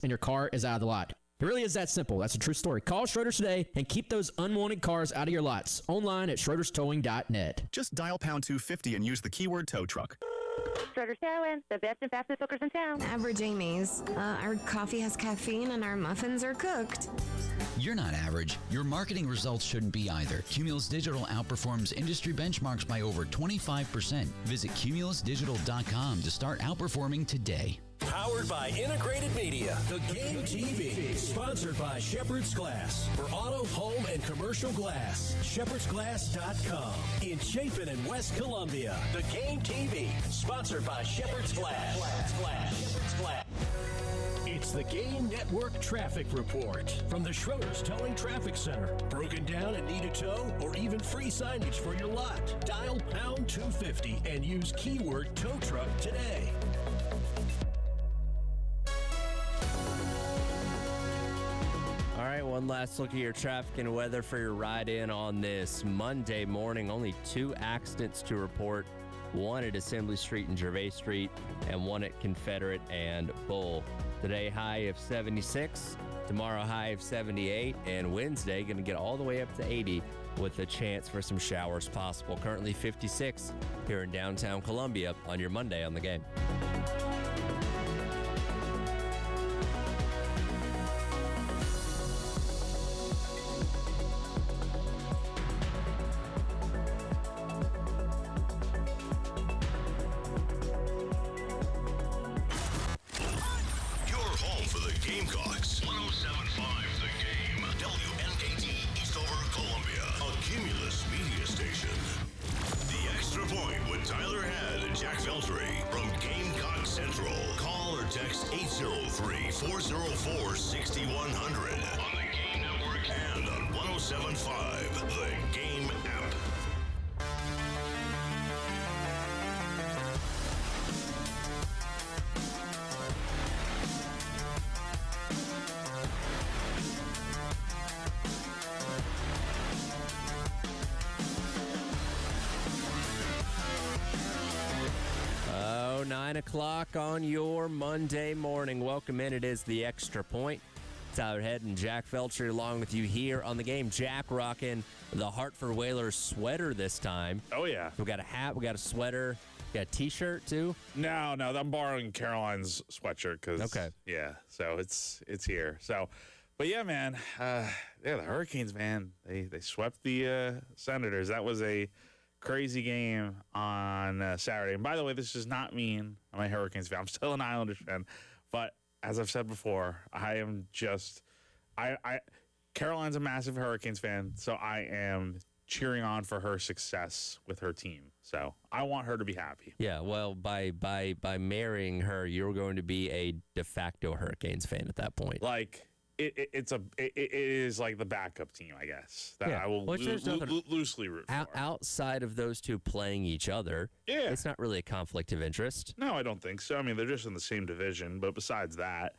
and your car is out of the lot. It really is that simple. That's a true story. Call Schroeder's today and keep those unwanted cars out of your lots. Online at schroederstowing.net. Just dial pound 250 and use the keyword tow truck. Schroeder's Towing, the best and fastest hookers in town. Average Amy's. Our coffee has caffeine and our muffins are cooked. You're not average. Your marketing results shouldn't be either. Cumulus Digital outperforms industry benchmarks by over 25%. Visit cumulusdigital.com to start outperforming today. Powered by Integrated Media, The Game TV. Sponsored by Shepherd's Glass. For auto, home, and commercial glass. ShepherdsGlass.com. In Chapin and West Columbia. The Game TV. Sponsored by Shepherd's Glass. Shepherd's Glass. It's the Game Network Traffic Report from the Schroeder's Towing Traffic Center. Broken down and need a tow or even free signage for your lot? Dial pound 250 and use keyword tow truck today. All right, one last look at your traffic and weather for your ride in on this Monday morning. Only 2 accidents to report. One at Assembly Street and Gervais Street, and one at Confederate and Bull. Today, high of 76. Tomorrow, high of 78. And Wednesday, going to get all the way up to 80 with a chance for some showers possible. Currently 56 here in downtown Columbia on your Monday on the Game. Text 803-404-6100 on the Game Network and on 107.5, the Game app. Oh, 9 o'clock on your Monday morning. Welcome in. It is the Extra Point. Tyler Head and Jack Felcher along with you here on the Game. Jack rocking the Hartford Whalers sweater this time. Oh, yeah. We got a hat. We got a sweater. We got a T-shirt, too? No, I'm borrowing Caroline's sweatshirt because, okay. Yeah, so it's here. So, but yeah, man, the Hurricanes, man, they swept the Senators. That was a crazy game on Saturday. And by the way, this does not mean I'm a Hurricanes fan. I'm still an Islanders fan. But as I've said before, I am just Caroline's a massive Hurricanes fan, so I am cheering on for her success with her team. So I want her to be happy. Yeah, well, by marrying her, you're going to be a de facto Hurricanes fan at that point. Like, it is like the backup team, I guess, that I will loosely root for. Outside of those two playing each other, it's not really a conflict of interest. No, I don't think so. I mean, they're just in the same division, but besides that,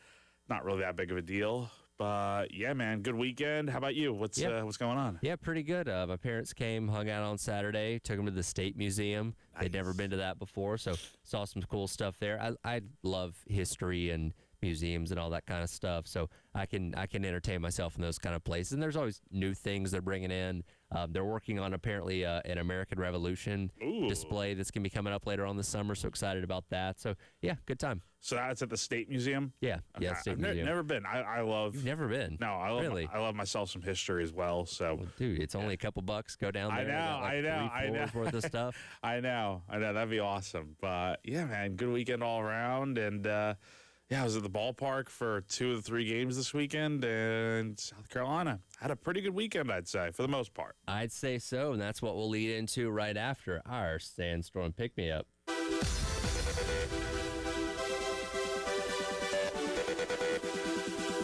not really that big of a deal. But yeah, man, good weekend. How about you? What's going on? Yeah, pretty good. My parents came, hung out on Saturday, took them to the State Museum. Nice. They'd never been to that before, so saw some cool stuff there. I love history and museums and all that kind of stuff, so I can entertain myself in those kind of places. And there's always new things they're bringing in. They're working on apparently an American Revolution display that's going to be coming up later on this summer, so excited about that. So yeah, good time. So that's at the State Museum? Yeah, okay. Yeah, State Museum. Never been. I love. You've never been? No, I love myself some history as well. So, dude, it's only a couple bucks. Go down there. I know. 3 floors worth of stuff. I know. That'd be awesome. But yeah, man, good weekend all around. And I was at the ballpark for 2 of the 3 games this weekend, and South Carolina had a pretty good weekend, I'd say, for the most part. I'd say so, and that's what we'll lead into right after our Sandstorm Pick-Me-Up.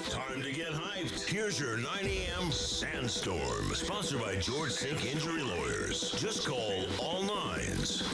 Time to get hyped. Here's your 9 a.m. Sandstorm, sponsored by George Sink Injury Lawyers. Just call all 9s.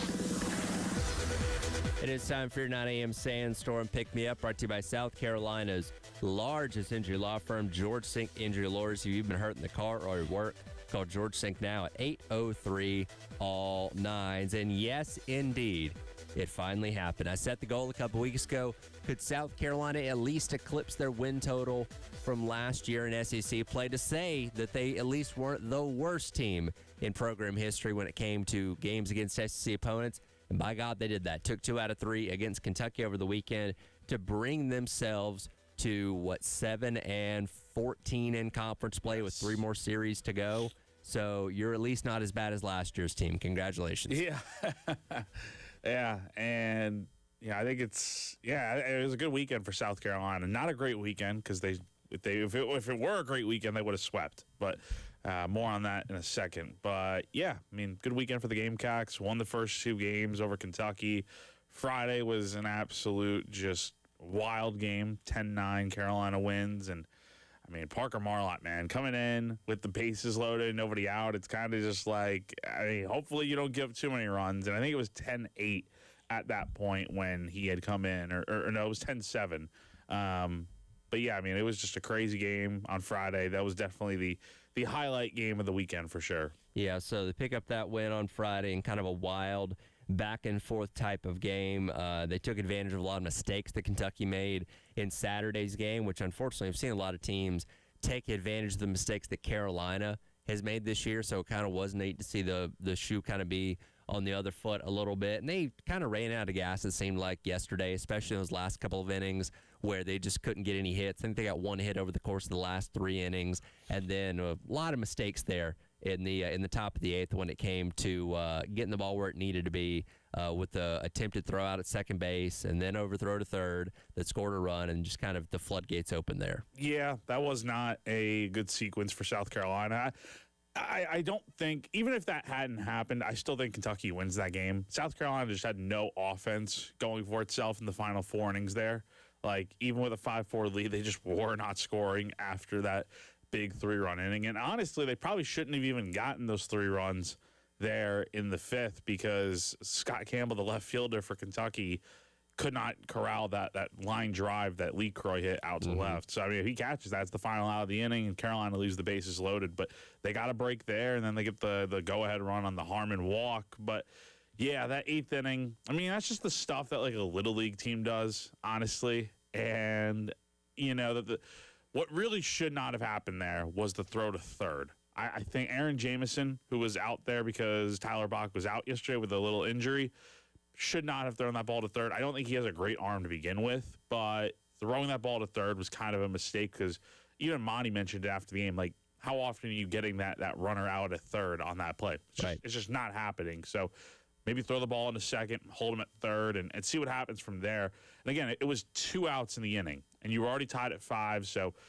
It is time for your 9 a.m. Sandstorm Pick-Me-Up, brought to you by South Carolina's largest injury law firm, George Sink Injury Lawyers. If you've been hurt in the car or at work, call George Sink now at 803-ALL-9s. And yes, indeed, it finally happened. I set the goal a couple weeks ago. Could South Carolina at least eclipse their win total from last year in SEC play to say that they at least weren't the worst team in program history when it came to games against SEC opponents? And by God, they did that. Took 2 out of 3 against Kentucky over the weekend to bring themselves to, 7-14 in conference play with 3 more series to go. So you're at least not as bad as last year's team. Congratulations. Yeah. Yeah. And, I think it was a good weekend for South Carolina. Not a great weekend because if it were a great weekend, they would have swept. But more on that in a second. But, yeah, good weekend for the Gamecocks. Won the first 2 games over Kentucky. Friday was an absolute just wild game. 10-9 Carolina wins. And, Parker Marlott, man, coming in with the bases loaded, nobody out. It's kind of just like, hopefully you don't give too many runs. And I think it was 10-8 at that point when he had come in. Or no, it was 10-7. But, yeah, it was just a crazy game on Friday. That was definitely the highlight game of the weekend for sure. Yeah, so they pick up that win on Friday in kind of a wild back-and-forth type of game. They took advantage of a lot of mistakes that Kentucky made in Saturday's game, which unfortunately I've seen a lot of teams take advantage of the mistakes that Carolina has made this year, so it kind of was neat to see the shoe kind of be on the other foot a little bit. And they kind of ran out of gas, it seemed like, yesterday, especially in those last couple of innings where they just couldn't get any hits. I think they got 1 hit over the course of the last 3 innings, and then a lot of mistakes there in the top of the 8th when it came to getting the ball where it needed to be with the attempted throw out at second base and then overthrow to third that scored a run, and just kind of the floodgates open there. Yeah, that was not a good sequence for South Carolina. I don't think, even if that hadn't happened, I still think Kentucky wins that game. South Carolina just had no offense going for itself in the final 4 innings there. Like, even with a 5-4 lead, they just were not scoring after that big 3-run inning. And honestly, they probably shouldn't have even gotten those 3 runs there in the 5th because Scott Campbell, the left fielder for Kentucky, could not corral that line drive that Lee Croy hit out to left. So, if he catches that, it's the final out of the inning, and Carolina leaves the bases loaded. But they got a break there, and then they get the go-ahead run on the Harmon walk. But, yeah, that 8th inning, that's just the stuff that, like, a Little League team does, honestly. And, what really should not have happened there was the throw to third. I think Aaron Jameson, who was out there because Tyler Bach was out yesterday with a little injury, should not have thrown that ball to third. I don't think he has a great arm to begin with, but throwing that ball to third was kind of a mistake because even Monty mentioned it after the game, like, how often are you getting that runner out at third on that play? It's just not happening. So maybe throw the ball into second, hold him at third, and see what happens from there. And again, it was 2 outs in the inning, and you were already tied at 5, so –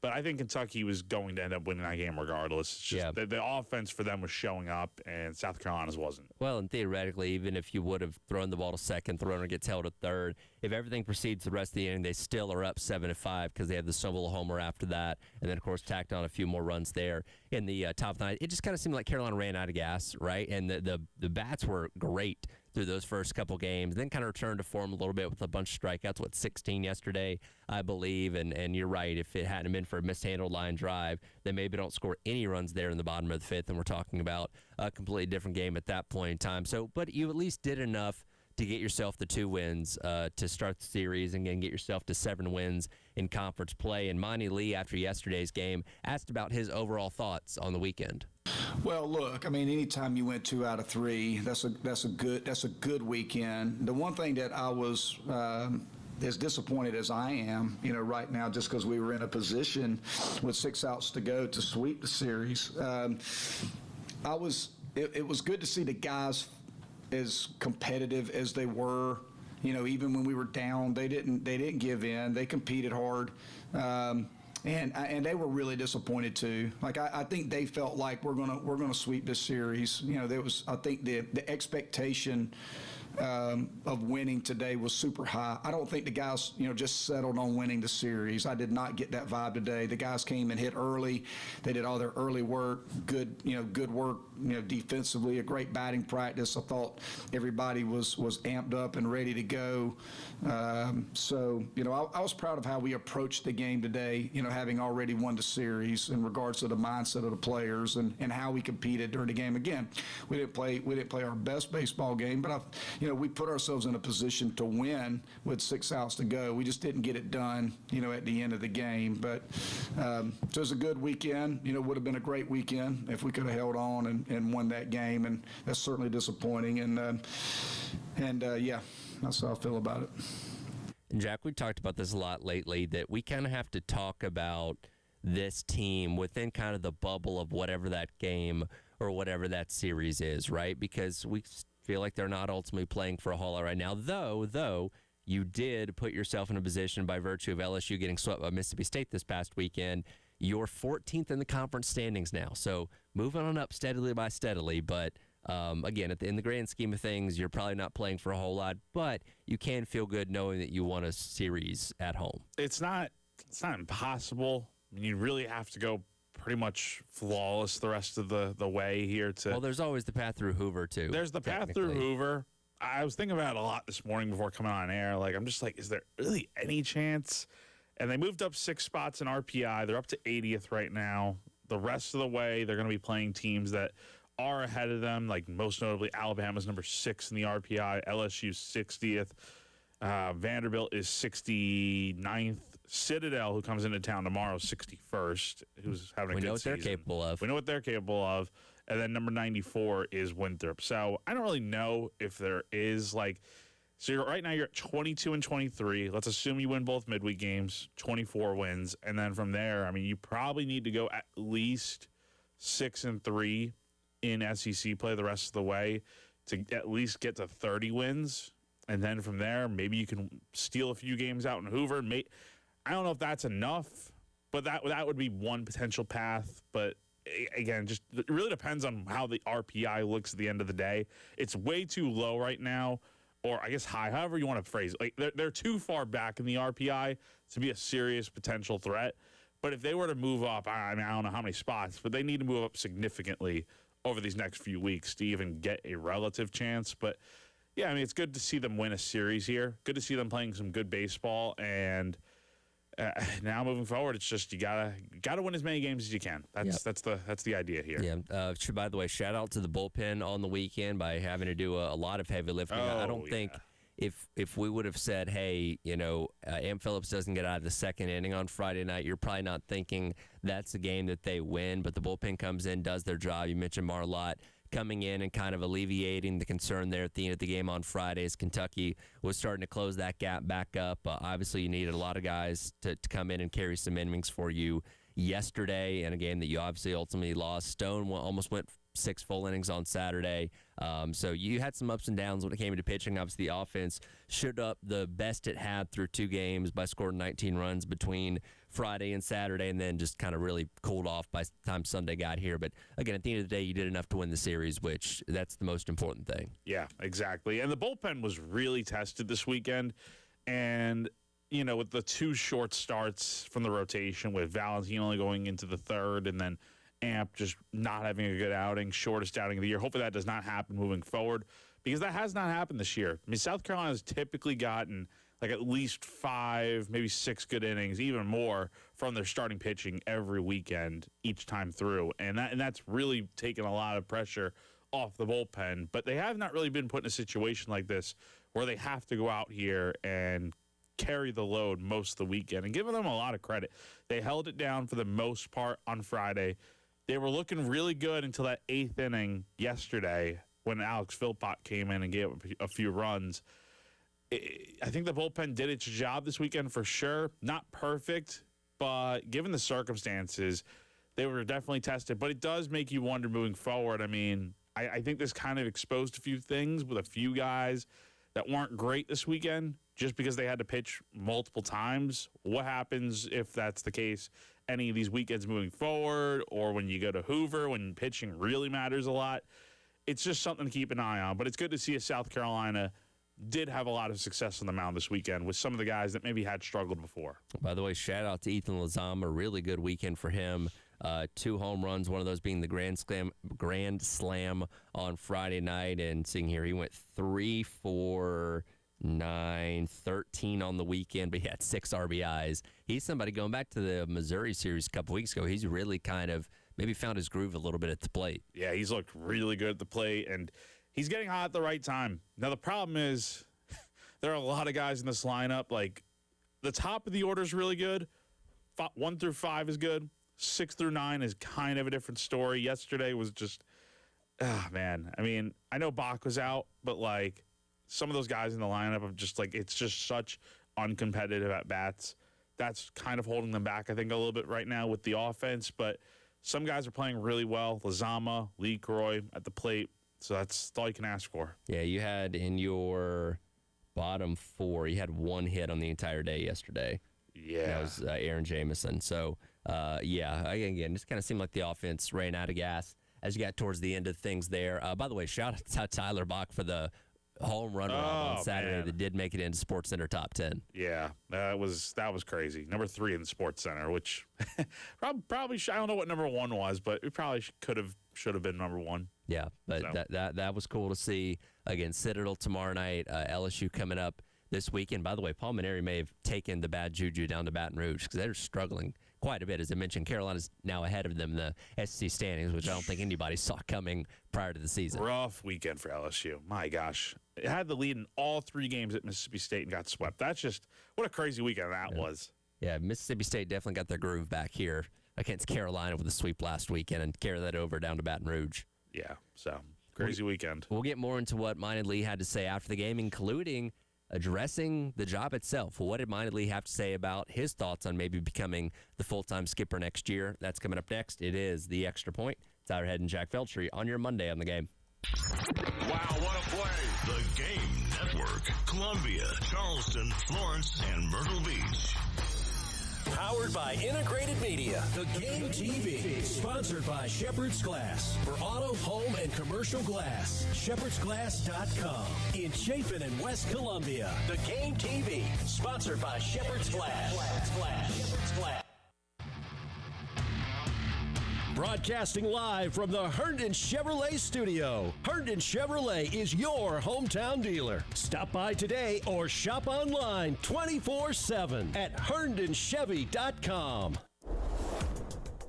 but I think Kentucky was going to end up winning that game regardless. It's just the offense for them was showing up, and South Carolina's wasn't. Well, and theoretically, even if you would have thrown the ball to second, the runner gets held at third, if everything proceeds the rest of the inning, they still are up 7-5 because they have the stumble homer after that, and then, of course, tacked on a few more runs there in the top of the ninth. It just kind of seemed like Carolina ran out of gas, right? And the bats were great through those first couple games, then kind of returned to form a little bit with a bunch of strikeouts, 16 yesterday, I believe, and you're right, if it hadn't been for a mishandled line drive, they maybe don't score any runs there in the bottom of the 5th, and we're talking about a completely different game at that point in time. So, but you at least did enough to get yourself the 2 wins to start the series and get yourself to 7 wins in conference play. And Monty Lee, after yesterday's game, asked about his overall thoughts on the weekend. Well, look, anytime you went 2 out of 3, that's a good weekend. The one thing that I was as disappointed as I am, right now, just because we were in a position with 6 outs to go to sweep the series, it was good to see the guys as competitive as they were. Even when we were down, they didn't give in. They competed hard. And they were really disappointed too. Like I think they felt like we're gonna sweep this series. There was, I think, the expectation of winning today was super high. I don't think the guys just settled on winning the series. I did not get that vibe today. The guys came and hit early. They did all their early work. Good work defensively. A great batting practice. I thought everybody was amped up and ready to go. So I was proud of how we approached the game today, having already won the series in regards to the mindset of the players and how we competed during the game. Again, we didn't play our best baseball game, but we put ourselves in a position to win with 6 outs to go. We just didn't get it done, at the end of the game. But so it was a good weekend. Would have been a great weekend if we could have held on and won that game, and that's certainly disappointing. And yeah, that's how I feel about it. And Jack, we talked about this a lot lately, that we kind of have to talk about this team within kind of the bubble of whatever that game or whatever that series is, right? Because we feel like they're not ultimately playing for a whole lot right now, though you did put yourself in a position by virtue of LSU getting swept by Mississippi State this past weekend. You're 14th in the conference standings now, so moving on up steadily by steadily, but again, in the grand scheme of things, you're probably not playing for a whole lot, but you can feel good knowing that you won a series at home. It's not impossible. I mean, you really have to go pretty much flawless the rest of the way here. Well, there's always the path through Hoover, too. There's the path through Hoover. I was thinking about it a lot this morning before coming on air. I'm just like, is there really any chance? And they moved up 6 spots in RPI. They're up to 80th right now. The rest of the way, they're going to be playing teams that are ahead of them, like most notably Alabama's number 6 in the RPI, LSU's 60th, Vanderbilt is 69th, Citadel, who comes into town tomorrow, 61st, who's having a good season. We know what they're capable of. We know what they're capable of. And then number 94 is Winthrop. So I don't really know if there is so right now you're at 22 and 23. Let's assume you win both midweek games, 24 wins. And then from there, I mean, you probably need to go at least 6-3 in SEC play the rest of the way to at least get to 30 wins. And then from there, maybe you can steal a few games out in Hoover. I don't know if that's enough, but that would be one potential path. But again, just it really depends on how the RPI looks at the end of the day. It's way too low right now, or I guess high, however you want to phrase it. They're too far back in the RPI to be a serious potential threat. But if they were to move up, I don't know how many spots, but they need to move up significantly over these next few weeks to even get a relative chance. But yeah, I mean, it's good to see them win a series here. Good to see them playing some good baseball. And now moving forward, it's just you gotta win as many games as you can. That's the idea here. Yeah. By the way, shout out to the bullpen on the weekend by having to do a lot of heavy lifting. I don't think if we would have said, hey, Am Phillips doesn't get out of the second inning on Friday night, you're probably not thinking that's a game that they win. But the bullpen comes in, does their job. You mentioned Marlott coming in and kind of alleviating the concern there at the end of the game on Friday as Kentucky was starting to close that gap back up. Obviously, you needed a lot of guys to come in and carry some innings for you yesterday in a game that you obviously ultimately lost. Stone almost went 6 full innings on Saturday. So you had some ups and downs when it came to pitching. Obviously, the offense showed up the best it had through 2 games by scoring 19 runs between Friday and Saturday, and then just kind of really cooled off by the time Sunday got here. But again, at the end of the day, you did enough to win the series, which that's the most important thing. Yeah, exactly. And the bullpen was really tested this weekend. And, with the 2 short starts from the rotation, with Valentine only going into the 3rd and then Amp just not having a good outing, shortest outing of the year. Hopefully that does not happen moving forward, because that has not happened this year. I mean, South Carolina has typically gotten at least 5, maybe 6 good innings, even more, from their starting pitching every weekend each time through. And that's really taken a lot of pressure off the bullpen. But they have not really been put in a situation like this where they have to go out here and carry the load most of the weekend, and giving them a lot of credit. They held it down for the most part on Friday. They were looking really good until that 8th inning yesterday when Alex Philpott came in and gave up a few runs. I think the bullpen did its job this weekend for sure. Not perfect, but given the circumstances, they were definitely tested. But it does make you wonder moving forward. I mean, I think this kind of exposed a few things with a few guys that weren't great this weekend just because they had to pitch multiple times. What happens if that's the case any of these weekends moving forward, or when you go to Hoover, when pitching really matters a lot? It's just something to keep an eye on. But it's good to see South Carolina did have a lot of success on the mound this weekend with some of the guys that maybe had struggled before. By the way, shout out to Ethan Lazama. Really good weekend for him. 2 home runs, one of those being the Grand Slam on Friday night. And seeing here, he went 3 for 9, 13 on the weekend, but he had 6 RBIs. He's somebody, going back to the Missouri series a couple weeks ago, he's really kind of maybe found his groove a little bit at the plate. Yeah, he's looked really good at the plate. And he's getting hot at the right time. Now, the problem is there are a lot of guys in this lineup. Like, the top of the order is really good. 1 through 5 is good. 6 through 9 is kind of a different story. Yesterday was just, man. I mean, I know Bach was out, but, like, some of those guys in the lineup are just, like, it's just such uncompetitive at bats. That's kind of holding them back, I think, a little bit right now with the offense. But some guys are playing really well. Lazama, Lee Croy at the plate. So that's all you can ask for. Yeah, you had in your bottom 4, you had 1 hit on the entire day yesterday. Yeah. That was Aaron Jameson. So, again, just kind of seemed like the offense ran out of gas as you got towards the end of things there. By the way, shout out to Tyler Bach for the home run on Saturday man. that did make it into SportsCenter top 10. Yeah, that was crazy. Number 3 in the SportsCenter, which probably I don't know what number 1 was, but it probably should have been number 1. Yeah, but So. that was cool to see. Again, Citadel tomorrow night, LSU coming up this weekend. By the way, Paul Maneri may have taken the bad juju down to Baton Rouge because they're struggling quite a bit. As I mentioned, Carolina's now ahead of them in the SEC standings, which I don't think anybody saw coming prior to the season. Rough weekend for LSU. My gosh. It had the lead in all 3 games at Mississippi State and got swept. That's just what a crazy weekend that was. Yeah, Mississippi State definitely got their groove back here against Carolina with a sweep last weekend and carry that over down to Baton Rouge. Yeah, so crazy weekend. We'll get more into what Minded Lee had to say after the game, including addressing the job itself. What did Minded Lee have to say about his thoughts on maybe becoming the full-time skipper next year? That's coming up next. It is The Extra Point. Tyler Head and Jack Feltry on your Monday on The Game. Wow, what a play. The Game Network. Columbia, Charleston, Florence, and Myrtle Beach. Powered by Integrated Media. The Game TV. Sponsored by Shepherd's Glass. For auto, home, and commercial glass. ShepherdsGlass.com. In Chapin and West Columbia. The Game TV. Sponsored by Shepherd's Glass. Shepherd's Glass. Broadcasting live from the Herndon Chevrolet studio. Herndon Chevrolet is your hometown dealer. Stop by today or shop online 24/7 at HerndonChevy.com.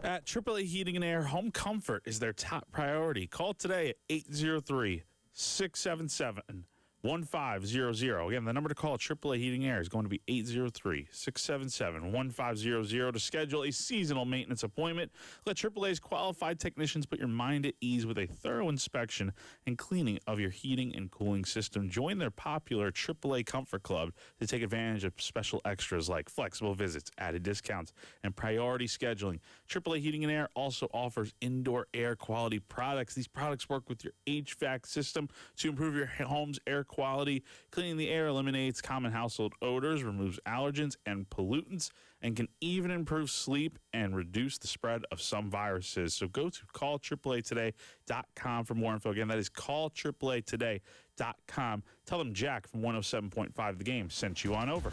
At AAA Heating and Air, home comfort is their top priority. Call today at 803-677-1500. Again, the number to call at AAA Heating and Air is going to be 803-677-1500 to schedule a seasonal maintenance appointment. Let AAA's qualified technicians put your mind at ease with a thorough inspection and cleaning of your heating and cooling system. Join their popular AAA Comfort Club to take advantage of special extras like flexible visits, added discounts, and priority scheduling. AAA Heating and Air also offers indoor air quality products. These products work with your HVAC system to improve your home's air quality. Cleaning the air eliminates common household odors, removes allergens and pollutants, and can even improve sleep and reduce the spread of some viruses. So go to callAAAtoday.com for more info. Again, that is callAAAtoday.com. Tell them Jack from 107.5 The Game sent you on over.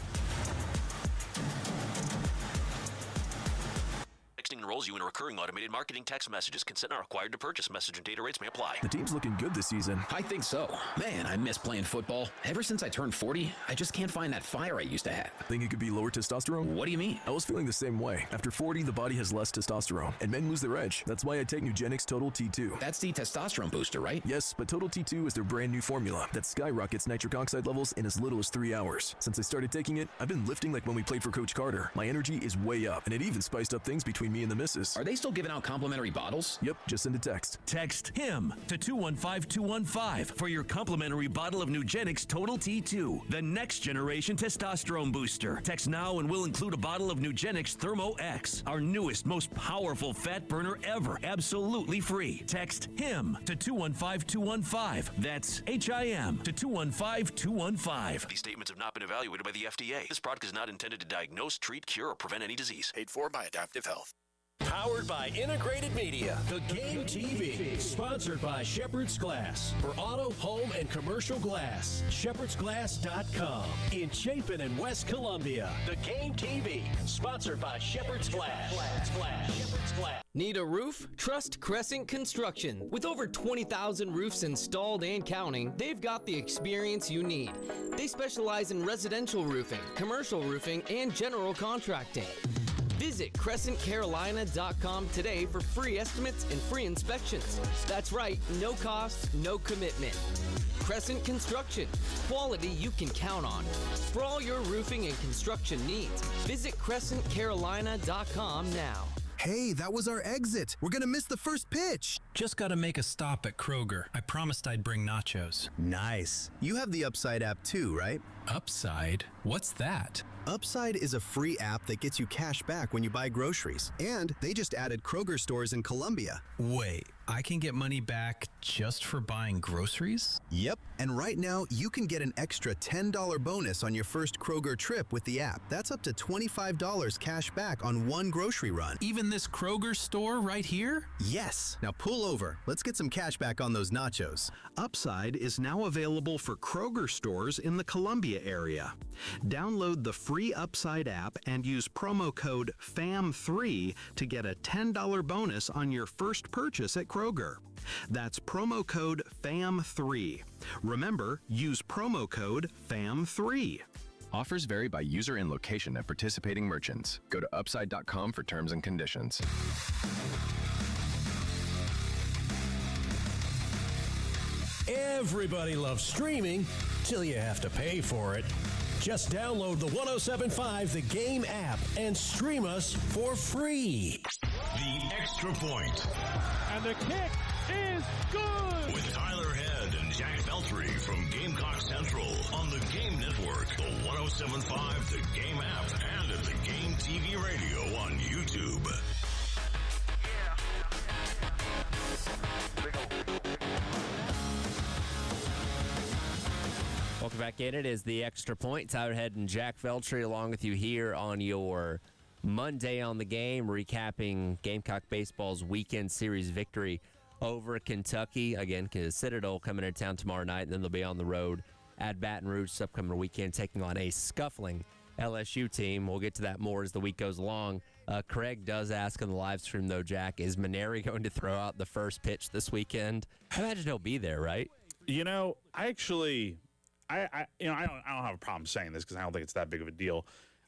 Texting enrolls you in recurring automated marketing text messages. Consent not required to purchase. Message and data rates may apply. The team's looking good this season. I think so. Man, I miss playing football. Ever since I turned 40, I just can't find that fire I used to have. Think it could be lower testosterone? What do you mean? I was feeling the same way. After 40, the body has less testosterone, and men lose their edge. That's why I take Nugenix Total T2. That's the testosterone booster, right? Yes, but Total T2 is their brand new formula that skyrockets nitric oxide levels in as little as 3 hours. Since I started taking it, I've been lifting like when we played for Coach Carter. My energy is way up, and it even spiced up things between me and the missus. Are they still giving out complimentary bottles? Yep, just send a text. Text HIM to 215-215 for your complimentary bottle of Nugenix Total T2, the next generation testosterone booster. Text now and we'll include a bottle of Nugenix Thermo X, our newest, most powerful fat burner ever, absolutely free. Text HIM to 215-215. That's HIM to 215-215. These statements have not been evaluated by the FDA. This product is not intended to diagnose, treat, cure, or prevent any disease. Paid for by Adaptive Health. Powered by Integrated Media. The Game TV. Sponsored by Shepherd's Glass. For auto, home, and commercial glass. ShepherdsGlass.com. In Chapin and West Columbia. The Game TV. Sponsored by Shepherd's Glass. Shepherd's Glass. Need a roof? Trust Crescent Construction. With over 20,000 roofs installed and counting, they've got the experience you need. They specialize in residential roofing, commercial roofing, and general contracting. Visit CrescentCarolina.com today for free estimates and free inspections. That's right, no cost, no commitment. Crescent Construction, quality you can count on. For all your roofing and construction needs, visit CrescentCarolina.com now. Hey, that was our exit. We're gonna miss the first pitch. Just gotta make a stop at Kroger. I promised I'd bring nachos. Nice. You have the Upside app too, right? Upside? What's that? Upside is a free app that gets you cash back when you buy groceries. And they just added Kroger stores in Columbia. Wait, I can get money back just for buying groceries? Yep. And right now, you can get an extra $10 bonus on your first Kroger trip with the app. That's up to $25 cash back on one grocery run. Even this Kroger store right here? Yes. Now pull over. Let's get some cash back on those nachos. Upside is now available for Kroger stores in the Columbia area. Download the free Upside app and use promo code FAM3 to get a $10 bonus on your first purchase at Kroger. That's promo code FAM3. Remember, use promo code FAM3. Offers vary by user and location at participating merchants. Go to upside.com for terms and conditions. Everybody loves streaming till you have to pay for it. Just download the 107.5 The Game app and stream us for free. The Extra Point. And the kick is good! With Tyler Head and Jack Feltry from Gamecock Central on the Game Network, the 107.5 The Game app, and at the Game TV radio on YouTube. Welcome back in. It is the Extra Point. Tyler Head and Jack Feltry along with you here on your Monday on the Game, recapping Gamecock Baseball's weekend series victory over Kentucky. Again, Citadel coming into town tomorrow night, and then they'll be on the road at Baton Rouge this upcoming weekend, taking on a scuffling LSU team. We'll get to that more as the week goes along. Craig does ask on the live stream, though, Jack, is Mainieri going to throw out the first pitch this weekend? I imagine he'll be there, right? You know, I don't have a problem saying this because I don't think it's that big of a deal.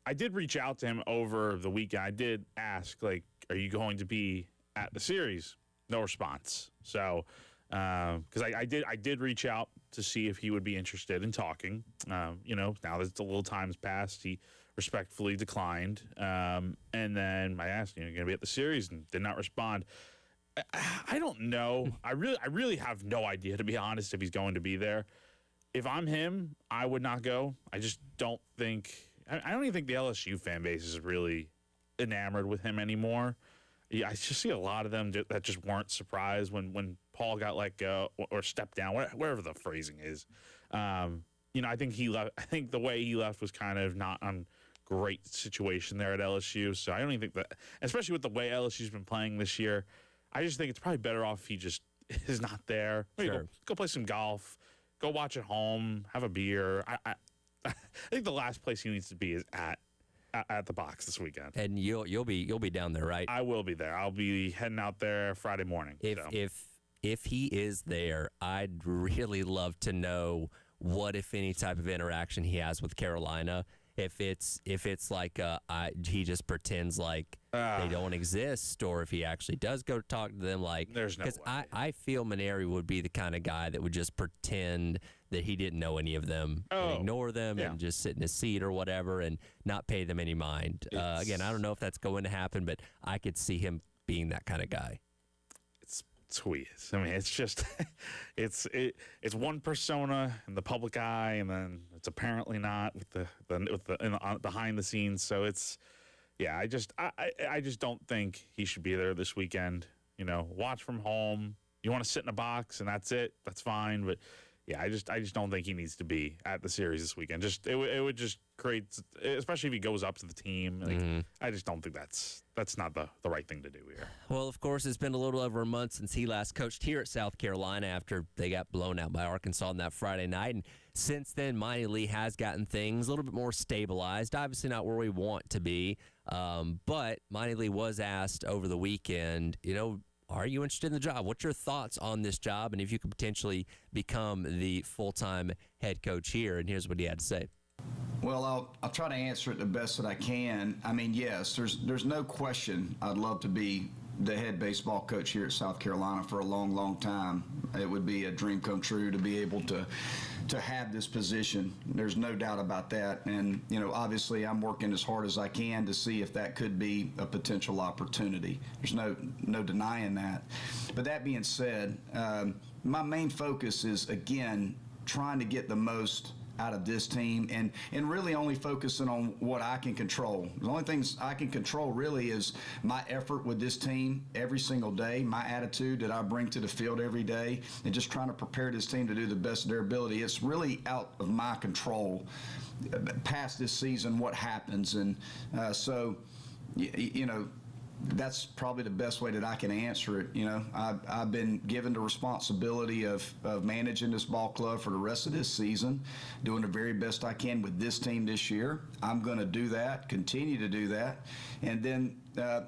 I did reach out to him over the weekend. I did ask, like, are you going to be at the series? No response. So, because I did reach out to see if he would be interested in talking. Now that a little time's passed, he respectfully declined. And then I asked, you're going to be at the series, and did not respond. I don't know. I really have no idea, to be honest, if he's going to be there. If I'm him, I would not go. I just don't think – I don't even think the LSU fan base is really enamored with him anymore. Yeah, I just see a lot of them that just weren't surprised when Paul got let go or stepped down, whatever the phrasing is. I think he left. I think the way he left was kind of not on great situation there at LSU. So I don't even think that – especially with the way LSU's been playing this year, I just think it's probably better off if he just is not there. Maybe go play some golf. Go watch at home, have a beer. I think the last place he needs to be is at the box this weekend. And you'll be down there, right? I will be there. I'll be heading out there Friday morning. If he is there, I'd really love to know what, if any, type of interaction he has with Carolina. If it's like he just pretends like they don't exist, or if he actually does go talk to them, like there's no way. Because I feel Mainieri would be the kind of guy that would just pretend that he didn't know any of them, and ignore them, and just sit in his seat or whatever, and not pay them any mind. Again, I don't know if that's going to happen, but I could see him being that kind of guy. It's who he is. I mean, it's just it's one persona in the public eye, and then it's apparently not with the behind the scenes. So it's I just don't think he should be there this weekend. Watch from home. You want to sit in a box and that's it. That's fine. But I just don't think he needs to be at the series this weekend. It would just create, especially if he goes up to the team. I just don't think that's not the right thing to do here. Well, of course, it's been a little over a month since he last coached here at South Carolina after they got blown out by Arkansas on that Friday night. And since then, Monty Lee has gotten things a little bit more stabilized. Obviously not where we want to be. But Monty Lee was asked over the weekend, are you interested in the job? What's your thoughts on this job, and if you could potentially become the full-time head coach here? And here's what he had to say. Well, I'll try to answer it the best that I can. I mean, yes, there's no question I'd love to be the head baseball coach here at South Carolina for a long, long time. It would be a dream come true to be able to have this position. There's no doubt about that. And, obviously I'm working as hard as I can to see if that could be a potential opportunity. There's no denying that. But that being said, my main focus is, again, trying to get the most out of this team and really only focusing on what I can control. The only things I can control really is my effort with this team every single day, my attitude that I bring to the field every day, and just trying to prepare this team to do the best of their ability. It's really out of my control past this season what happens. And so, that's probably the best way that I can answer it. I've been given the responsibility of managing this ball club for the rest of this season, doing the very best I can with this team this year. I'm going to do that, continue to do that. And then,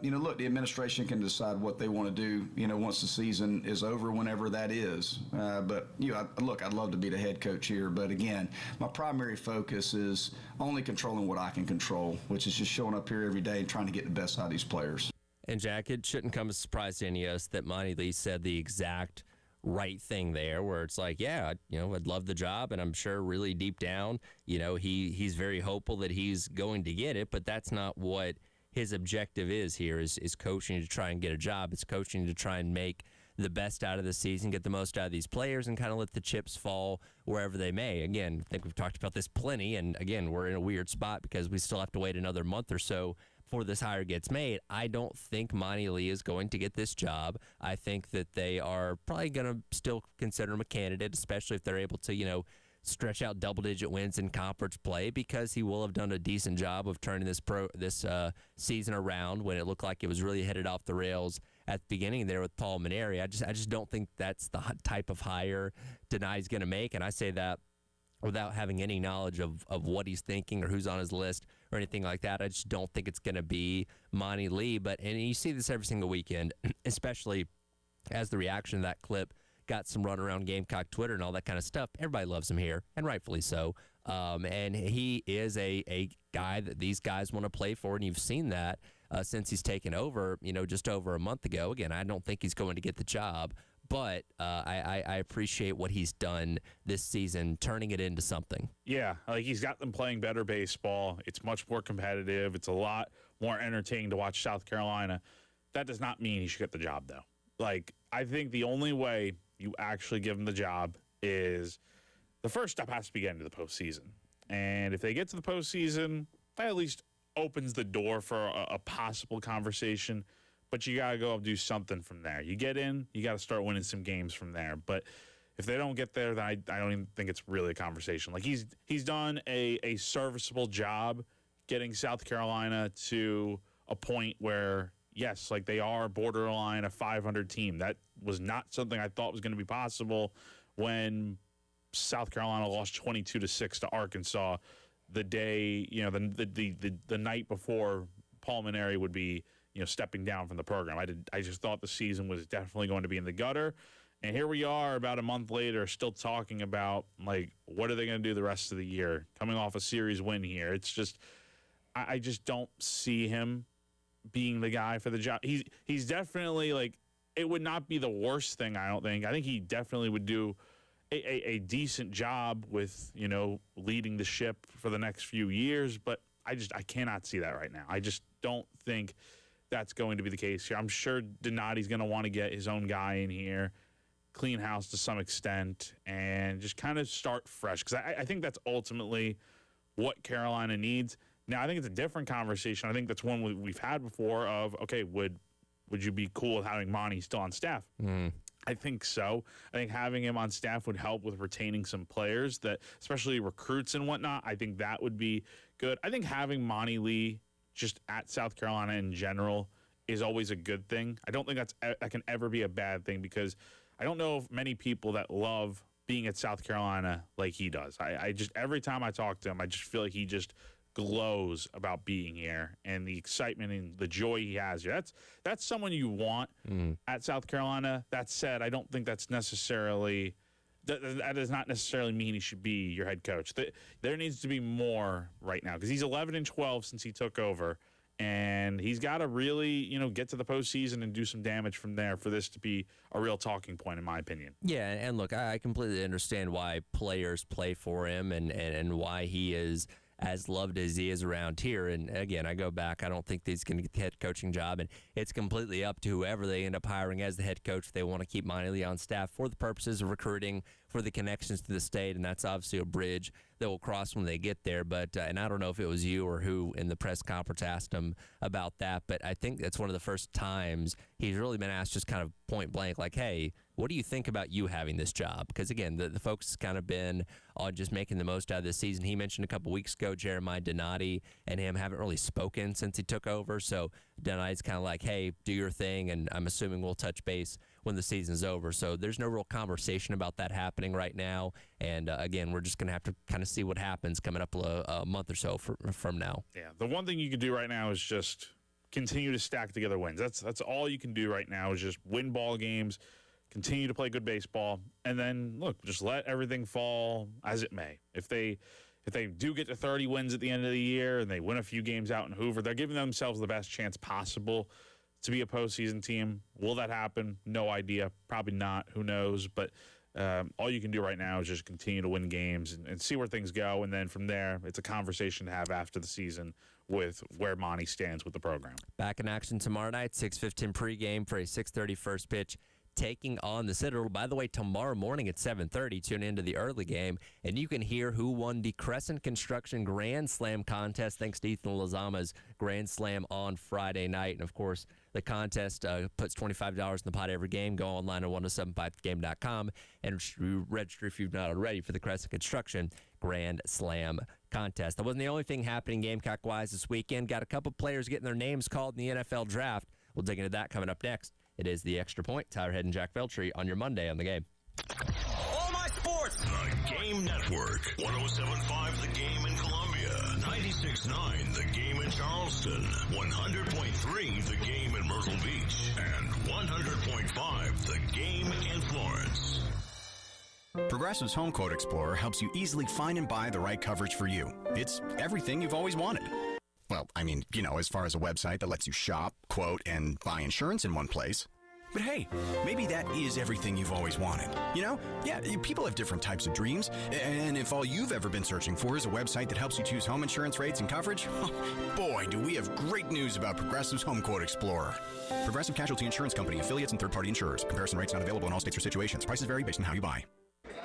look, the administration can decide what they want to do, once the season is over, whenever that is. But I'd love to be the head coach here. But again, my primary focus is only controlling what I can control, which is just showing up here every day and trying to get the best out of these players. And, Jack, it shouldn't come as a surprise to any of us that Monty Lee said the exact right thing there, where it's like, yeah, I'd love the job, and I'm sure really deep down, he's very hopeful that he's going to get it, but that's not what his objective is here, is coaching to try and get a job. It's coaching to try and make the best out of the season, get the most out of these players, and kind of let the chips fall wherever they may. Again, I think we've talked about this plenty, and again, we're in a weird spot because we still have to wait another month or so before this hire gets made. I don't think Monty Lee is going to get this job. I think that they are probably going to still consider him a candidate, especially if they're able to, stretch out double-digit wins in conference play, because he will have done a decent job of turning this season around when it looked like it was really headed off the rails at the beginning there with Paul Mainieri. I just don't think that's the type of hire Denai's going to make, and I say that without having any knowledge of what he's thinking or who's on his list or anything like that. I just don't think it's going to be Monty Lee. And you see this every single weekend, especially as the reaction to that clip got some run around Gamecock Twitter and all that kind of stuff. Everybody loves him here, and rightfully so. And he is a guy that these guys want to play for, and you've seen that since he's taken over, just over a month ago. Again, I don't think he's going to get the job, but I appreciate what he's done this season, turning it into something. Yeah, he's got them playing better baseball. It's much more competitive. It's a lot more entertaining to watch South Carolina. That does not mean he should get the job, though. I think the only way you actually give him the job is the first step has to be getting to the postseason. And if they get to the postseason, that at least opens the door for a possible conversation. But you got to go up and do something from there. You get in, you got to start winning some games from there. But if they don't get there, then I don't even think it's really a conversation. He's done a serviceable job getting South Carolina to a point where, yes, they are borderline a 500 team. That was not something I thought was going to be possible when South Carolina lost 22-6 to Arkansas the day, the night before Paul Mainieri would be, stepping down from the program. I just thought the season was definitely going to be in the gutter. And here we are about a month later still talking about, what are they going to do the rest of the year? Coming off a series win here. It's just, I just don't see him being the guy for the job. He's definitely, it would not be the worst thing, I don't think. I think he definitely would do a decent job with, leading the ship for the next few years. But I cannot see that right now. I just don't think that's going to be the case here. I'm sure Donati's going to want to get his own guy in here, clean house to some extent, and just kind of start fresh. Because I think that's ultimately what Carolina needs. Now, I think it's a different conversation. I think that's one we've had before of, okay, would you be cool with having Monty still on staff? I think so. I think having him on staff would help with retaining some players, that, especially recruits and whatnot. I think that would be good. I think having Monty Lee just at South Carolina in general is always a good thing. I don't think that can ever be a bad thing, because I don't know of many people that love being at South Carolina like he does. I just, every time I talk to him, I just feel like he just glows about being here and the excitement and the joy he has here. That's someone you want at South Carolina. That said, I don't think that's necessarily that does not necessarily mean he should be your head coach. There needs to be more right now because he's 11-12 since he took over, and he's got to really, get to the postseason and do some damage from there for this to be a real talking point, in my opinion. Yeah, and look, I completely understand why players play for him and why he is as loved as he is around here. And again, I go back, I don't think he's going to get the head coaching job, and it's completely up to whoever they end up hiring as the head coach if they want to keep Monty Lee on staff for the purposes of recruiting, for the connections to the state, and that's obviously a bridge that will cross when they get there. But and I don't know if it was you or who in the press conference asked him about that, but I think that's one of the first times he's really been asked just kind of point blank, like, hey, what do you think about you having this job? Because, again, the focus has kind of been on just making the most out of this season. He mentioned a couple weeks ago Jeremiah Donati and him haven't really spoken since he took over. So Donati's kind of like, hey, do your thing, and I'm assuming we'll touch base when the season's over. So there's no real conversation about that happening right now. And, again, we're just going to have to kind of see what happens coming up a month or so from now. Yeah, the one thing you can do right now is just continue to stack together wins. That's all you can do right now is just win ball games, continue to play good baseball, and then, look, just let everything fall as it may. If they do get to 30 wins at the end of the year and they win a few games out in Hoover, they're giving themselves the best chance possible to be a postseason team. Will that happen? No idea. Probably not. Who knows? But all you can do right now is just continue to win games and see where things go, and then from there, it's a conversation to have after the season with where Monty stands with the program. Back in action tomorrow night, 6:15 pregame for a 6:30 first pitch, taking on the Citadel. By the way, tomorrow morning at 7:30, tune into the early game, and you can hear who won the Crescent Construction Grand Slam contest, thanks to Ethan Lozama's Grand Slam on Friday night. And, of course, the contest puts $25 in the pot every game. Go online at 1075thegame.com and register if you've not already for the Crescent Construction Grand Slam contest. That wasn't the only thing happening Gamecock-wise this weekend. Got a couple players getting their names called in the NFL draft. We'll dig into that coming up next. It is the Extra Point. Tyler Head and Jack Veltri on your Monday on The Game. All my sports. The Game Network. 107.5 The Game in Columbia. 96.9 The Game in Charleston. 100.3 The Game in Myrtle Beach. And 100.5 The Game in Florence. Progressive's Home Quote Explorer helps you easily find and buy the right coverage for you. It's everything you've always wanted. Well, I mean, as far as a website that lets you shop, quote, and buy insurance in one place. But hey, maybe that is everything you've always wanted. Yeah, people have different types of dreams. And if all you've ever been searching for is a website that helps you choose home insurance rates and coverage, boy, do we have great news about Progressive's Home Quote Explorer. Progressive Casualty Insurance Company, affiliates, and third-party insurers. Comparison rates not available in all states or situations. Prices vary based on how you buy.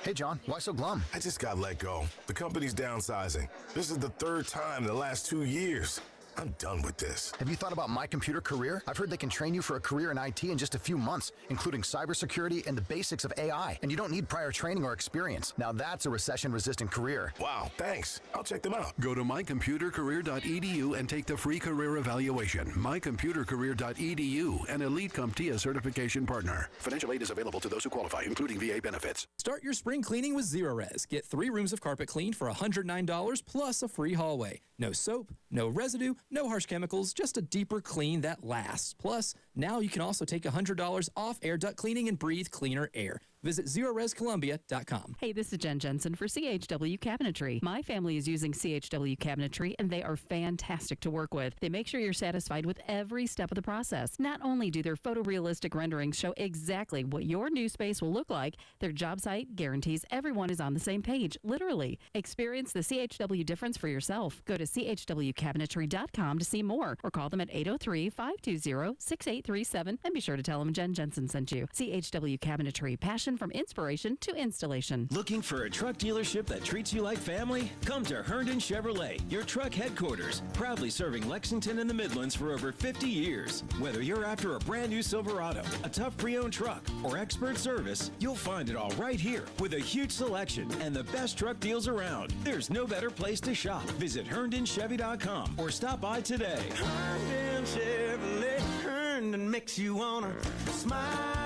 Hey, John, why so glum? I just got let go. The company's downsizing. This is the third time in the last 2 years. I'm done with this. Have you thought about My Computer Career? I've heard they can train you for a career in IT in just a few months, including cybersecurity and the basics of AI. And you don't need prior training or experience. Now that's a recession-resistant career. Wow, thanks. I'll check them out. Go to mycomputercareer.edu and take the free career evaluation. mycomputercareer.edu, an Elite CompTIA certification partner. Financial aid is available to those who qualify, including VA benefits. Start your spring cleaning with Zerorez. Get 3 rooms of carpet cleaned for $109 plus a free hallway. No soap, no residue, no harsh chemicals, just a deeper clean that lasts. Plus, now you can also take $100 off air duct cleaning and breathe cleaner air. Visit ZeroResColumbia.com. Hey, this is Jen Jensen for CHW Cabinetry. My family is using CHW Cabinetry, and they are fantastic to work with. They make sure you're satisfied with every step of the process. Not only do their photorealistic renderings show exactly what your new space will look like, their job site guarantees everyone is on the same page, literally. Experience the CHW difference for yourself. Go to chwcabinetry.com to see more, or call them at 803-520-6837, and be sure to tell them Jen Jensen sent you. CHW Cabinetry, passion from inspiration to installation. Looking for a truck dealership that treats you like family? Come to Herndon Chevrolet, your truck headquarters, proudly serving Lexington and the Midlands for over 50 years. Whether you're after a brand new Silverado, a tough pre-owned truck, or expert service, you'll find it all right here with a huge selection and the best truck deals around. There's no better place to shop. Visit HerndonChevy.com or stop by today. Herndon Chevrolet, Herndon makes you wanna smile.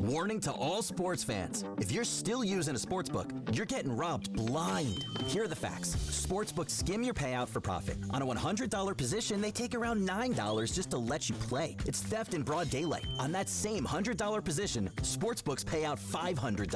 Warning to all sports fans. If you're still using a sportsbook, you're getting robbed blind. Here are the facts. Sportsbooks skim your payout for profit. On a $100 position, they take around $9 just to let you play. It's theft in broad daylight. On that same $100 position, sportsbooks pay out $500.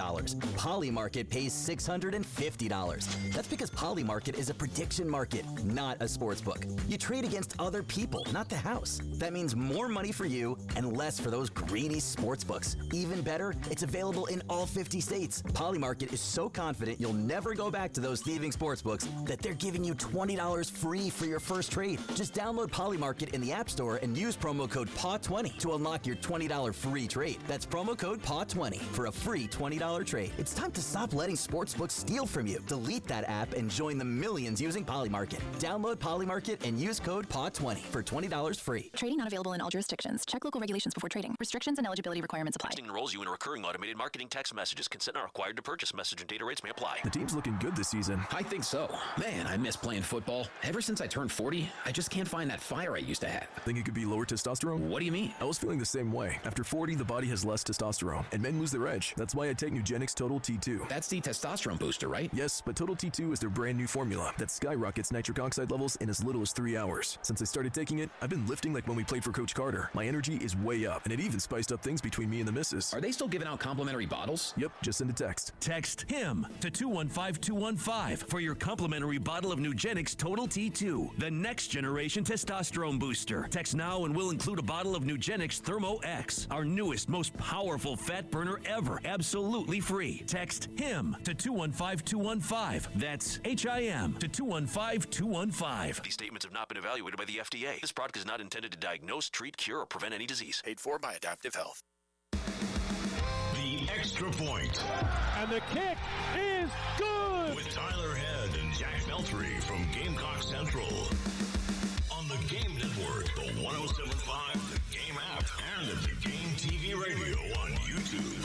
Polymarket pays $650. That's because Polymarket is a prediction market, not a sportsbook. You trade against other people, not the house. That means more money for you and less for those greedy sportsbooks. Even better, it's available in all 50 states. Polymarket is so confident you'll never go back to those thieving sportsbooks that they're giving you $20 free for your first trade. Just download Polymarket in the App Store and use promo code PAW20 to unlock your $20 free trade. That's promo code PAW20 for a free $20 trade. It's time to stop letting sportsbooks steal from you. Delete that app and join the millions using Polymarket. Download Polymarket and use code PAW20 for $20 free. Trading not available in all jurisdictions. Check local regulations before trading. Restrictions and eligibility requirements apply. Texting enrolls you in a recurring automated marketing text messages. Consent not required to purchase. Message and data rates may apply. The team's looking good this season. I think so. Man, I miss playing football. Ever since I turned 40, I just can't find that fire I used to have. Think it could be lower testosterone? What do you mean? I was feeling the same way. After 40, the body has less testosterone, and men lose their edge. That's why I take Nugenix Total T2. That's the testosterone booster, right? Yes, but Total T2 is their brand new formula that skyrockets nitric oxide levels in as little as 3 hours. Since I started taking it, I've been lifting like when we played for Coach Carter. My energy is way up, and it even spiced up things between me and the missus. Are they still giving out complimentary bottles? Yep, just send a text. Text HIM to 215-215 for your complimentary bottle of Nugenix Total T2, the next generation testosterone booster. Text now and we'll include a bottle of Nugenix Thermo X, our newest, most powerful fat burner ever, absolutely free. Text HIM to 215-215. That's HIM to 215-215. These statements have not been evaluated by the FDA. This product is not intended to diagnose, treat, cure, or prevent any disease. Paid for by Adaptive Health. The Extra Point. And the kick is good! With Tyler Head and Jack Beltry from Gamecock Central. On the Game Network, the 107.5, the Game app, and the Game TV radio on YouTube.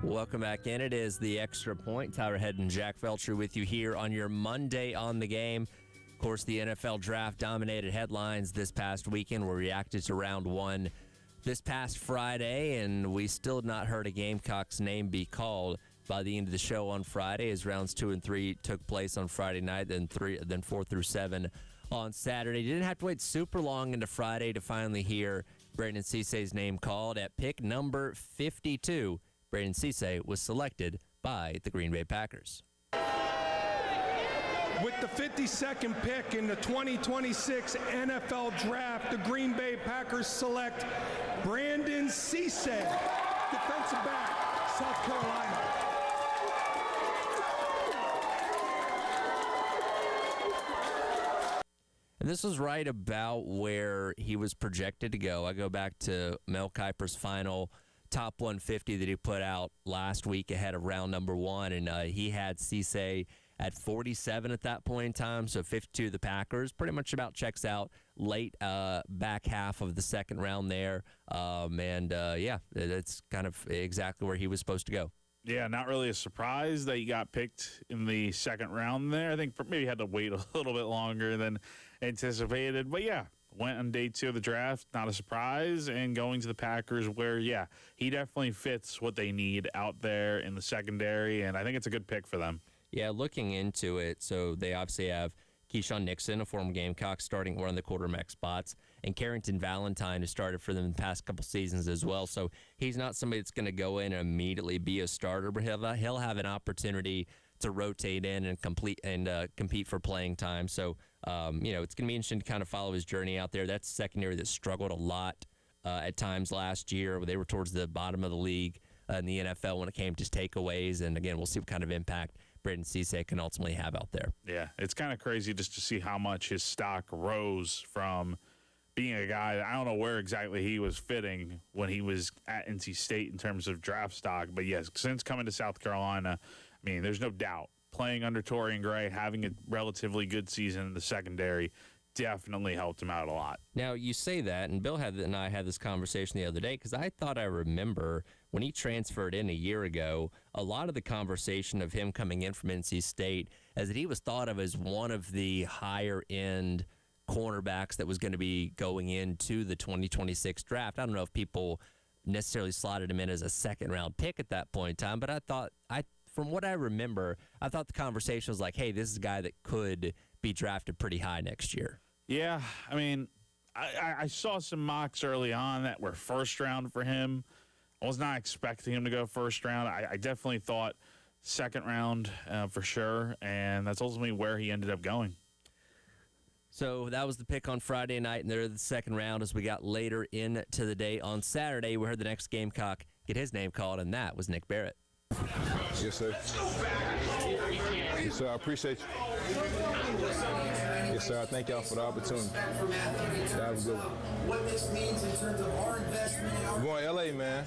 Welcome back in. It is the Extra Point. Tyler Head and Jack Felcher with you here on your Monday on the Game. Of course, the NFL Draft dominated headlines this past weekend. We reacted to round one this past Friday, and we still have not heard a Gamecock's name be called by the end of the show on Friday, as rounds 2 and 3 took place on Friday night, then 4 through 7 on Saturday. Didn't have to wait super long into Friday to finally hear Brandon Cissay's name called. At pick number 52, Brandon Cissay was selected by the Green Bay Packers. With the 52nd pick in the 2026 NFL Draft, the Green Bay Packers select Brandon Cissay, defensive back, South Carolina. And this was right about where he was projected to go. I go back to Mel Kiper's final top 150 that he put out last week ahead of round number 1, and he had Cissay at 47 at that point in time, so 52 the Packers. Pretty much about checks out late back half of the second round there. It's kind of exactly where he was supposed to go. Yeah, not really a surprise that he got picked in the second round there. I think maybe he had to wait a little bit longer than anticipated. But, yeah, went on day 2 of the draft, not a surprise, and going to the Packers where, yeah, he definitely fits what they need out there in the secondary, and I think it's a good pick for them. Yeah, looking into it, so they obviously have Keyshawn Nixon, a former Gamecock, starting one of the quarterback spots, and Carrington Valentine, who started for them in the past couple seasons as well. So he's not somebody that's going to go in and immediately be a starter, but he'll have an opportunity to rotate in and compete for playing time. So, it's going to be interesting to kind of follow his journey out there. That's a secondary that struggled a lot at times last year. They were towards the bottom of the league in the NFL when it came to takeaways. And, again, we'll see what kind of impact Brandon Cissay can ultimately have out there. Yeah, it's kind of crazy just to see how much his stock rose from being a guy that I don't know where exactly he was fitting when he was at NC State in terms of draft stock. But, yes, since coming to South Carolina, I mean, there's no doubt playing under Torian Gray, having a relatively good season in the secondary definitely helped him out a lot. Now, you say that, and Bill and I had this conversation the other day, because I thought I remember when he transferred in a year ago, a lot of the conversation of him coming in from NC State as that he was thought of as one of the higher-end cornerbacks that was going to be going into the 2026 draft. I don't know if people necessarily slotted him in as a second-round pick at that point in time, but from what I remember, I thought the conversation was like, hey, this is a guy that could be drafted pretty high next year. Yeah, I mean, I saw some mocks early on that were first round for him. I was not expecting him to go first round. I definitely thought second round for sure, and that's ultimately where he ended up going. So that was the pick on Friday night, and they're the second round as we got later into the day. On Saturday, we heard the next Gamecock get his name called, and that was Nick Barrett. Yes, sir. Yes, sir. I appreciate you. Yes, sir. I thank y'all for the opportunity. That was good. What this means in terms of our investment. We're going to LA, man.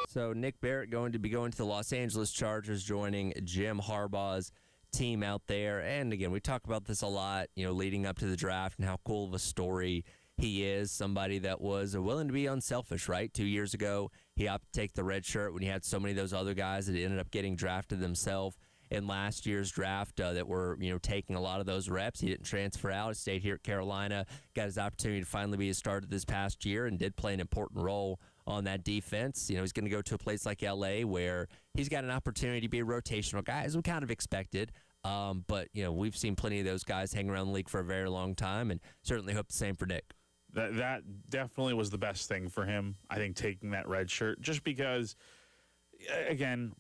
So Nick Barrett going to be going to the Los Angeles Chargers, joining Jim Harbaugh's team out there. And again, we talk about this a lot, leading up to the draft and how cool of a story he is. Somebody that was willing to be unselfish, right? 2 years ago, he opted to take the red shirt when he had so many of those other guys that ended up getting drafted themselves in last year's draft that were, taking a lot of those reps. He didn't transfer out. He stayed here at Carolina, got his opportunity to finally be a starter this past year, and did play an important role on that defense. He's going to go to a place like L.A. where he's got an opportunity to be a rotational guy, as we kind of expected. But, we've seen plenty of those guys hang around the league for a very long time, and certainly hope the same for Nick. That definitely was the best thing for him, I think, taking that red shirt, just because, again,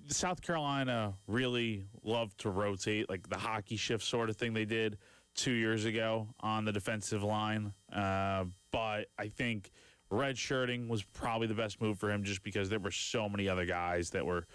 South Carolina really loved to rotate, like the hockey shift sort of thing they did 2 years ago on the defensive line. But I think redshirting was probably the best move for him, just because there were so many other guys that were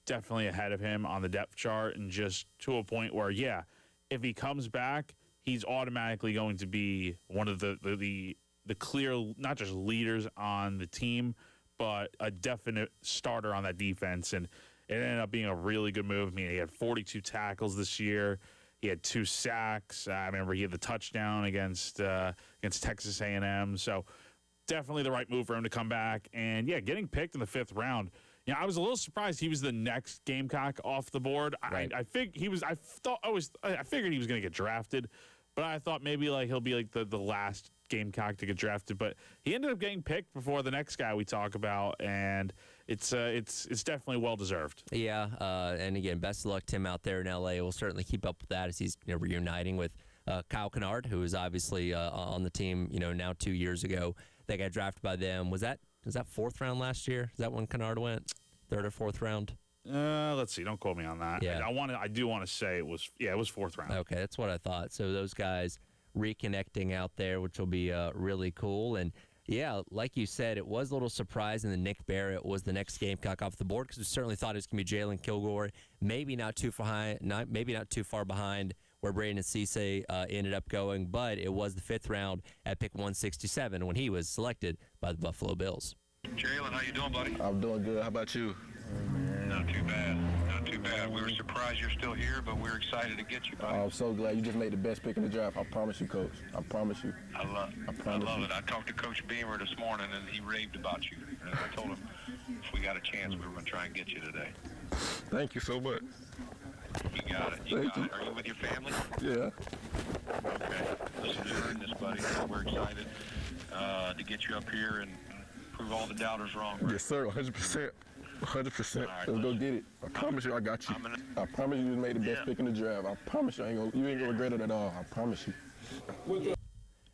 definitely ahead of him on the depth chart, and just to a point where, yeah, if he comes back, he's automatically going to be one of the clear, not just leaders on the team, but a definite starter on that defense. And it ended up being a really good move. I mean, he had 42 tackles this year. He had 2 sacks. I remember he had the touchdown against Texas A&M. So definitely the right move for him to come back. And, yeah, getting picked in the 5th round, I was a little surprised he was the next Gamecock off the board. Right. I figured he was going to get drafted, but I thought maybe he'll be the last Gamecock to get drafted. But he ended up getting picked before the next guy we talk about, and it's definitely well deserved. Yeah, and again, best of luck to him out there in LA. We'll certainly keep up with that as he's reuniting with Kyle Kennard, who was obviously on the team now 2 years ago. They got drafted by them. Was that 4th round last year? Is that when Kennard went? 3rd or 4th round? Let's see. Don't quote me on that. Yeah. I do want to say it was 4th round. Okay, that's what I thought. So those guys reconnecting out there, which will be really cool. And yeah, like you said, it was a little surprising that Nick Barrett was the next Gamecock off the board, because we certainly thought it was going to be Jalen Kilgore. Maybe not too far behind where Brandon Cisse ended up going, but it was the 5th round at pick 167 when he was selected by the Buffalo Bills. Jalen, how you doing, buddy? I'm doing good. How about you? Not too bad. Not too bad. We were surprised you're still here, but we're excited to get you, buddy. I'm so glad. You just made the best pick in the draft. I promise you, Coach. I promise you. I love it. I talked to Coach Beamer this morning, and he raved about you. And I told him if we got a chance, we were going to try and get you today. Thank you so much. You got it. You got it. Are you with your family? Yeah. Okay. Listen, you earned this, buddy. We're excited to get you up here and prove all the doubters wrong. Right? Yes, sir. 100%. 100%. Right, let's go get it. I promise you I got you. I promise you made the best pick in the draft. I promise you you ain't gonna regret it at all. I promise you.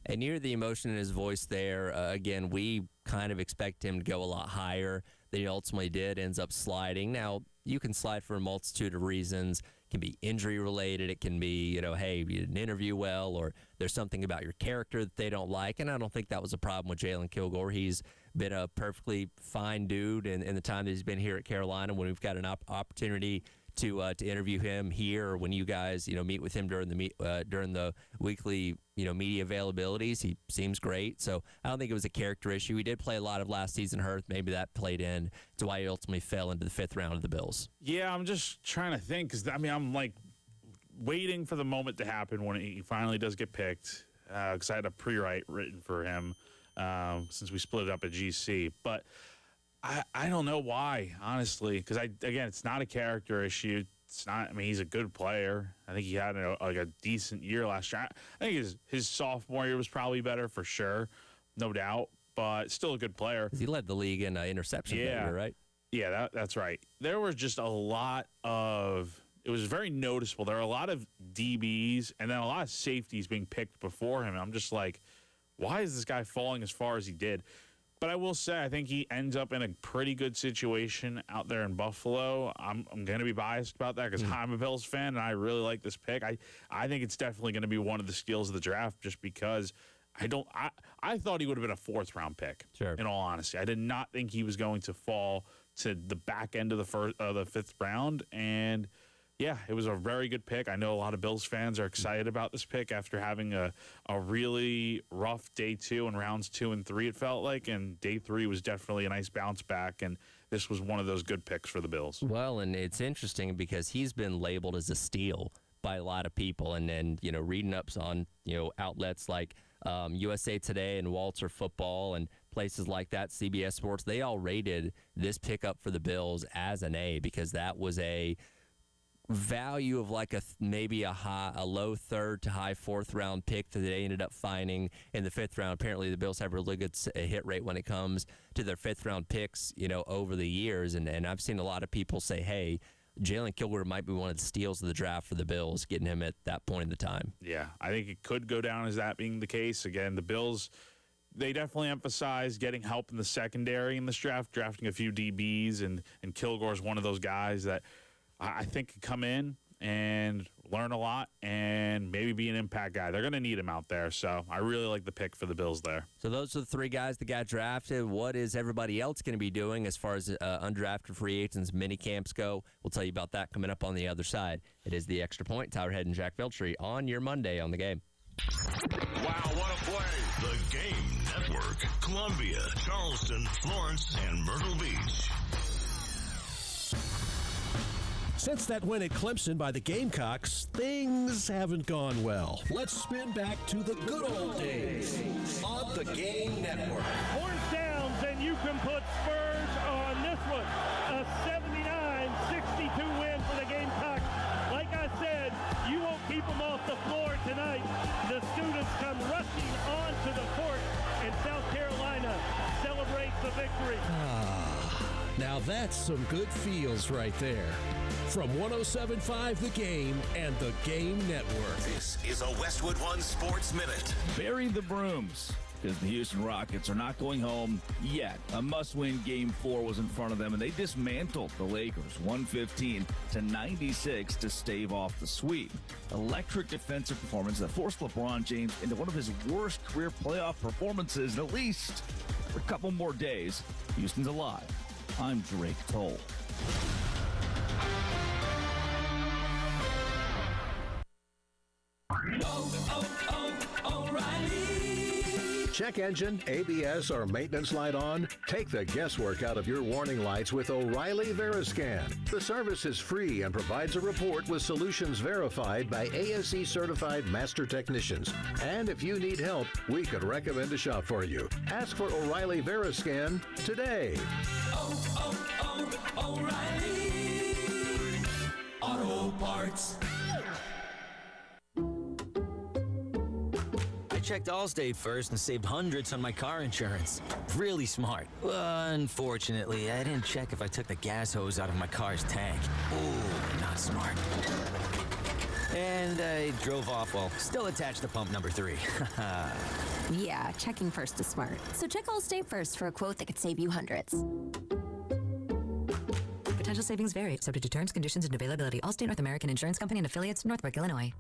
And you hear the emotion in his voice there. Again, we kind of expect him to go a lot higher than he ultimately did. Ends up sliding. Now, you can slide for a multitude of reasons. It can be injury related. It can be, hey, you didn't interview well, or there's something about your character that they don't like. And I don't think that was a problem with Jalen Kilgore. He's been a perfectly fine dude in the time that he's been here at Carolina. When we've got an opportunity to interview him here, or when you guys meet with him during the weekly media availabilities, he seems great. So I don't think it was a character issue. He did play a lot of last season hurt. Maybe that played in to why he ultimately fell into the 5th round of the Bills. Yeah, I'm just trying to think, because I'm waiting for the moment to happen when he finally does get picked, because I had a pre-write written for him since we split it up at GC. But I don't know why, honestly, because again, it's not a character issue. It's not. I mean, he's a good player. I think he had a decent year last year. I think his sophomore year was probably better for sure, no doubt. But still a good player. He led the league in interceptions that year, right? Yeah, that's right. There was just a lot of. It was very noticeable. There are a lot of DBs and then a lot of safeties being picked before him. And I'm just like, why is this guy falling as far as he did? But I will say, I think he ends up in a pretty good situation out there in Buffalo. I'm going to be biased about that because I'm a Bills fan, and I really like this pick. I think it's definitely going to be one of the steals of the draft just because I thought he would have been a fourth-round pick, in all honesty. I did not think he was going to fall to the back end of the fifth round, and yeah, it was a very good pick. I know a lot of Bills fans are excited about this pick after having a really rough day 2 and rounds 2 and 3, it felt like. And day 3 was definitely a nice bounce back. And this was one of those good picks for the Bills. Well, and it's interesting because he's been labeled as a steal by a lot of people. And then, reading up on, outlets like USA Today and Walter Football and places like that, CBS Sports, they all rated this pickup for the Bills as an A because that was a value of like maybe a low third to high fourth round pick that they ended up finding in the fifth round. Apparently the Bills have a really good hit rate when it comes to their fifth round picks, over the years. And I've seen a lot of people say, hey, Jalen Kilgore might be one of the steals of the draft for the Bills, getting him at that point in the time. Yeah, I think it could go down as that being the case. Again, the Bills, they definitely emphasize getting help in the secondary in this draft, drafting a few DBs, and Kilgore's one of those guys that I think could come in and learn a lot and maybe be an impact guy. They're going to need him out there, so I really like the pick for the Bills there. So those are the 3 guys that got drafted. What is everybody else going to be doing as far as undrafted free agents mini camps go? We'll tell you about that coming up on the other side. It is The Extra Point. Tyler Head and Jack Veltri on your Monday on The Game. Wow, what a play. The Game Network. Columbia, Charleston, Florence, and Myrtle Beach. Since that win at Clemson by the Gamecocks, things haven't gone well. Let's spin back to the good old days on the Game Network. Horns downs, and you can put Spurs on this one. A 79-62 win for the Gamecocks. Like I said, you won't keep them off the floor tonight. The students come rushing onto the court, and South Carolina celebrates the victory. Now that's some good feels right there. From 107.5 The Game and The Game Network. This is a Westwood One Sports Minute. Bury the brooms, because the Houston Rockets are not going home yet. A must-win Game 4 was in front of them, and they dismantled the Lakers 115-96 to stave off the sweep. Electric defensive performance that forced LeBron James into one of his worst career playoff performances in at least a couple more days. Houston's alive. I'm Drake Toll. O'Reilly. Check engine, ABS, or maintenance light on? Take the guesswork out of your warning lights with O'Reilly Veriscan. The service is free and provides a report with solutions verified by ASE certified master technicians. And if you need help, we could recommend a shop for you. Ask for O'Reilly Veriscan today. O'Reilly Auto Parts. I checked Allstate first and saved hundreds on my car insurance. Really smart. Unfortunately, I didn't check if I took the gas hose out of my car's tank. Ooh, not smart. And I drove off while still attached to pump number 3. Yeah, checking first is smart. So check Allstate first for a quote that could save you hundreds. Potential savings vary, subject to terms, conditions, and availability. Allstate North American Insurance Company and affiliates, Northbrook, Illinois.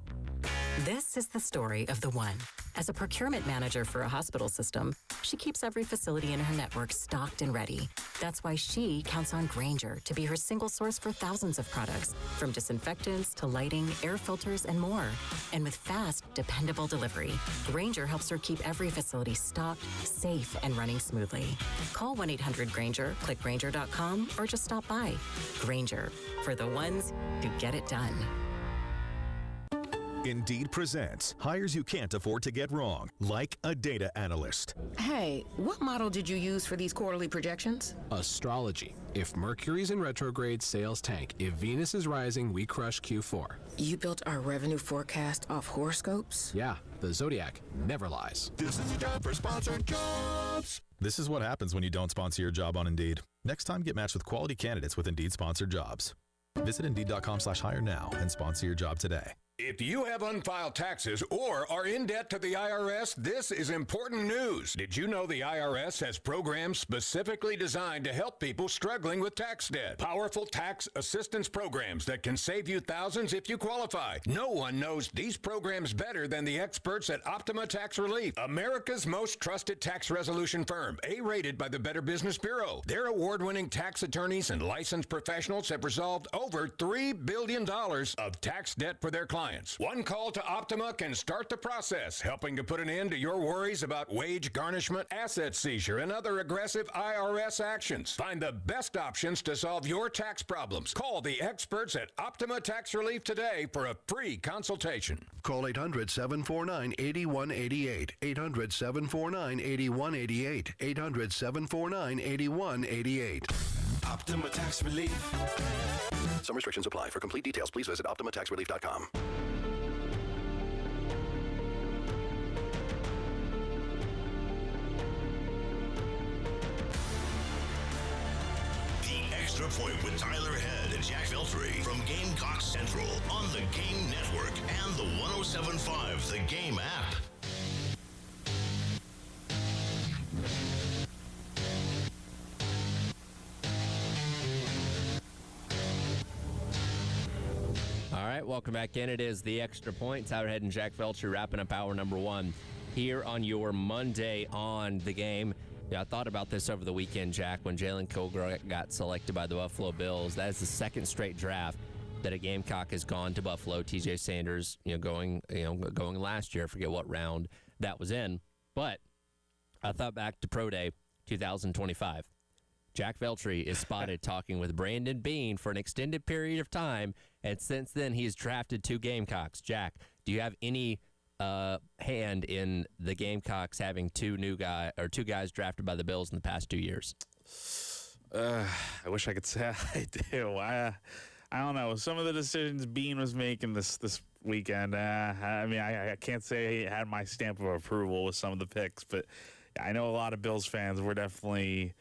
This is the story of the one. As a procurement manager for a hospital system, she keeps every facility in her network stocked and ready. That's why she counts on Grainger to be her single source for thousands of products, from disinfectants to lighting, air filters, and more. And with fast, dependable delivery, Grainger helps her keep every facility stocked, safe, and running smoothly. Call 1-800-GRAINGER, click Grainger.com, or just stop by. Grainger, for the ones who get it done. Indeed presents hires you can't afford to get wrong, like a data analyst. Hey, what model did you use for these quarterly projections? Astrology. If Mercury's in retrograde, sales tank. If Venus is rising, we crush Q4. You built our revenue forecast off horoscopes? Yeah, the Zodiac never lies. This is your job for sponsored jobs. This is what happens when you don't sponsor your job on Indeed. Next time, get matched with quality candidates with Indeed sponsored jobs. Visit Indeed.com/hire now and sponsor your job today. If you have unfiled taxes or are in debt to the IRS, this is important news. Did you know the IRS has programs specifically designed to help people struggling with tax debt? Powerful tax assistance programs that can save you thousands if you qualify. No one knows these programs better than the experts at Optima Tax Relief, America's most trusted tax resolution firm, A-rated by the Better Business Bureau. Their award-winning tax attorneys and licensed professionals have resolved over $3 billion of tax debt for their clients. One call to Optima can start the process, helping to put an end to your worries about wage garnishment, asset seizure, and other aggressive IRS actions. Find the best options to solve your tax problems. Call the experts at Optima Tax Relief today for a free consultation. Call 800-749-8188. 800-749-8188. 800-749-8188. Optima Tax Relief. Some restrictions apply. For complete details, please visit OptimaTaxRelief.com. The Extra Point with Tyler Head and Jack Veltri from Gamecock Central on the Game Network and the 107.5 The Game app. All right, welcome back in. It is the Extra Point. Tyler Head and Jack Veltri wrapping up hour number one here on your Monday on the Game. Yeah, I thought about this over the weekend, Jack, when Jalen Kilgore got selected by the Buffalo Bills. That is the second straight draft that a Gamecock has gone to Buffalo. TJ Sanders, going last year. I forget what round that was in. But I thought back to Pro Day 2025. Jack Veltri is spotted talking with Brandon Beane for an extended period of time, and since then he has drafted two Gamecocks. Jack, do you have any hand in the Gamecocks having two guys drafted by the Bills in the past 2 years? I wish I could say I do. I don't know. Some of the decisions Beane was making this weekend, I can't say he had my stamp of approval with some of the picks, but I know a lot of Bills fans were definitely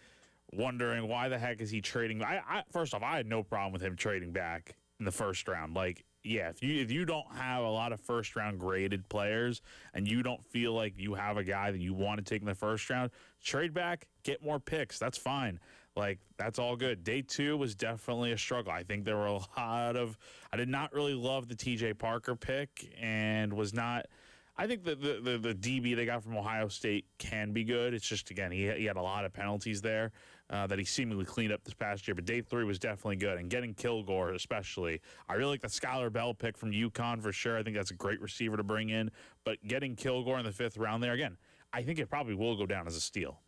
wondering why the heck is he trading. First off, I had no problem with him trading back in the first round. If you don't have a lot of first round graded players and you don't feel like you have a guy that you want to take in the first round, trade back, get more picks. That's fine. That's all good. Day two was definitely a struggle. I think there were a lot of – I did not really love the TJ Parker pick and was not – I think the DB they got from Ohio State can be good. It's just, again, he had a lot of penalties there that he seemingly cleaned up this past year. But day three was definitely good. And getting Kilgore especially. I really like the Skylar Bell pick from UConn for sure. I think that's a great receiver to bring in. But getting Kilgore in the fifth round there, again, I think it probably will go down as a steal.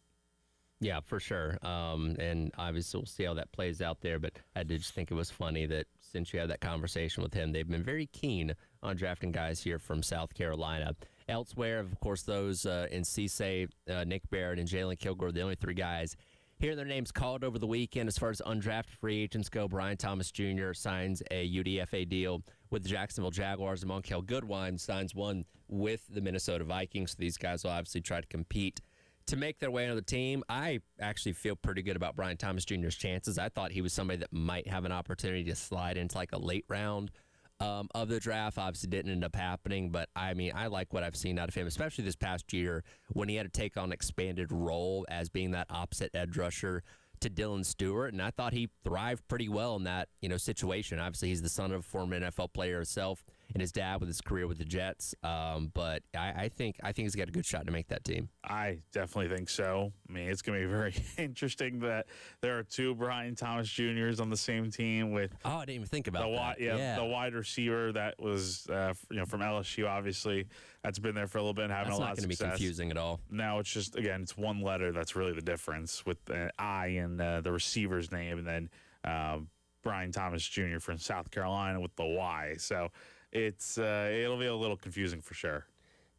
Yeah, for sure. And obviously we'll see how that plays out there. But I did just think it was funny that since you had that conversation with him, they've been very keen on drafting guys here from South Carolina. Elsewhere, of course, those in Cisse, Nick Barrett, and Jalen Kilgore, the only three guys. Hearing their names called over the weekend as far as undrafted free agents go, Brian Thomas Jr. signs a UDFA deal with the Jacksonville Jaguars, and Monkel Goodwine signs one with the Minnesota Vikings. So these guys will obviously try to compete to make their way into the team. I actually feel pretty good about Brian Thomas Jr.'s chances. I thought he was somebody that might have an opportunity to slide into a late round of the draft. Obviously didn't end up happening, but I like what I've seen out of him, especially this past year when he had to take on an expanded role as being that opposite edge rusher to Dylan Stewart, and I thought he thrived pretty well in that situation. Obviously, he's the son of a former NFL player himself, and his dad with his career with the Jets. But I think he's got a good shot to make that team. I definitely think so. It's going to be very interesting that there are two Brian Thomas Jr.'s on the same team with. Oh, I didn't even think about that. The wide receiver that was from LSU. Obviously, that's been there for a little bit and having a lot of success. That's not going to be confusing at all. No, it's just it's one letter that's really the difference with the I and the receiver's name, and then Brian Thomas Jr. from South Carolina with the Y. So it'll be a little confusing for sure.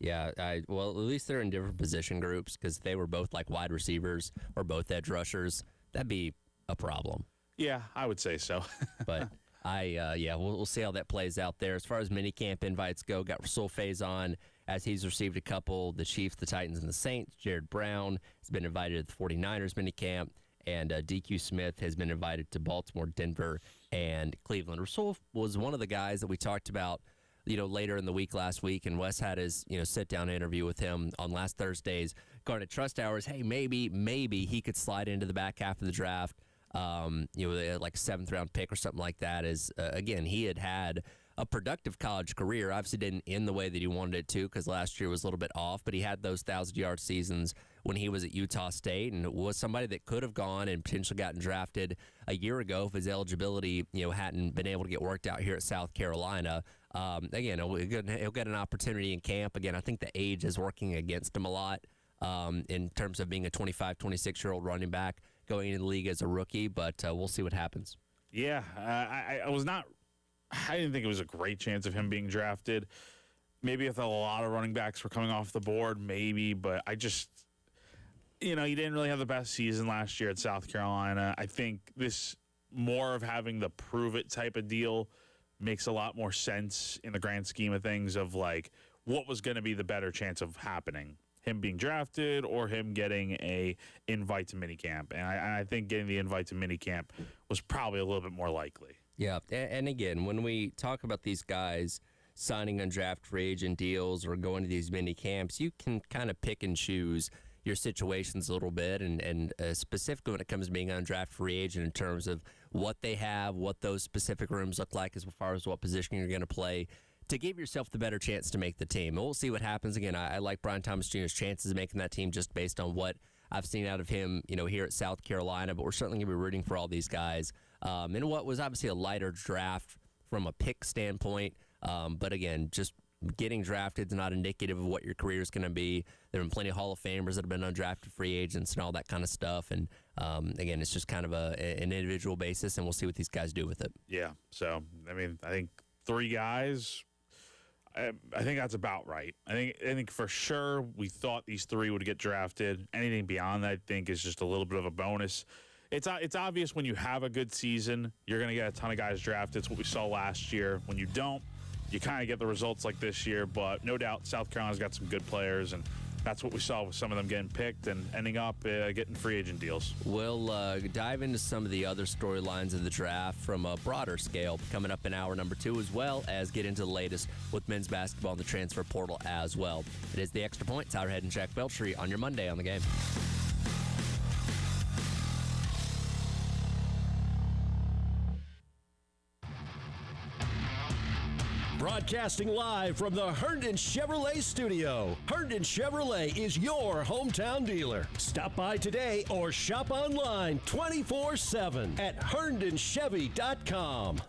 Yeah, well, at least they're in different position groups because they were both like wide receivers or both edge rushers. That'd be a problem. Yeah, I would say so. But we'll see how that plays out there. As far as minicamp invites go, got Rasul Faison as he's received a couple. The Chiefs, the Titans, and the Saints. Jared Brown has been invited to the 49ers minicamp, and DQ Smith has been invited to Baltimore, Denver, and Cleveland. Rasul was one of the guys that we talked about later in the week last week, and Wes had his sit-down interview with him on last Thursday's Garnet Trust Hours. Hey, maybe he could slide into the back half of the draft, like a 7th-round pick or something like that. Again, he had a productive college career. Obviously didn't end the way that he wanted it to because last year was a little bit off, but he had those 1,000-yard seasons when he was at Utah State and was somebody that could have gone and potentially gotten drafted a year ago if his eligibility hadn't been able to get worked out here at South Carolina. Again, he'll get an opportunity in camp. Again, I think the age is working against him a lot in terms of being a 25, 26-year-old running back going into the league as a rookie, but we'll see what happens. Yeah, I didn't think it was a great chance of him being drafted. Maybe if a lot of running backs were coming off the board, maybe, but I just, he didn't really have the best season last year at South Carolina. I think this more of having the prove-it type of deal makes a lot more sense in the grand scheme of things of, like, what was going to be the better chance of happening, him being drafted or him getting a invite to minicamp. And I think getting the invite to minicamp was probably a little bit more likely. Yeah, and again, when we talk about these guys signing undrafted free agent deals or going to these mini camps, you can kind of pick and choose your situations a little bit, and specifically when it comes to being an undrafted free agent in terms of what they have, what those specific rooms look like as far as what position you're going to play, to give yourself the better chance to make the team. And we'll see what happens. Again, I like Brian Thomas Jr.'s chances of making that team just based on what I've seen out of him, here at South Carolina, but we're certainly going to be rooting for all these guys. In what was obviously a lighter draft from a pick standpoint. But again, just getting drafted is not indicative of what your career is going to be. There have been plenty of Hall of Famers that have been undrafted free agents and all that kind of stuff. And again, it's just kind of an individual basis, and we'll see what these guys do with it. Yeah. So, I think 3 guys, I think that's about right. I think for sure we thought these 3 would get drafted. Anything beyond that, I think, is just a little bit of a bonus. It's obvious when you have a good season, you're going to get a ton of guys drafted. It's what we saw last year. When you don't, you kind of get the results like this year. But no doubt South Carolina's got some good players, and that's what we saw with some of them getting picked and ending up getting free agent deals. We'll dive into some of the other storylines of the draft from a broader scale coming up in hour number 2, as well as get into the latest with men's basketball in the transfer portal as well. It is The Extra Point. Tyler Head and Jack Beltry on your Monday on The Game. Broadcasting live from the Herndon Chevrolet studio. Herndon Chevrolet is your hometown dealer. Stop by today or shop online 24/7 at HerndonChevy.com.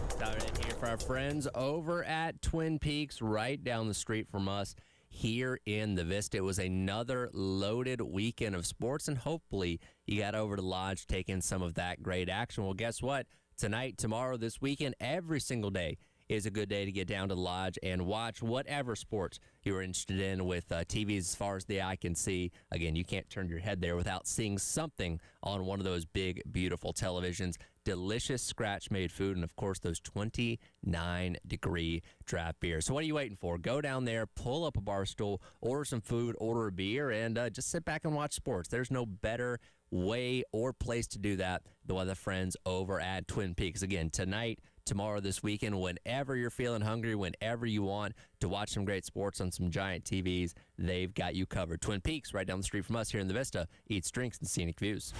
Started here for our friends over at Twin Peaks, right down the street from us here in the Vista. It was another loaded weekend of sports, and hopefully you got over to Lodge, taking some of that great action. Well, guess what? Tonight, tomorrow, this weekend, every single day is a good day to get down to the Lodge and watch whatever sports you're interested in with TVs as far as the eye can see. Again, you can't turn your head there without seeing something on one of those big, beautiful televisions. Delicious scratch-made food, and, of course, those 29-degree draft beers. So what are you waiting for? Go down there, pull up a bar stool, order some food, order a beer, and just sit back and watch sports. There's no better way or place to do that than with the friends over at Twin Peaks. Again, tonight, tomorrow, this weekend, whenever you're feeling hungry, whenever you want to watch some great sports on some giant TVs, they've got you covered. Twin Peaks, right down the street from us here in the Vista, eats, drinks, and scenic views.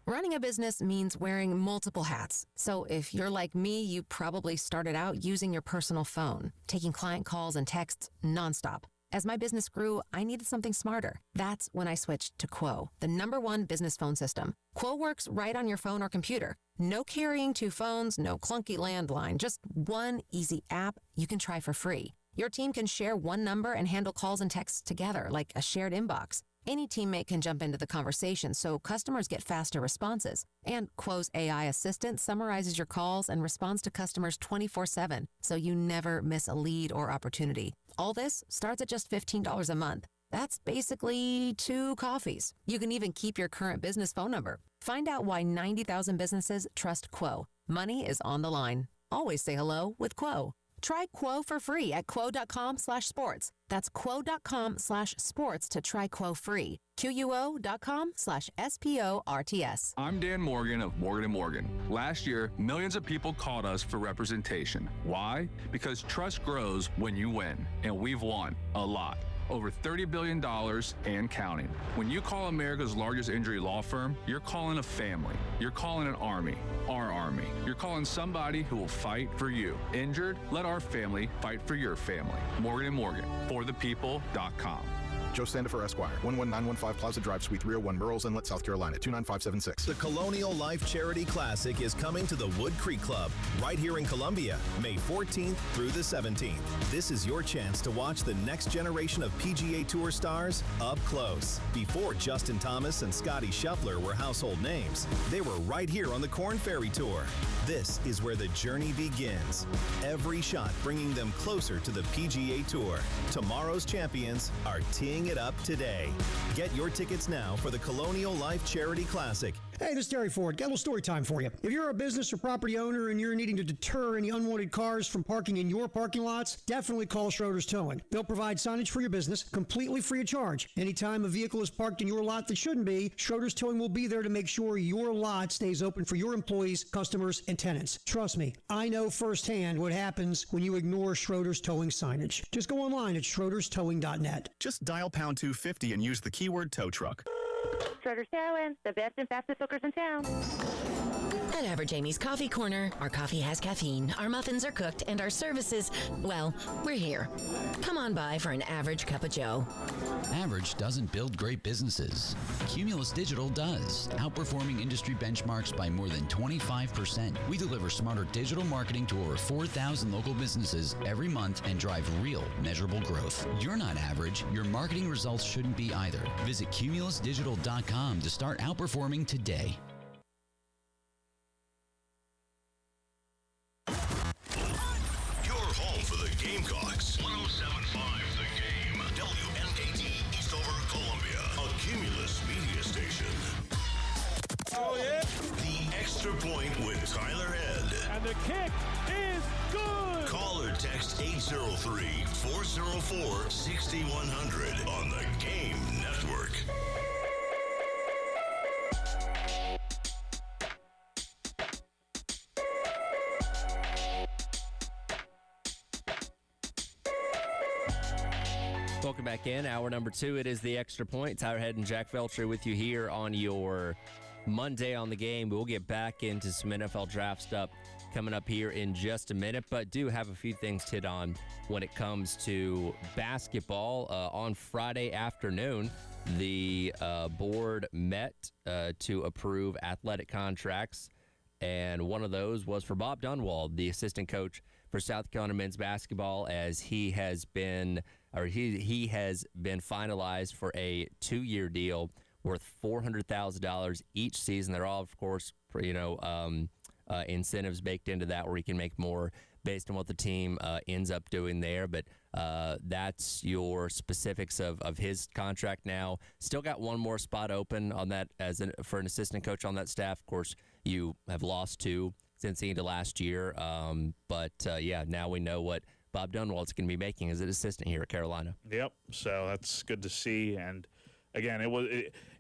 Running a business means wearing multiple hats. So if you're like me, you probably started out using your personal phone, taking client calls and texts nonstop. As my business grew, I needed something smarter. That's when I switched to Quo, the #1 business phone system. Quo works right on your phone or computer. No carrying 2 phones, no clunky landline, just one easy app you can try for free. Your team can share one number and handle calls and texts together like a shared inbox. Any teammate can jump into the conversation, so customers get faster responses. And Quo's AI assistant summarizes your calls and responds to customers 24/7, so you never miss a lead or opportunity. All this starts at just $15 a month. That's basically 2 coffees. You can even keep your current business phone number. Find out why 90,000 businesses trust Quo. Money is on the line. Always say hello with Quo. Try Quo for free at quo.com/sports. That's quo.com/sports to try Quo free. QUO.com/SPORTS. I'm Dan Morgan of Morgan & Morgan. Last year, millions of people called us for representation. Why? Because trust grows when you win, and we've won a lot. Over $30 billion and counting. When you call America's largest injury law firm, you're calling a family. You're calling an army, our army. You're calling somebody who will fight for you. Injured? Let our family fight for your family. Morgan & Morgan, forthepeople.com. Joe Standifer, Esquire, 11915 Plaza Drive, Suite 301, Murrells Inlet, South Carolina, 29576. The Colonial Life Charity Classic is coming to the Wood Creek Club right here in Columbia, May 14th through the 17th. This is your chance to watch the next generation of PGA Tour stars up close. Before Justin Thomas and Scotty Scheffler were household names, they were right here on the Korn Ferry Tour. This is where the journey begins. Every shot bringing them closer to the PGA Tour. Tomorrow's champions are teeing it up today. Get your tickets now for the Colonial Life Charity Classic. Hey, this is Terry Ford. Got a little story time for you. If you're a business or property owner and you're needing to deter any unwanted cars from parking in your parking lots, definitely call Schroeder's Towing. They'll provide signage for your business completely free of charge. Anytime a vehicle is parked in your lot that shouldn't be, Schroeder's Towing will be there to make sure your lot stays open for your employees, customers, and tenants. Trust me, I know firsthand what happens when you ignore Schroeder's Towing signage. Just go online at schroederstowing.net. Just dial pound 250 and use the keyword tow truck. Schroeder's Towing, the best and fastest hookers in town. At Average Amy's Coffee Corner, our coffee has caffeine, our muffins are cooked, and our services, well, we're here. Come on by for an average cup of joe. Average doesn't build great businesses. Cumulus Digital does, outperforming industry benchmarks by more than 25%. We deliver smarter digital marketing to over 4,000 local businesses every month and drive real, measurable growth. You're not average. Your marketing results shouldn't be either. Visit cumulusdigital.com to start outperforming today. Gamecocks, 107.5 The Game, WNKT Eastover, Columbia, a Cumulus media station. Oh, yeah. The Extra Point with Tyler Head. And the kick is good. Call or text 803-404-6100 on the Game Network. Welcome back in. Hour number 2. It is the Extra Point. Tyler Head and Jack Veltri with you here on your Monday on the Game. We'll get back into some NFL draft stuff coming up here in just a minute, but do have a few things to hit on when it comes to basketball. On Friday afternoon, the board met to approve athletic contracts, and one of those was for Bob Dunwald, the assistant coach for South Carolina men's basketball, as he has been finalized for a 2-year deal worth $400,000 each season. They're all, of course, incentives baked into that where he can make more based on what the team ends up doing there. But that's your specifics of his contract now. Still got one more spot open on that for an assistant coach on that staff. Of course, you have lost 2 since the end of last year. But now we know what Bob Dunwald's going to be making as an assistant here at Carolina. Yep. So that's good to see. And again,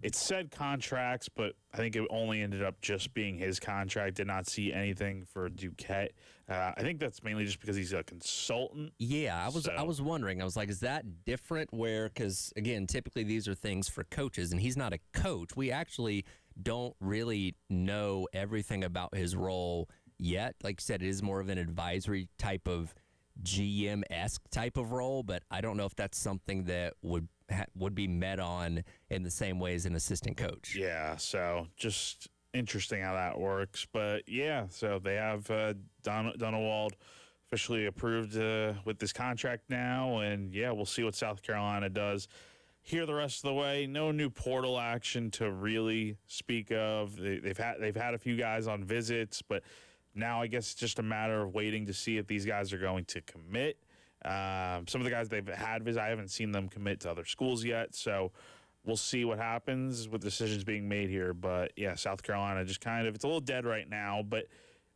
it said contracts, but I think it only ended up just being his contract. Did not see anything for Duquette. I think that's mainly just because he's a consultant. Yeah, I was wondering. I was like, is that different? Because again, typically these are things for coaches, and he's not a coach. We actually don't really know everything about his role yet. Like you said, it is more of an advisory type of GM-esque type of role, but I don't know if that's something that would be met on in the same way as an assistant coach. Yeah, so just interesting how that works. But yeah, so they have Dunwald officially approved with this contract now, and yeah, we'll see what South Carolina does. here the rest of the way. No new portal action to really speak of. They've had a few guys on visits, but now I guess it's just a matter of waiting to see if these guys are going to commit. Some of the guys they've had visit, I haven't seen them commit to other schools yet, so we'll see what happens with decisions being made here. But yeah, South Carolina just kind of, it's a little dead right now, but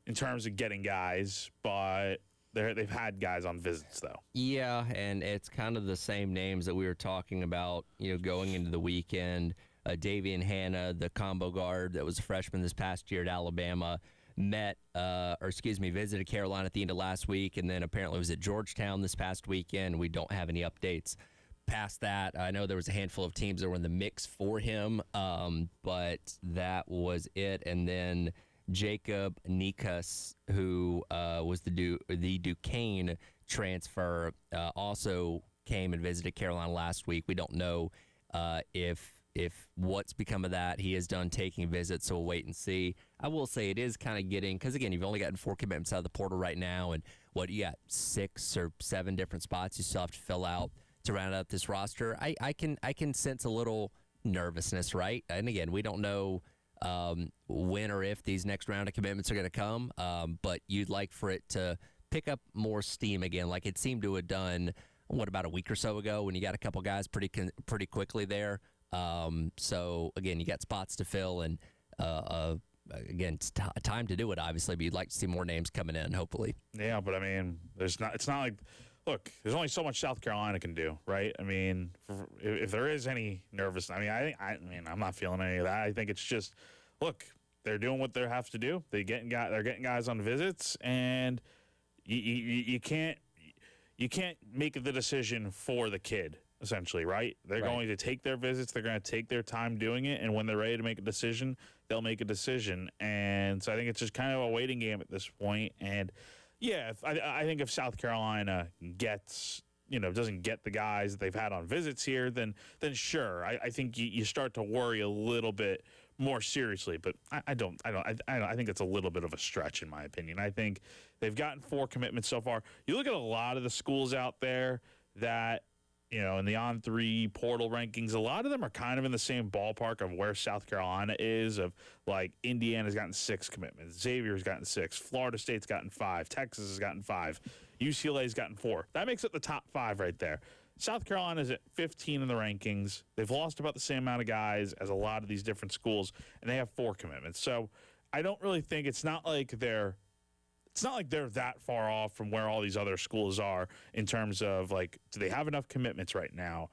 in terms of getting guys, but they've had guys on visits though. Yeah, and it's kind of the same names that we were talking about, going into the weekend. Davian Hanna, the combo guard that was a freshman this past year at Alabama, visited Carolina at the end of last week, and then apparently was at Georgetown this past weekend. We don't have any updates past that. I know there was a handful of teams that were in the mix for him, but that was it. And then Jacob Nikas, who was the Duquesne transfer, also came and visited Carolina last week. We don't know if what's become of that. He has done taking visits, so we'll wait and see. I will say it is kind of getting, because again, you've only gotten 4 commitments out of the portal right now, and you got 6 or 7 different spots you still have to fill out to round out this roster. I can sense a little nervousness, right? And again, we don't know when or if these next round of commitments are going to come, but you'd like for it to pick up more steam again, like it seemed to have done, about a week or so ago when you got a couple guys pretty quickly there. So again, you got spots to fill, and again, it's time to do it, obviously, but you'd like to see more names coming in, hopefully. Yeah, but I mean, it's not like, look, there's only so much South Carolina can do, right? I mean, if there is any nervousness, I mean, I'm not feeling any of that. I think it's just, look, they're doing what they have to do. They're getting guys on visits, and you can't make the decision for the kid, essentially, right? They're going to take their visits. They're going to take their time doing it, and when they're ready to make a decision, they'll make a decision. And so I think it's just kind of a waiting game at this point. And yeah, I think if South Carolina doesn't get the guys that they've had on visits here, then sure, I think you start to worry a little bit more seriously. But I think it's a little bit of a stretch, in my opinion. I think they've gotten 4 commitments so far. You look at a lot of the schools out there that, in the On3 portal rankings, a lot of them are kind of in the same ballpark of where South Carolina is, of like Indiana's gotten 6 commitments, Xavier's gotten 6, Florida State's gotten 5, Texas has gotten 5, UCLA's gotten 4. That makes it the top 5 right there. South Carolina's at 15 in the rankings. They've lost about the same amount of guys as a lot of these different schools, and they have 4 commitments. So I don't really think, it's not like they're that far off from where all these other schools are in terms of, like, do they have enough commitments right now,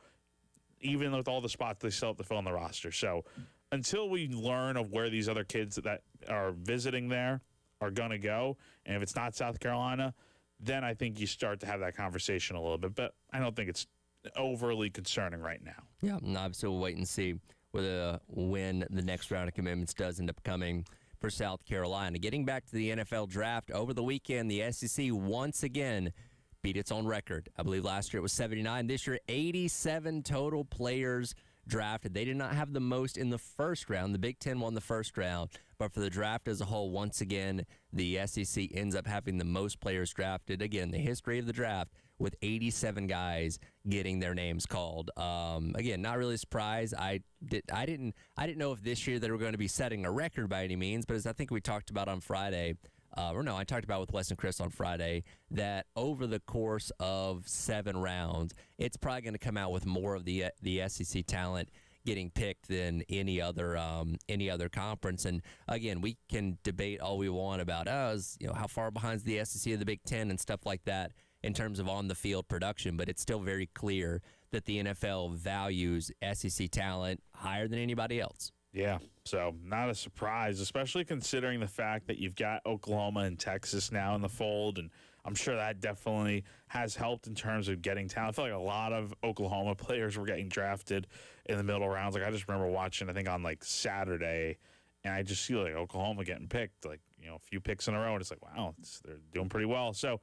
even with all the spots they still have to fill in the roster. So until we learn of where these other kids that are visiting there are going to go, and if it's not South Carolina, then I think you start to have that conversation a little bit. But I don't think it's overly concerning right now. Yeah, and obviously we'll wait and see when the next round of commitments does end up coming for South Carolina. Getting back to the NFL draft, over the weekend, the SEC once again beat its own record. I believe last year it was 79. This year, 87 total players drafted. They did not have the most in the first round. The Big Ten won the first round. But for the draft as a whole, once again, the SEC ends up having the most players drafted. Again, the history of the draft with 87 guys getting their names called. Again, not really surprised. I didn't know if this year they were going to be setting a record by any means, but as I think we talked about on Friday, I talked about with Wes and Chris on Friday, that over the course of 7 rounds, it's probably going to come out with more of the SEC talent getting picked than any other conference. And again, we can debate all we want about how far behind is the SEC of the Big Ten and stuff like that in terms of on-the-field production, but it's still very clear that the NFL values SEC talent higher than anybody else. Yeah, so not a surprise, especially considering the fact that you've got Oklahoma and Texas now in the fold, and I'm sure that definitely has helped in terms of getting talent. I feel like a lot of Oklahoma players were getting drafted in the middle rounds. Like, I just remember watching, I think, on, like, Saturday, and I just see, like, Oklahoma getting picked, like, a few picks in a row, and it's like, wow, they're doing pretty well. So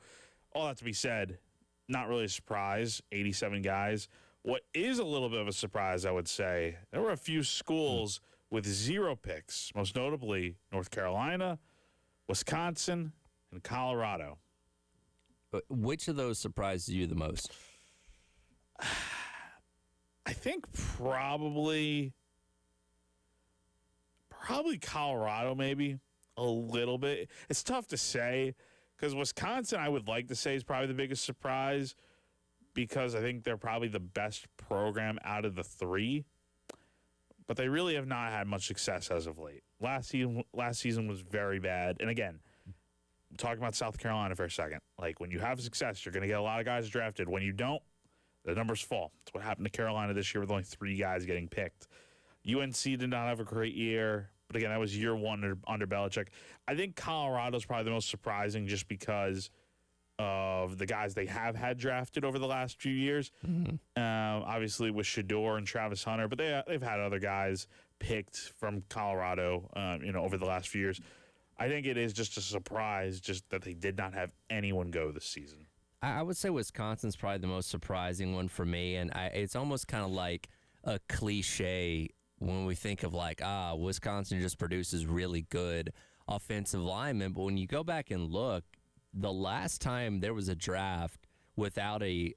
all that to be said, not really a surprise, 87 guys. What is a little bit of a surprise, I would say, there were a few schools with 0 picks, most notably North Carolina, Wisconsin, and Colorado. Which of those surprises you the most? I think probably Colorado, maybe a little bit. It's tough to say because Wisconsin, I would like to say, is probably the biggest surprise because I think they're probably the best program out of the three. But they really have not had much success as of late. Last season was very bad. And again, talking about South Carolina for a second. Like, when you have success, you're going to get a lot of guys drafted. When you don't, the numbers fall. That's what happened to Carolina this year with only 3 guys getting picked. UNC did not have a great year. But again, that was year 1 under Belichick. I think Colorado's probably the most surprising just because of the guys they have had drafted over the last few years. Obviously with Shedeur and Travis Hunter, but they've had other guys picked from Colorado, over the last few years. I think it is just a surprise just that they did not have anyone go this season. I would say Wisconsin's probably the most surprising one for me, and it's almost kind of like a cliche when we think of Wisconsin just produces really good offensive linemen, but when you go back and look, the last time there was a draft without a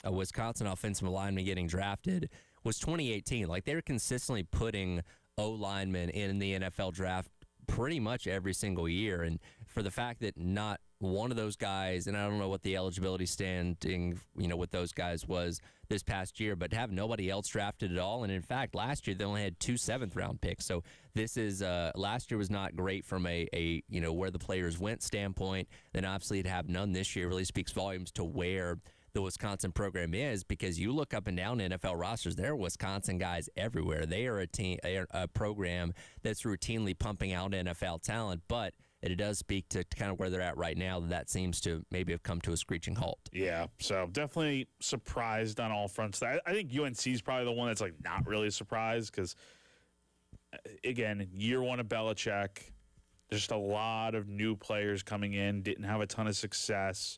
Wisconsin offensive lineman getting drafted was 2018. Like, they're consistently putting O-linemen in the NFL draft pretty much every single year. And for the fact that not one of those guys, and I don't know what the eligibility standing, with those guys was this past year, but to have nobody else drafted at all. And in fact, last year they only had 2 7th-round picks. So this is last year was not great from a where the players went standpoint. Then obviously to have none this year really speaks volumes to where the Wisconsin program is, because you look up and down NFL rosters, there are Wisconsin guys everywhere. They are a program that's routinely pumping out NFL talent, but it does speak to kind of where they're at right now. That seems to maybe have come to a screeching halt. Yeah, so definitely surprised on all fronts. I think UNC is probably the one that's not really a surprise because, again, year 1 of Belichick, just a lot of new players coming in, didn't have a ton of success.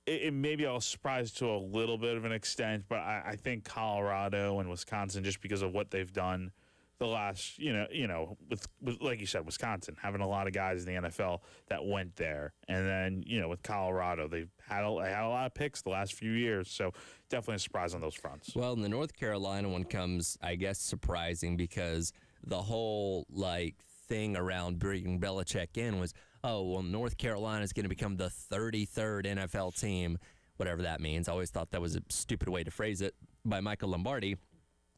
It maybe I was surprised to a little bit of an extent, but I think Colorado and Wisconsin, just because of what they've done the last, with like you said, Wisconsin having a lot of guys in the NFL that went there, and then with Colorado, they had a lot of picks the last few years, so definitely a surprise on those fronts. Well, and the North Carolina one comes, I guess, surprising because the whole thing around bringing Belichick in was, North Carolina is going to become the 33rd NFL team, whatever that means. I always thought that was a stupid way to phrase it by Michael Lombardi.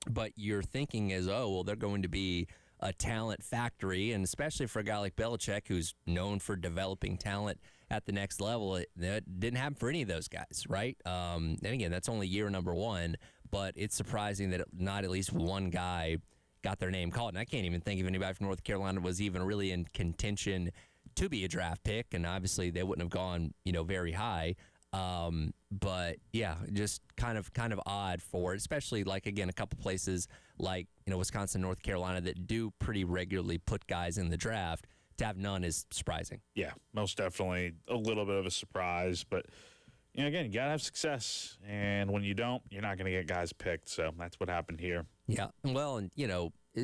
But your thinking is, they're going to be a talent factory, and especially for a guy like Belichick, who's known for developing talent at the next level, it didn't happen for any of those guys, right? And again, that's only year number 1, but it's surprising that not at least one guy got their name called. And I can't even think of anybody from North Carolina was even really in contention to be a draft pick, and obviously they wouldn't have gone, very high. But yeah, just kind of odd for it, especially again, a couple places Wisconsin, North Carolina that do pretty regularly put guys in the draft. To have none is surprising. Yeah, most definitely a little bit of a surprise, but again, you gotta have success, and when you don't, you're not gonna get guys picked. So that's what happened here. Yeah, well, and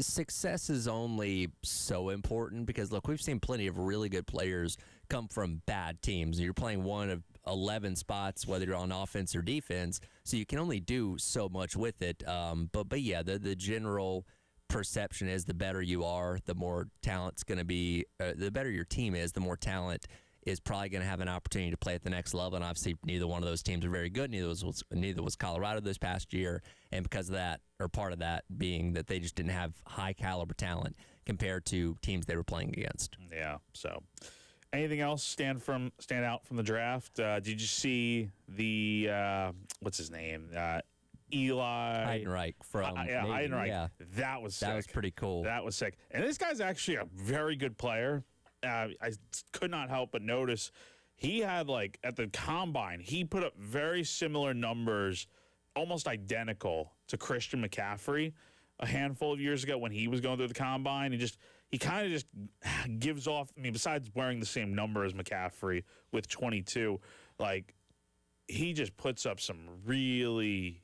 success is only so important because look, we've seen plenty of really good players come from bad teams. You're playing one of 11 spots, whether you're on offense or defense, so you can only do so much with it. But yeah, the general perception is the better you are, the more talent's going to be. The better your team is, the more talent is probably going to have an opportunity to play at the next level. And obviously, neither one of those teams are very good. Neither was Colorado this past year, and because of that, or part of that being that they just didn't have high caliber talent compared to teams they were playing against. Yeah. So, anything else stand out from the draft? Did you see the what's his name? Eli Heidenreich from Heidenreich. Yeah. That was sick. That was pretty cool. That was sick. And this guy's actually a very good player. I could not help but notice he had at the combine, he put up very similar numbers, almost identical to Christian McCaffrey a handful of years ago when he was going through the combine. He kind of just gives off, besides wearing the same number as McCaffrey with 22, he just puts up some really,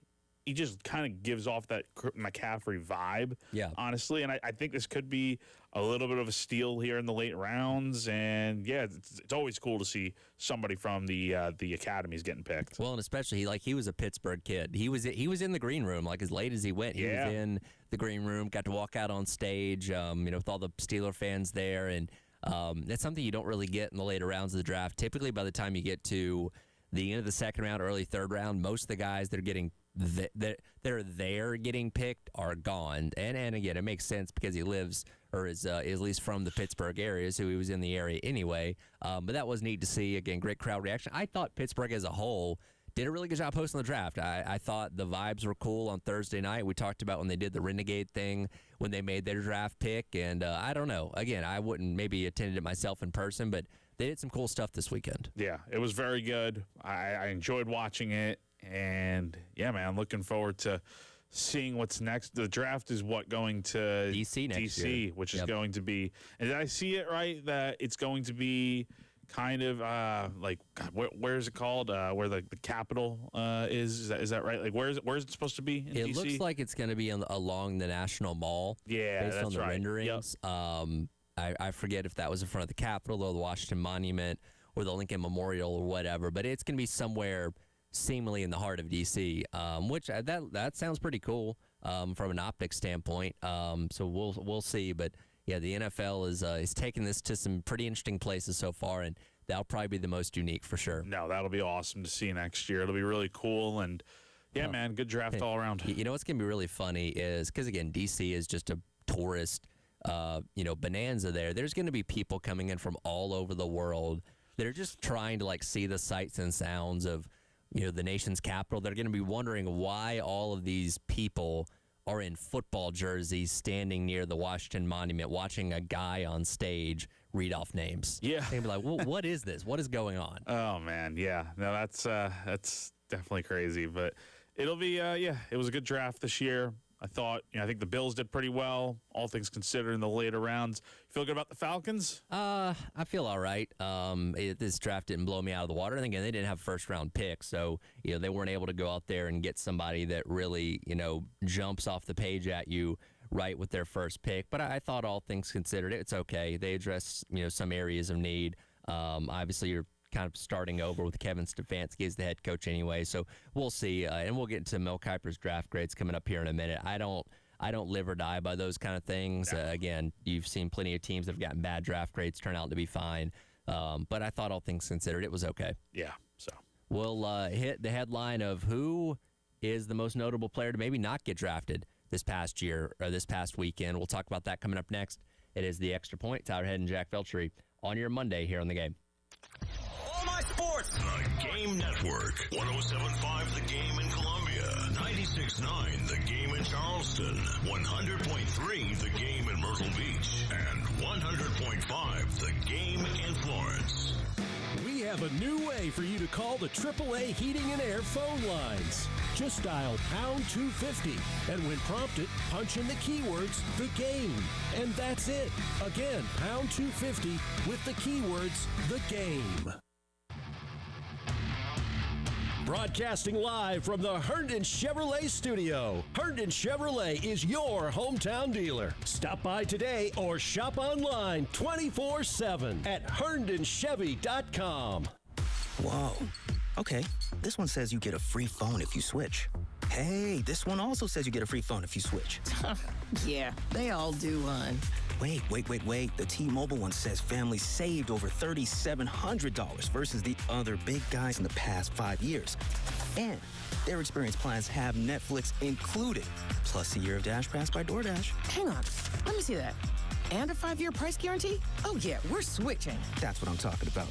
he just kind of gives off that McCaffrey vibe. Yeah. Honestly, and I think this could be a little bit of a steal here in the late rounds. And yeah, it's always cool to see somebody from the academies getting picked. Well, and especially he was a Pittsburgh kid. He was in the green room like as late as he went. He was in the green room, got to walk out on stage, with all the Steeler fans there, and that's something you don't really get in the later rounds of the draft. Typically, by the time you get to the end of the second round, early third round, most of the guys that are getting getting picked are gone. And again, it makes sense because he lives or is at least from the Pittsburgh area, so he was in the area anyway. But that was neat to see. Again, great crowd reaction. I thought Pittsburgh as a whole did a really good job hosting the draft. I thought the vibes were cool on Thursday night. We talked about when they did the Renegade thing, when they made their draft pick. And I don't know. Again, I wouldn't maybe attended it myself in person, but they did some cool stuff this weekend. Yeah, it was very good. I enjoyed watching it. And, yeah, man, looking forward to seeing what's next. The draft is going to D.C. next year, which is going to be – and did I see it right that it's going to be – kind of where is it called? Where the Capitol is that right? Like where is it supposed to be in DC? It looks like it's going to be along the National Mall. Yeah, based that's on the right. renderings. Yep. I forget if that was in front of the Capitol or the Washington Monument or the Lincoln Memorial or whatever, but it's going to be somewhere seemingly in the heart of DC, which that sounds pretty cool from an optics standpoint. So we'll see, but. Yeah, the NFL is taking this to some pretty interesting places so far, and that'll probably be the most unique for sure. No, that'll be awesome to see next year. It'll be really cool, and man, good draft all around. You know what's going to be really funny is, because, again, D.C. is just a tourist, bonanza there. There's going to be people coming in from all over the world that are just trying to, see the sights and sounds of, the nation's capital. They're going to be wondering why all of these people are in football jerseys standing near the Washington Monument watching a guy on stage read off names. Yeah. They'd be like, well, what is this? What is going on? Oh, man, yeah. No, that's definitely crazy. But it'll be, it was a good draft this year. I think the Bills did pretty well, all things considered, in the later rounds. You feel good about the Falcons? I feel all right. This draft didn't blow me out of the water. And again, they didn't have first-round picks, so they weren't able to go out there and get somebody that really, jumps off the page at you right with their first pick. But I thought all things considered, it's okay. They addressed, some areas of need. Obviously, you're kind of starting over with Kevin Stefanski as the head coach anyway, so we'll see. And we'll get into Mel Kiper's draft grades coming up here in a minute. I don't live or die by those kind of things. No. Again, you've seen plenty of teams that have gotten bad draft grades turn out to be fine. But I thought all things considered, it was okay. Yeah, so. We'll hit the headline of who is the most notable player to maybe not get drafted this past year or this past weekend. We'll talk about that coming up next. It is The Extra Point. Tyler Head and Jack Veltri on your Monday here on The Game. All my sports. The Game Network. 107.5 The Game in Columbia. 96.9 The Game in Charleston. 100.3 The Game in Myrtle Beach. And 100.5 The Game in Florence. We have a new way for you to call the AAA Heating and Air phone lines. Just dial pound 250, and when prompted, punch in the keywords, The Game. And that's it. Again, pound 250 with the keywords, The Game. Broadcasting live from the Herndon Chevrolet studio. Herndon Chevrolet is your hometown dealer. Stop by today or shop online 24/7 at HerndonChevy.com. Whoa. Okay, this one says you get a free phone if you switch. Hey, this one also says you get a free phone if you switch. Yeah, they all do, hon. Wait. The T-Mobile one says families saved over $3,700 versus the other big guys in the past 5 years. And their experience plans have Netflix included, plus a year of Dash Pass by DoorDash. Hang on, let me see that. And a 5-year price guarantee? Oh yeah, we're switching. That's what I'm talking about.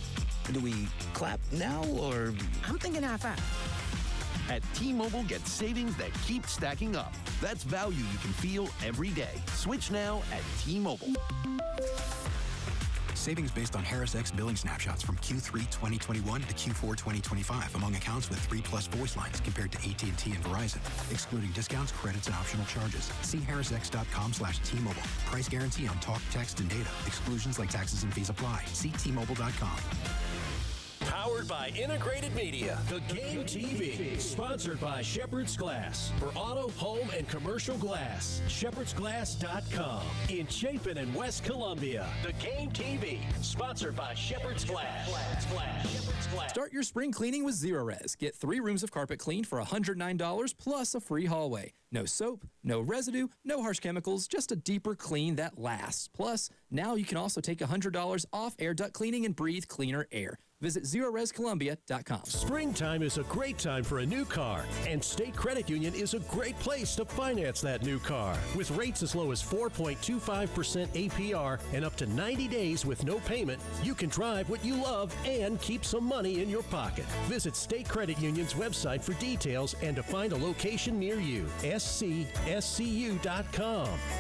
Do we clap now, or? I'm thinking high-five. At T-Mobile, get savings that keep stacking up. That's value you can feel every day. Switch now at T-Mobile. Savings based on Harris X billing snapshots from Q3 2021 to Q4 2025 among accounts with 3+ voice lines compared to AT&T and Verizon, excluding discounts, credits, and optional charges. See harrisx.com/T-Mobile. Price guarantee on talk, text, and data. Exclusions like taxes and fees apply. See T-Mobile.com. Powered by Integrated Media. The Game TV. Sponsored by Shepherd's Glass. For auto, home, and commercial glass. ShepherdsGlass.com. In Chapin and West Columbia. The Game TV. Sponsored by Shepherd's Glass. Shepherd's Glass. Start your spring cleaning with Zerorez. Get 3 rooms of carpet cleaned for $109 plus a free hallway. No soap, no residue, no harsh chemicals, just a deeper clean that lasts. Plus, now you can also take $100 off air duct cleaning and breathe cleaner air. Visit ZerorezColumbia.com. Springtime is a great time for a new car, and State Credit Union is a great place to finance that new car. With rates as low as 4.25% APR and up to 90 days with no payment, you can drive what you love and keep some money in your pocket. Visit State Credit Union's website for details and to find a location near you. SCSCU.com.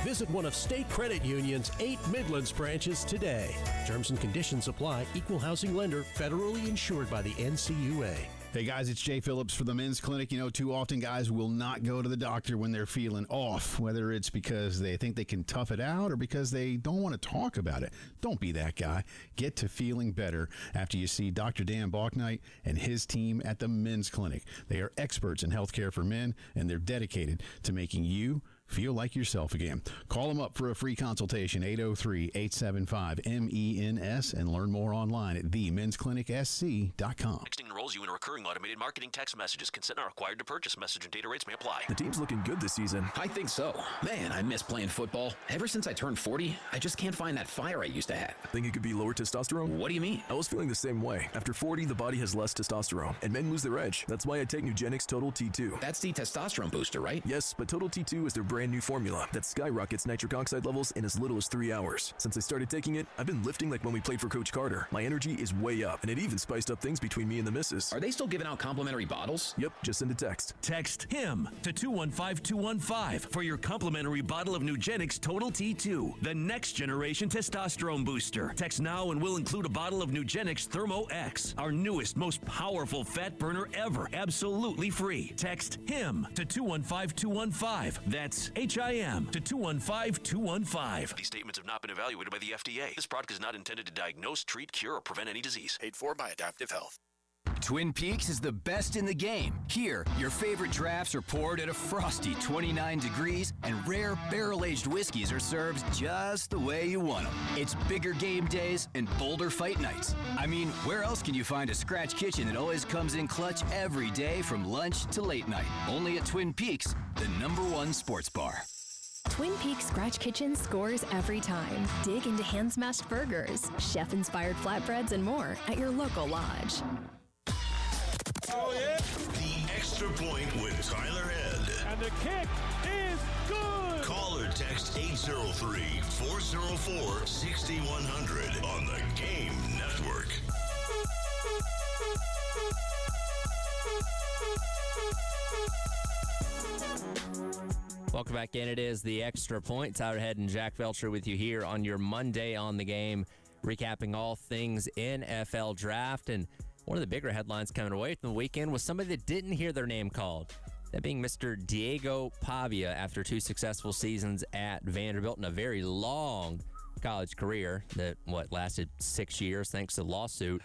Visit one of State Credit Union's 8 Midlands branches today. Terms and conditions apply. Equal housing lender. Federally insured by the NCUA. Hey guys, it's Jay Phillips for the Men's Clinic. You know, too often guys will not go to the doctor when they're feeling off, whether it's because they think they can tough it out or because they don't want to talk about it. Don't be that guy. Get to feeling better after you see Dr. Dan Balknight and his team at the Men's Clinic. They are experts in healthcare for men, and they're dedicated to making you feel like yourself again. Call them up for a free consultation, 803-875-MENS, and learn more online at themensclinicsc.com. Texting enrolls you in recurring automated marketing text messages. Consent not required to purchase. Message and data rates may apply. The team's looking good this season. I think so. Man, I miss playing football. Ever since I turned 40, I just can't find that fire I used to have. Think it could be lower testosterone? What do you mean? I was feeling the same way. After 40, the body has less testosterone, and men lose their edge. That's why I take Nugenix Total T2. That's the testosterone booster, right? Yes, but Total T2 is their brand new formula that skyrockets nitric oxide levels in as little as 3 hours. Since I started taking it, I've been lifting like when we played for Coach Carter. My energy is way up, and it even spiced up things between me and the missus. Are they still giving out complimentary bottles? Yep, just send a text. Text HIM to 215-215 for your complimentary bottle of Nugenix Total T2, the next generation testosterone booster. Text now and we'll include a bottle of Nugenix Thermo X, our newest, most powerful fat burner ever, absolutely free. Text HIM to 215-215. That's HIM to 215-215. These statements have not been evaluated by the FDA. This product is not intended to diagnose, treat, cure, or prevent any disease. Paid for by Adaptive Health. Twin Peaks is the best in the game. Here, your favorite drafts are poured at a frosty 29 degrees, and rare barrel-aged whiskeys are served just the way you want them. It's bigger game days and bolder fight nights. I mean, where else can you find a scratch kitchen that always comes in clutch every day from lunch to late night? Only at Twin Peaks, the #1 sports bar. Twin Peaks Scratch Kitchen scores every time. Dig into hand-smashed burgers, chef-inspired flatbreads, and more at your local lodge. Oh, yeah. The Extra Point with Tyler Head. And the kick is good. Call or text 803-404-6100 on the Game Network. Welcome back in. It is the Extra Point. Tyler Head and Jack Velcher with you here on your Monday on the Game, recapping all things NFL draft. And one of the bigger headlines coming away from the weekend was somebody that didn't hear their name called. That being Mr. Diego Pavia, after 2 successful seasons at Vanderbilt and a very long college career that, lasted 6 years thanks to the lawsuit,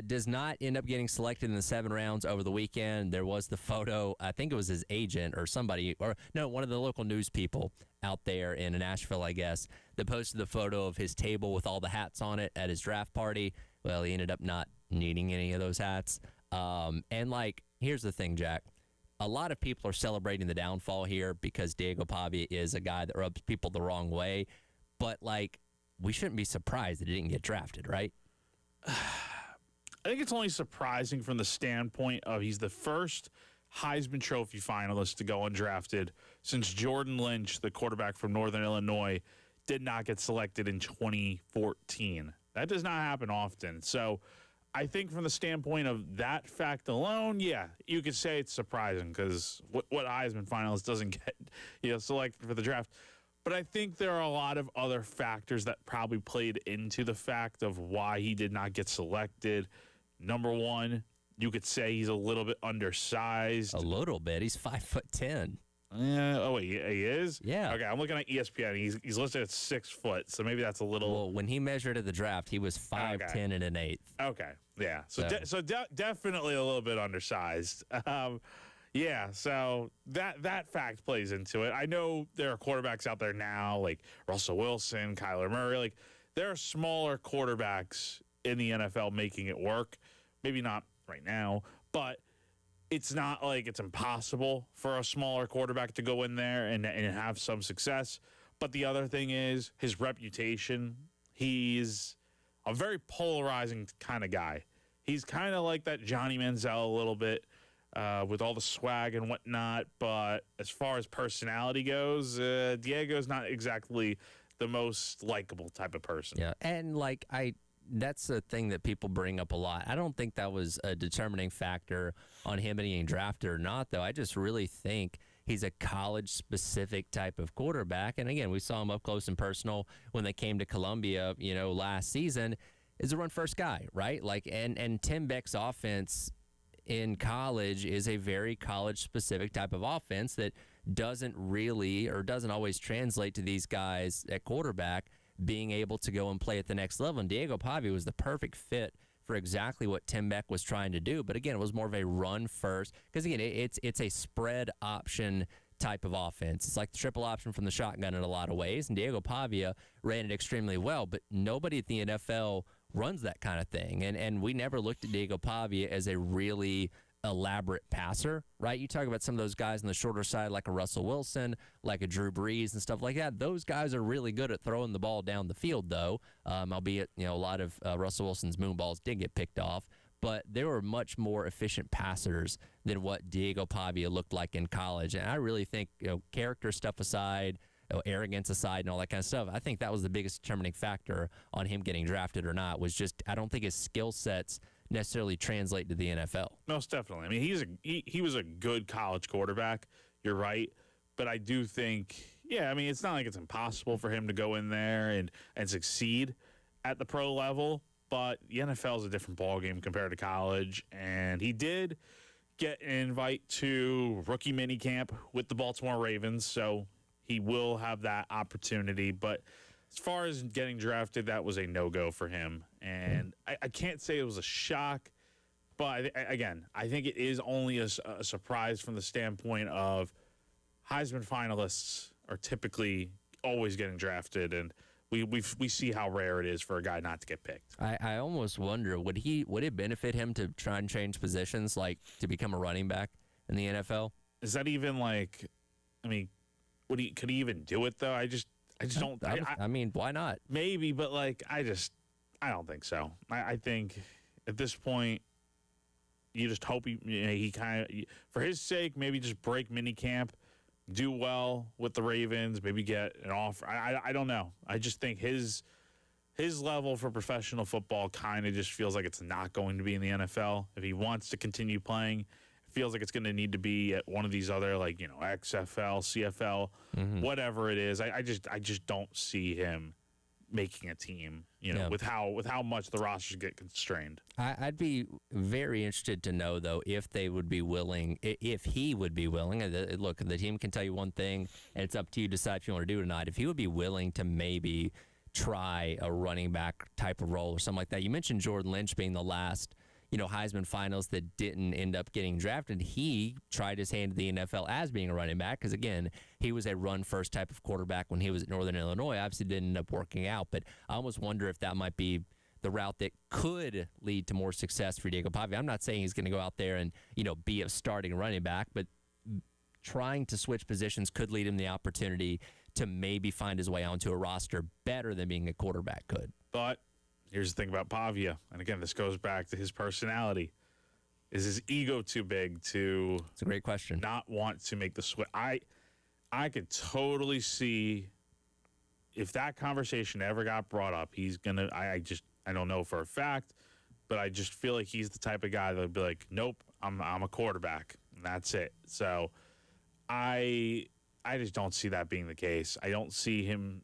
does not end up getting selected in the 7 rounds over the weekend. There was the photo, I think it was his agent or somebody, or no, one of the local news people out there in Nashville, I guess, that posted the photo of his table with all the hats on it at his draft party. Well, he ended up not needing any of those hats. Here's the thing, Jack. A lot of people are celebrating the downfall here because Diego Pavia is a guy that rubs people the wrong way. But, we shouldn't be surprised that he didn't get drafted, right? I think it's only surprising from the standpoint of he's the first Heisman Trophy finalist to go undrafted since Jordan Lynch, the quarterback from Northern Illinois, did not get selected in 2014. That does not happen often. So I think from the standpoint of that fact alone, yeah, you could say it's surprising because what Heisman finalist doesn't get selected for the draft. But I think there are a lot of other factors that probably played into the fact of why he did not get selected. Number one, you could say he's a little bit undersized. A little bit. He's 5'10". He is? Yeah. Okay, I'm looking at ESPN. He's listed at 6 foot, so maybe that's a little. Well, when he measured at the draft, he was 5'10" and an eighth. Okay, yeah. So definitely a little bit undersized. Yeah, so that fact plays into it. I know there are quarterbacks out there now like Russell Wilson, Kyler Murray. Like there are smaller quarterbacks in the NFL making it work. Maybe not right now, but it's not like it's impossible for a smaller quarterback to go in there and have some success. But the other thing is his reputation. He's a very polarizing kind of guy. He's kind of like that Johnny Manziel a little bit with all the swag and whatnot. But as far as personality goes, Diego's not exactly the most likable type of person. Yeah, and that's a thing that people bring up a lot. I don't think that was a determining factor on him being drafted or not, though. I just really think he's a college-specific type of quarterback. And again, we saw him up close and personal when they came to Columbia, last season. Is a run-first guy, right? And Tim Beck's offense in college is a very college-specific type of offense that doesn't always translate to these guys at quarterback being able to go and play at the next level. And Diego Pavia was the perfect fit for exactly what Tim Beck was trying to do. But again, it was more of a run first because, again, it's a spread option type of offense. It's like the triple option from the shotgun in a lot of ways. And Diego Pavia ran it extremely well, but nobody at the NFL runs that kind of thing. And we never looked at Diego Pavia as a really elaborate passer, right? You talk about some of those guys on the shorter side like a Russell Wilson, like a Drew Brees and stuff like that. Those guys are really good at throwing the ball down the field, though, albeit a lot of Russell Wilson's moon balls did get picked off. But they were much more efficient passers than what Diego Pavia looked like in college. And I really think, character stuff aside, arrogance aside and all that kind of stuff, I think that was the biggest determining factor on him getting drafted or not, was just I don't think his skill sets necessarily translate to the NFL. Most definitely. I mean, he was a good college quarterback. You're right. But I do think, it's not like it's impossible for him to go in there and succeed at the pro level. But the NFL is a different ballgame compared to college. And he did get an invite to rookie minicamp with the Baltimore Ravens. So he will have that opportunity. But as far as getting drafted, that was a no-go for him. And I can't say it was a shock, but again, I think it is only a surprise from the standpoint of Heisman finalists are typically always getting drafted, and we see how rare it is for a guy not to get picked. I almost wonder, would it benefit him to try and change positions, like to become a running back in the NFL? Is that even could he even do it, though? I just don't. I mean, why not? Maybe, but I don't think so. I think at this point, you just hope he kind of, for his sake, maybe just break minicamp, do well with the Ravens, maybe get an offer. I don't know. I just think his level for professional football kind of just feels like it's not going to be in the NFL. If he wants to continue playing, it feels like it's going to need to be at one of these other XFL, CFL, whatever it is. I just don't see him making a team, with how much the rosters get constrained. I'd be very interested to know, though, if they would be willing, if he would be willing. Look, the team can tell you one thing, and it's up to you to decide if you want to do it or not. If he would be willing to maybe try a running back type of role or something like that. You mentioned Jordan Lynch being the last Heisman finals that didn't end up getting drafted. He tried his hand at the NFL as being a running back because, again, he was a run-first type of quarterback when he was at Northern Illinois. Obviously didn't end up working out, but I almost wonder if that might be the route that could lead to more success for Diego Pavia. I'm not saying he's going to go out there and, be a starting running back, but trying to switch positions could lead him the opportunity to maybe find his way onto a roster better than being a quarterback could. But here's the thing about Pavia, and again, this goes back to his personality. Is his ego too big to? It's a great question. Not want to make the switch. I could totally see if that conversation ever got brought up. He's gonna. I don't know for a fact, but I just feel like he's the type of guy that would be like, nope, I'm a quarterback, and that's it. So, I just don't see that being the case. I don't see him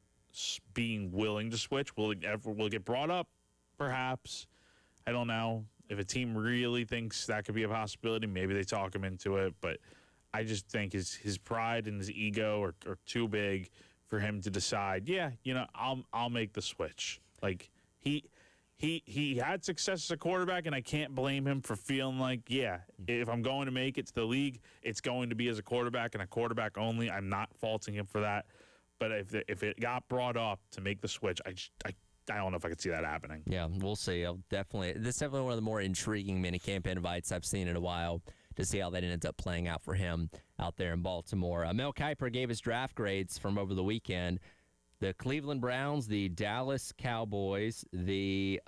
being willing to switch. Will it get brought up? Perhaps. I don't know. If a team really thinks that could be a possibility, maybe they talk him into it. But I just think his pride and his ego are too big for him to decide, I'll make the switch. Like he he had success as a quarterback, and I can't blame him for feeling like, yeah, if I'm going to make it to the league, it's going to be as a quarterback and a quarterback only. I'm not faulting him for that. But if it got brought up to make the switch, I don't know if I could see that happening. Yeah, we'll see. This is definitely one of the more intriguing minicamp invites I've seen in a while to see how that ends up playing out for him out there in Baltimore. Mel Kiper gave his draft grades from over the weekend. The Cleveland Browns, the Dallas Cowboys, the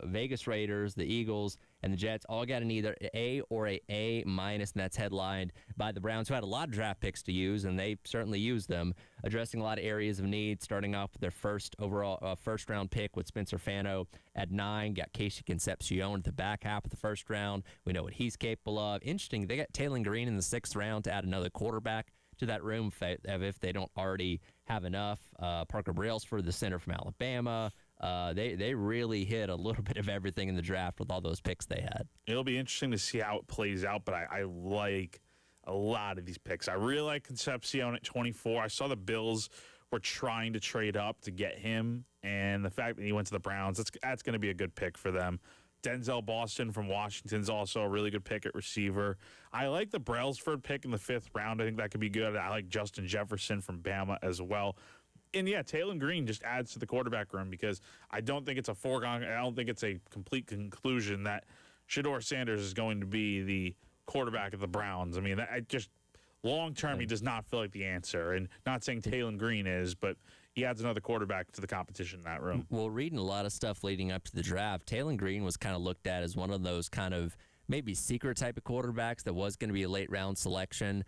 Vegas Raiders, the Eagles, and the Jets all got an either A or a A-, and that's headlined by the Browns, who had a lot of draft picks to use, and they certainly used them, addressing a lot of areas of need, starting off with their first-round pick with Spencer Fano at 9, got Casey Concepcion at the back half of the first round. We know what he's capable of. Interesting, they got Taylor Green in the 6th round to add another quarterback to that room if they don't already have enough. Parker Brailsford, the center from Alabama. They really hit a little bit of everything in the draft with all those picks they had. It'll be interesting to see how it plays out, but I like a lot of these picks. I really like Concepcion at 24. I saw the Bills were trying to trade up to get him, and the fact that he went to the Browns, that's going to be a good pick for them. Denzel Boston from Washington's also a really good pick at receiver. I like the Brailsford pick in the 5th round. I think that could be good. I like Justin Jefferson from Bama as well. And, yeah, Taylor Green just adds to the quarterback room because I don't think it's a foregone. I don't think it's a complete conclusion that Shedeur Sanders is going to be the quarterback of the Browns. I mean, long-term, he does not feel like the answer. And not saying Taylor Green is, but he adds another quarterback to the competition in that room. Well, reading a lot of stuff leading up to the draft, Taylor Green was kind of looked at as one of those kind of maybe secret type of quarterbacks that was going to be a late-round selection.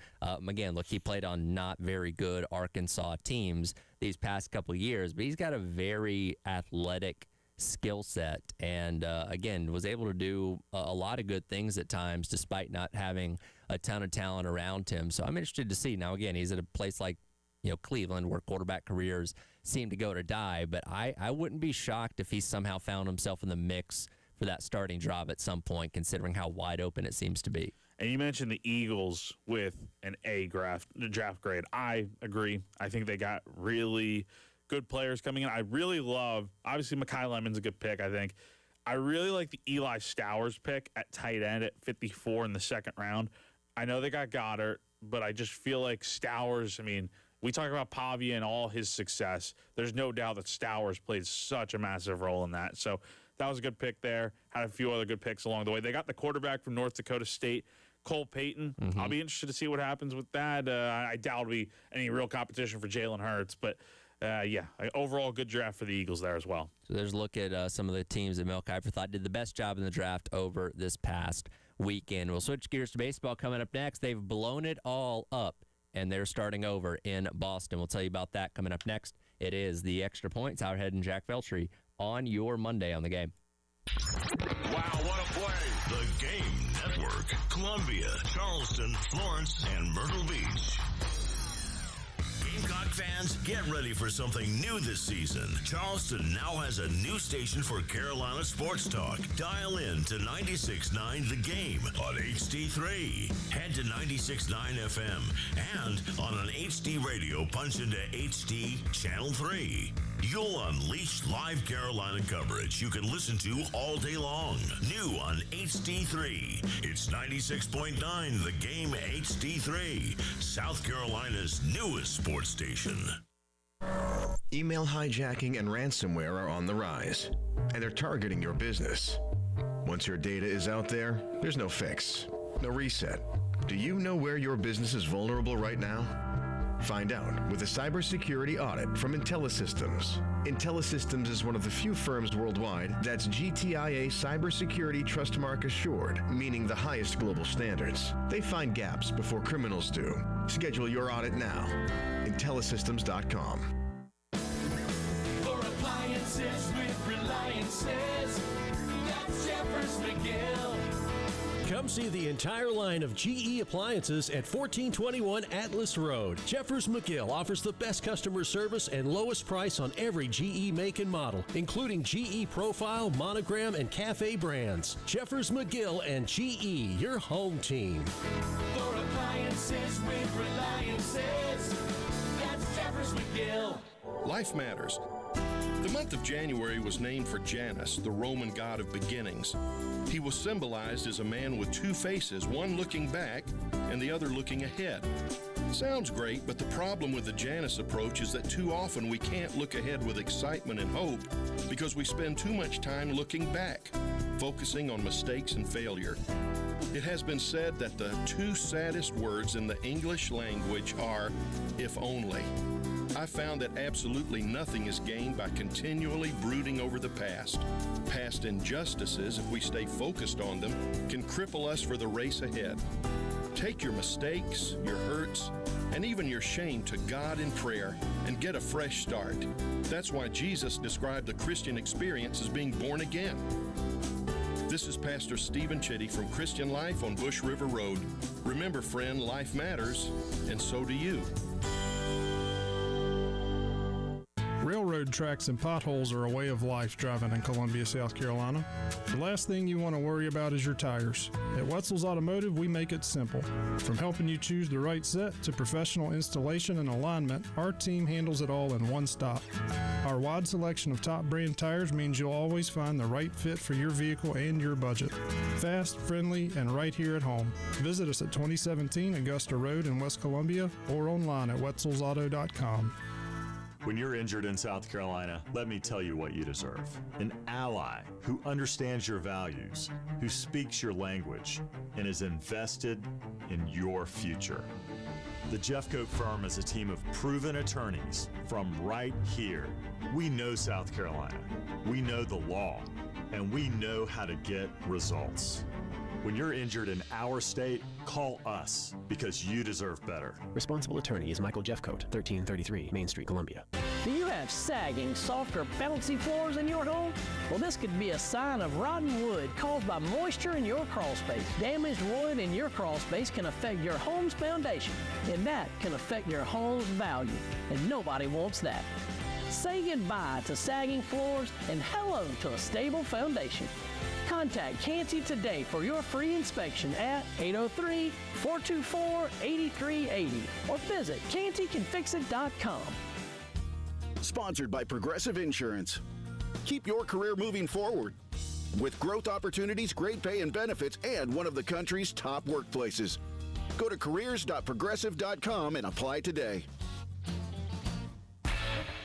Again, look, he played on not very good Arkansas teams these past couple of years, but he's got a very athletic skill set and, again, was able to do a lot of good things at times despite not having a ton of talent around him. So I'm interested to see. Now, again, he's at a place like Cleveland, where quarterback careers seem to go to die, but I wouldn't be shocked if he somehow found himself in the mix for that starting job at some point, considering how wide open it seems to be. And you mentioned the Eagles with an A draft grade. I agree. I think they got really good players coming in. I really love, obviously, Mekhi Lemon's a good pick, I think. I really like the Eli Stowers pick at tight end at 54 in the 2nd round. I know they got Goddard, but I just feel like Stowers, I mean, we talk about Pavia and all his success. There's no doubt that Stowers played such a massive role in that. So that was a good pick there. Had a few other good picks along the way. They got the quarterback from North Dakota State, Cole Payton. I'll be interested to see what happens with that. I doubt it'll be any real competition for Jalen Hurts. But, overall good draft for the Eagles there as well. So there's a look at some of the teams that Mel Kiper thought did the best job in the draft over this past weekend. We'll switch gears to baseball coming up next. They've blown it all up, and they're starting over in Boston. We'll tell you about that coming up next. It is the Extra Points, Howard Head and Jack Veltri on your Monday on the Game. Wow, what a play! The Game Network. Columbia, Charleston, Florence, and Myrtle Beach. Gamecock fans, get ready for something new this season. Charleston now has a new station for Carolina sports talk. Dial in to 96.9 The Game on HD3. Head to 96.9 FM and on an HD radio, punch into HD Channel 3. You'll unleash live Carolina coverage you can listen to all day long. New on HD3. It's 96.9 The Game HD3, South Carolina's newest sports station. Email hijacking and ransomware are on the rise, and they're targeting your business. Once your data is out there, there's no fix, no reset. Do you know where your business is vulnerable right now? Find out with a cybersecurity audit from IntelliSystems. IntelliSystems is one of the few firms worldwide that's GTIA Cybersecurity Trustmark Assured, meaning the highest global standards. They find gaps before criminals do. Schedule your audit now. IntelliSystems.com. For appliances with Reliances, that's Jeffers McGill. Come see the entire line of GE appliances at 1421 Atlas Road. Jeffers McGill offers the best customer service and lowest price on every GE make and model, including GE Profile, Monogram, and Cafe brands. Jeffers McGill and GE, your home team. For appliances with Reliances, that's Jeffers McGill. Life matters. The month of January was named for Janus, the Roman god of beginnings. He was symbolized as a man with two faces, one looking back and the other looking ahead. Sounds great, but the problem with the Janus approach is that too often we can't look ahead with excitement and hope because we spend too much time looking back, focusing on mistakes and failure. It has been said that the two saddest words in the English language are, if only. I found that absolutely nothing is gained by continually brooding over the past. Past injustices, if we stay focused on them, can cripple us for the race ahead. Take your mistakes, your hurts, and even your shame to God in prayer and get a fresh start. That's why Jesus described the Christian experience as being born again. This is Pastor Stephen Chitty from Christian Life on Bush River Road. Remember, friend, life matters, and so do you. Railroad tracks and potholes are a way of life driving in Columbia, South Carolina. The last thing you want to worry about is your tires. At Wetzel's Automotive, we make it simple. From helping you choose the right set to professional installation and alignment, our team handles it all in one stop. Our wide selection of top brand tires means you'll always find the right fit for your vehicle and your budget. Fast, friendly, and right here at home. Visit us at 2017 Augusta Road in West Columbia or online at wetzelsauto.com. When you're injured in South Carolina, let me tell you what you deserve. An ally who understands your values, who speaks your language, and is invested in your future. The Jeffcoat firm is a team of proven attorneys from right here. We know South Carolina, we know the law, and we know how to get results. When you're injured in our state, call us because you deserve better. Responsible attorney is Michael Jeffcoat, 1333 Main Street, Columbia. Do you have sagging, soft, or bouncy floors in your home? Well, this could be a sign of rotten wood caused by moisture in your crawl space. Damaged wood in your crawl space can affect your home's foundation, and that can affect your home's value, and nobody wants that. Say goodbye to sagging floors and hello to a stable foundation. Contact Canty today for your free inspection at 803-424-8380 or visit cantycanfixit.com. Sponsored by Progressive Insurance. Keep your career moving forward with growth opportunities, great pay and benefits, and one of the country's top workplaces. Go to careers.progressive.com and apply today.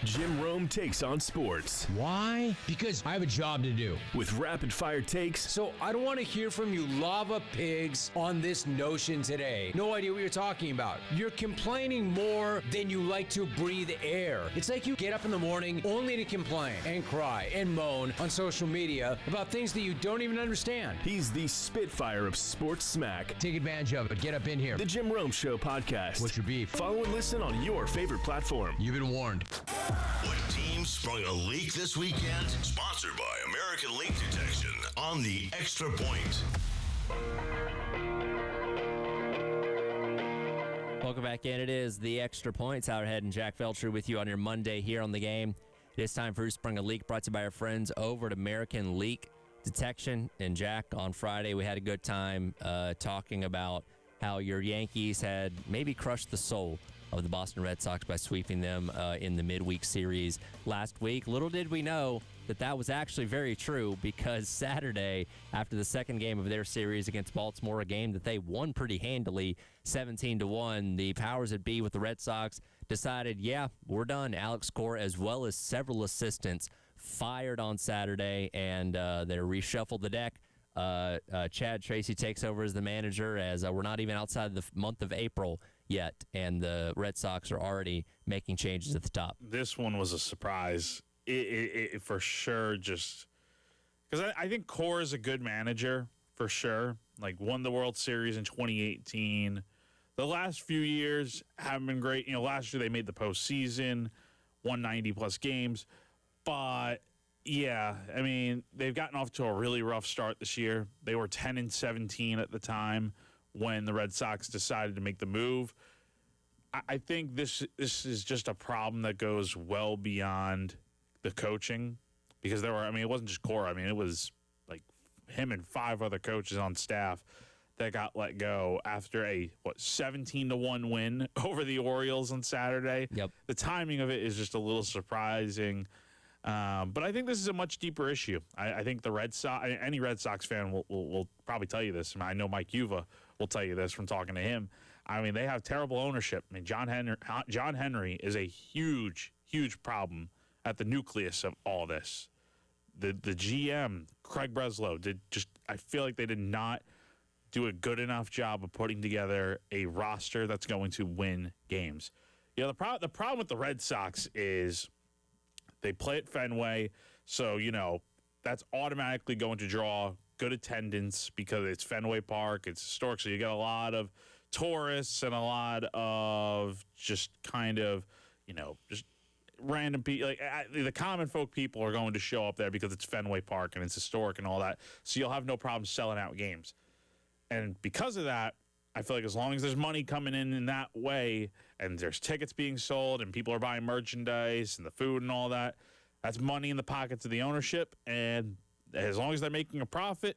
Jim Rome takes on sports. Why? Because I have a job to do. With rapid-fire takes. So I don't want to hear from you lava pigs on this notion today. No idea what you're talking about. You're complaining more than you like to breathe air. It's like you get up in the morning only to complain and cry and moan on social media about things that you don't even understand. He's the Spitfire of sports smack. Take advantage of it. Get up in here. The Jim Rome Show podcast. What's your beef? Follow and listen on your favorite platform. You've been warned. What team sprung a leak this weekend? Sponsored by American Leak Detection on the Extra Point. Welcome back in. It is the Extra Point. Tyler Head and Jack Felcher with you on your Monday here on the game. It is time for Who Sprung a Leak, brought to you by our friends over at American Leak Detection. And Jack, on Friday, we had a good time talking about how your Yankees had maybe crushed the soul of the Boston Red Sox by sweeping them in the midweek series last week. Little did we know that that was actually very true, because Saturday, after the second game of their series against Baltimore, a game that they won pretty handily, 17-1, the powers that be with the Red Sox decided, yeah, we're done. Alex Cora, as well as several assistants, fired on Saturday, and they reshuffled the deck. Chad Tracy takes over as the manager, as we're not even outside the month of April yet, and the Red Sox are already making changes at the top. This one was a surprise. It for sure, just because I think Cora is a good manager for sure. Like, won the World Series in 2018. The last few years haven't been great. You know, last year they made the postseason, won 90-plus games. But, yeah, I mean, they've gotten off to a really rough start this year. They were 10-17 at the time when the Red Sox decided to make the move. I think this is just a problem that goes well beyond the coaching, because there were, I mean, it wasn't just Cora. I mean, it was like him and 5 other coaches on staff that got let go after a 17-1 win over the Orioles on Saturday. Yep. The timing of it is just a little surprising. But I think this is a much deeper issue. I think the Red Sox, any Red Sox fan will probably tell you this. I know Mike Uva will tell you this from talking to him. I mean, they have terrible ownership. I mean, John Henry is a huge, huge problem at the nucleus of all this. The GM, Craig Breslow, I feel like they did not do a good enough job of putting together a roster that's going to win games. The problem with the Red Sox is they play at Fenway, so, that's automatically going to draw good attendance because it's Fenway Park. It's historic, so you get a lot of tourists and a lot of just kind of, just random people. Like the common folk people are going to show up there because it's Fenway Park and it's historic and all that, so you'll have no problem selling out games. And because of that, I feel like as long as there's money coming in that way and there's tickets being sold and people are buying merchandise and the food and all that, that's money in the pockets of the ownership. And as long as they're making a profit,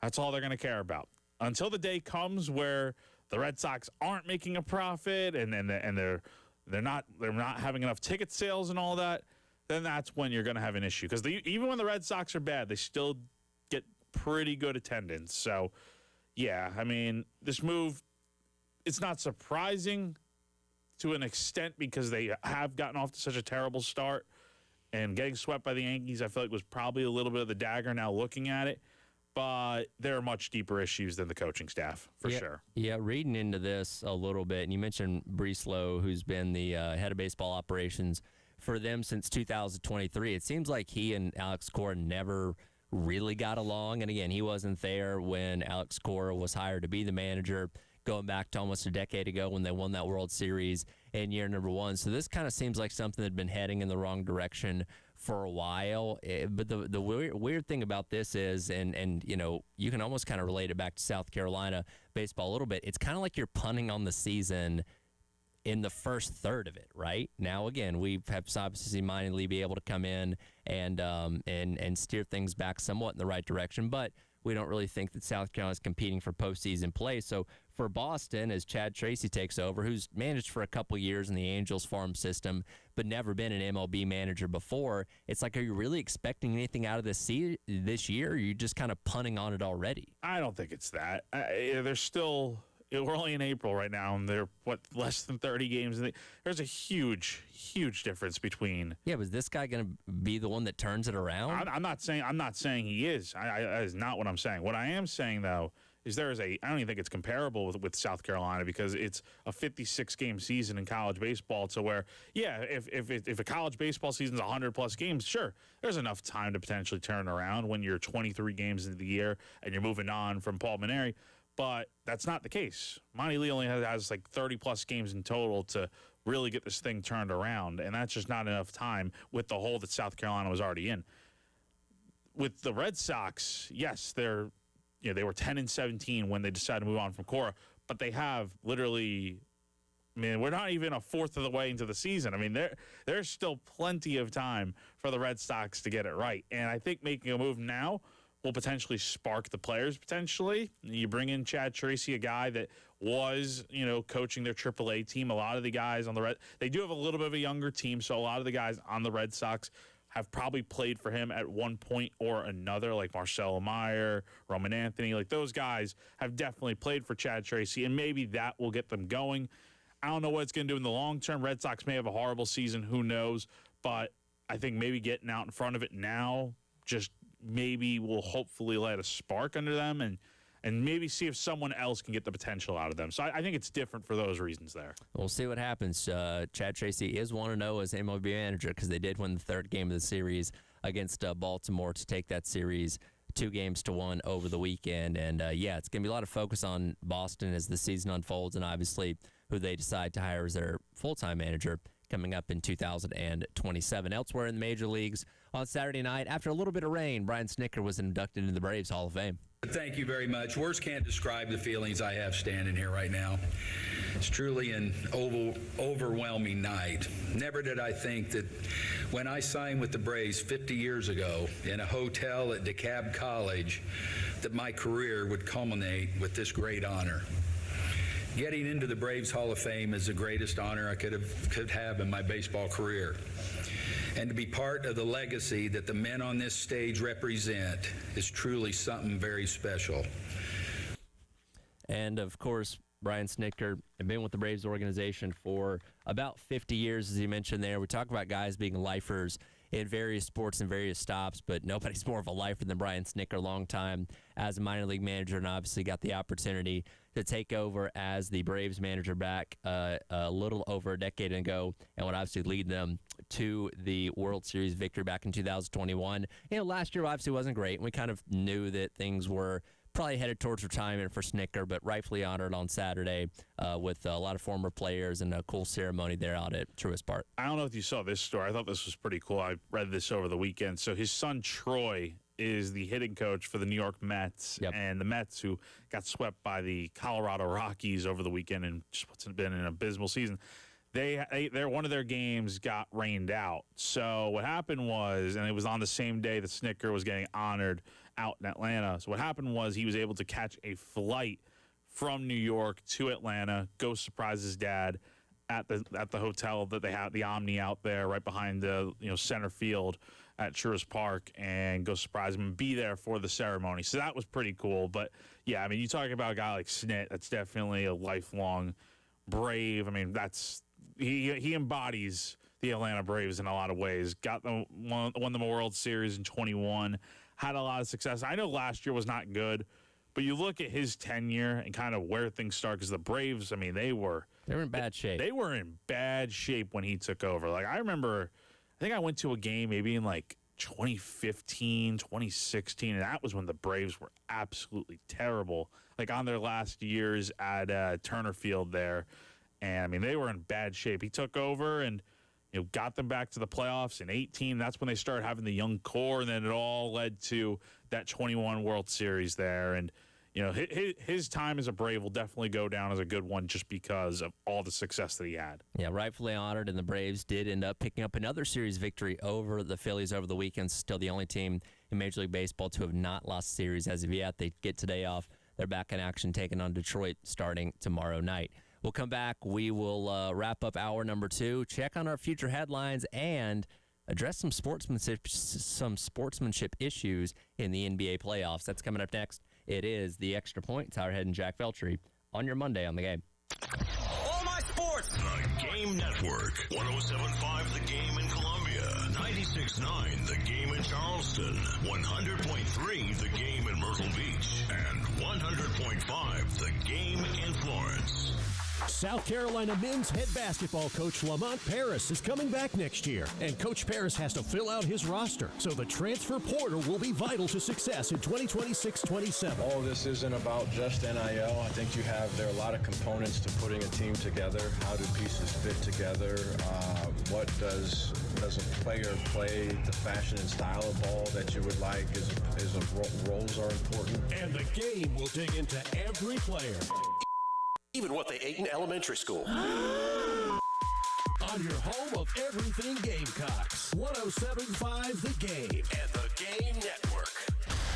that's all they're going to care about. Until the day comes where the Red Sox aren't making a profit and they're not having enough ticket sales and all that, then that's when you're going to have an issue. Because even when the Red Sox are bad, they still get pretty good attendance. So, yeah, I mean, this move, it's not surprising to an extent because they have gotten off to such a terrible start. And getting swept by the Yankees, I feel like was probably a little bit of the dagger now looking at it. But there are much deeper issues than the coaching staff, for sure. Yeah, reading into this a little bit, and you mentioned Breslow, who's been the head of baseball operations for them since 2023. It seems like he and Alex Cora never really got along. And again, he wasn't there when Alex Cora was hired to be the manager, going back to almost a decade ago when they won that World Series in year number 1. So this kind of seems like something that had been heading in the wrong direction for a while. But the weird thing about this is, and you can almost kind of relate it back to South Carolina baseball a little bit. It's kind of like you're punting on the season in the first third of it, right? Now, again, we have obviously mindedly be able to come in and steer things back somewhat in the right direction, but we don't really think that South Carolina is competing for postseason play. So for Boston, as Chad Tracy takes over, who's managed for a couple years in the Angels farm system, but never been an MLB manager before, it's like, are you really expecting anything out of this year? Or are you just kind of punting on it already? I don't think it's that. There's still... We're only in April right now, and they're, less than 30 games. There's a huge, huge difference between... Yeah, was this guy going to be the one that turns it around? I'm not saying he is. That is not what I'm saying. What I am saying, though, is I don't even think it's comparable with South Carolina because it's a 56-game season in college baseball to where, yeah, if a college baseball season's 100-plus games, sure, there's enough time to potentially turn around when you're 23 games into the year and you're moving on from Paul Mainieri. But that's not the case. Monty Lee only has like 30-plus games in total to really get this thing turned around, and that's just not enough time with the hole that South Carolina was already in. With the Red Sox, yes, they were 10-17 when they decided to move on from Cora, but they have literally, we're not even a fourth of the way into the season. There's still plenty of time for the Red Sox to get it right, and I think making a move now will potentially spark the players potentially. You bring in Chad Tracy, a guy that was, coaching their AAA team. A lot of the guys on they do have a little bit of a younger team, so a lot of the guys on the Red Sox have probably played for him at one point or another, like Marcelo Meyer, Roman Anthony. Like those guys have definitely played for Chad Tracy, and maybe that will get them going. I don't know what it's going to do in the long term. Red Sox may have a horrible season, who knows, but I think maybe getting out in front of it now just maybe will hopefully light a spark under them and maybe see if someone else can get the potential out of them. So I think it's different for those reasons there. We'll see what happens. Chad Tracy is 1-0 as MLB manager because they did win the third game of the series against Baltimore to take that series 2-1 over the weekend. And, it's going to be a lot of focus on Boston as the season unfolds and obviously who they decide to hire as their full-time manager coming up in 2027. Elsewhere in the major leagues, on Saturday night, after a little bit of rain, Brian Snitker was inducted into the Braves Hall of Fame. Thank you very much. Words can't describe the feelings I have standing here right now. It's truly an overwhelming night. Never did I think that when I signed with the Braves 50 years ago in a hotel at DeKalb College that my career would culminate with this great honor. Getting into the Braves Hall of Fame is the greatest honor I could have in my baseball career. And to be part of the legacy that the men on this stage represent is truly something very special. And, of course, Brian Snitker had been with the Braves organization for about 50 years, as you mentioned there. We talk about guys being lifers in various sports and various stops, but nobody's more of a lifer than Brian Snitker, long time as a minor league manager, and obviously got the opportunity to take over as the Braves manager back a little over a decade ago, and would obviously lead them to the World Series victory back in 2021. Last year obviously wasn't great, and we kind of knew that things were probably headed towards retirement for Snitker, but rightfully honored on Saturday with a lot of former players and a cool ceremony there out at Truist Park. I don't know if you saw this story. I thought this was pretty cool. I read this over the weekend. So his son, Troy, is the hitting coach for the New York Mets. Yep. And the Mets, who got swept by the Colorado Rockies over the weekend and just what's been an abysmal season, they're one of their games got rained out. So what happened was, and it was on the same day that Snitker was getting honored out in Atlanta. So what happened was he was able to catch a flight from New York to Atlanta, go surprise his dad at the hotel that they have, the Omni out there right behind the center field at Truist Park, and go surprise him and be there for the ceremony. So that was pretty cool. But yeah, I mean, you talk about a guy like Snit, that's definitely a lifelong Brave. I mean, he embodies the Atlanta Braves in a lot of ways. Got them won the World Series in 21. Had a lot of success. I know last year was not good, but you look at his tenure and kind of where things start, because the Braves, I mean, they were in bad shape. They were in bad shape when he took over. Like, I remember, I think I went to a game maybe in like 2015, 2016, and that was when the Braves were absolutely terrible, like on their last years at Turner Field there. And, I mean, they were in bad shape. He took over and got them back to the playoffs in 18. That's when they started having the young core, and then it all led to that 21 World Series there. And, his time as a Brave will definitely go down as a good one just because of all the success that he had. Yeah, rightfully honored, and the Braves did end up picking up another series victory over the Phillies over the weekend. Still the only team in Major League Baseball to have not lost a series as of yet. They get today off. They're back in action, taking on Detroit starting tomorrow night. We'll come back. We will wrap up hour number 2, check on our future headlines, and address some sportsmanship issues in the NBA playoffs. That's coming up next. It is The Extra Point. Tyler Head and Jack Feltry on your Monday on The Game. All my sports. The Game Network. 107.5 The Game in Columbia. 96.9 The Game in Charleston. 100.3 The Game in Myrtle Beach. And 100.5 The Game in Florence. South Carolina men's head basketball coach Lamont Paris is coming back next year, and Coach Paris has to fill out his roster, so the transfer portal will be vital to success in 2026-27. All this isn't about just NIL. I think there are a lot of components to putting a team together. How do pieces fit together? What does a player play? The fashion and style of ball that you would like roles are important. And the Game will dig into every player. Even what they ate in elementary school. On your home of everything Gamecocks. 107.5 The Game and The Game Network.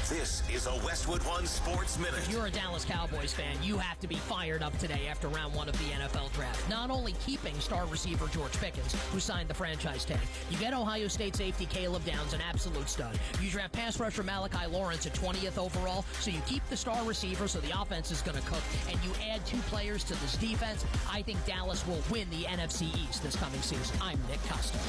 This is a Westwood One Sports Minute. If you're a Dallas Cowboys fan, you have to be fired up today after round 1 of the NFL draft. Not only keeping star receiver George Pickens, who signed the franchise tag, you get Ohio State safety Caleb Downs, an absolute stud. You draft pass rusher Malachi Lawrence at 20th overall, so you keep the star receiver, so the offense is going to cook, and you add 2 players to this defense. I think Dallas will win the NFC East this coming season. I'm Nick Costos.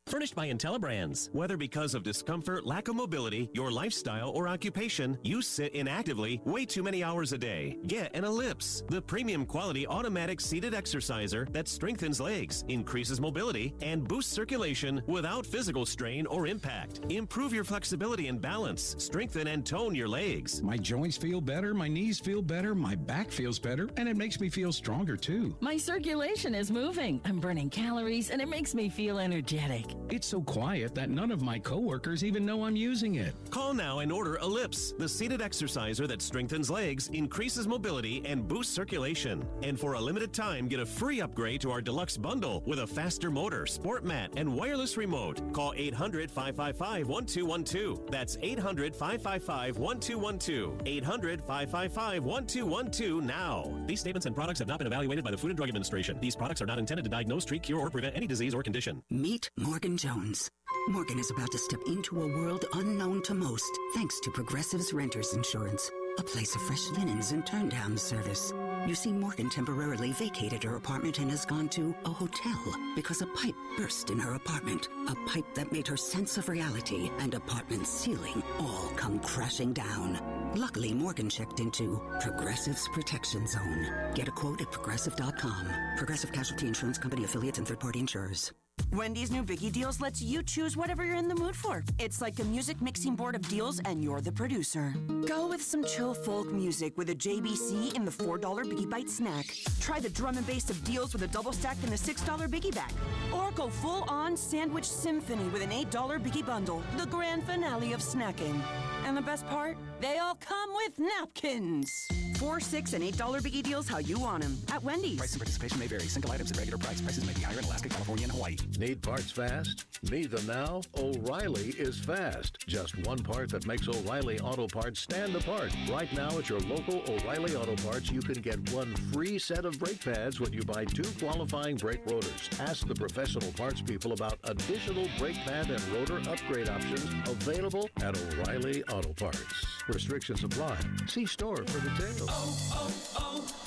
Furnished by IntelliBrands. Whether because of discomfort, lack of mobility, your lifestyle, or occupation, you sit inactively way too many hours a day. Get an Ellipse, the premium quality automatic seated exerciser that strengthens legs, increases mobility, and boosts circulation without physical strain or impact. Improve your flexibility and balance. Strengthen and tone your legs. My joints feel better, my knees feel better, my back feels better, and it makes me feel stronger too. My circulation is moving. I'm burning calories, and it makes me feel energetic. It's so quiet that none of my coworkers even know I'm using it. Call now and order Ellipse, the seated exerciser that strengthens legs, increases mobility, and boosts circulation. And for a limited time, get a free upgrade to our deluxe bundle with a faster motor, sport mat, and wireless remote. Call 800-555-1212. That's 800-555-1212. 800-555-1212 now. These statements and products have not been evaluated by the Food and Drug Administration. These products are not intended to diagnose, treat, cure, or prevent any disease or condition. Meet Morgan Jones. Morgan is about to step into a world unknown to most, thanks to Progressive's Renters Insurance, a place of fresh linens and turn-down service. You see, Morgan temporarily vacated her apartment and has gone to a hotel because a pipe burst in her apartment. A pipe that made her sense of reality and apartment ceiling all come crashing down. Luckily, Morgan checked into Progressive's Protection Zone. Get a quote at Progressive.com. Progressive Casualty Insurance Company affiliates and third-party insurers. Wendy's new Biggie Deals lets you choose whatever you're in the mood for. It's like a music mixing board of deals, and you're the producer. Go with some chill folk music with a JBC in the $4 Biggie Bite snack. Try the drum and bass of deals with a double stack in the $6 Biggie Bag. Or go full-on sandwich symphony with an $8 Biggie Bundle, the grand finale of snacking. And the best part? They all come with napkins. $4, $6, and $8 Biggie Deals how you want them at Wendy's. Price and participation may vary. Single items at regular price. Prices may be higher in Alaska, California, and Hawaii. Need parts fast? Need them now? O'Reilly is fast. Just one part that makes O'Reilly Auto Parts stand apart. Right now at your local O'Reilly Auto Parts, you can get one free set of brake pads when you buy 2 qualifying brake rotors. Ask the professional parts people about additional brake pad and rotor upgrade options available at O'Reilly Auto Parts. Restrictions apply. See store for details.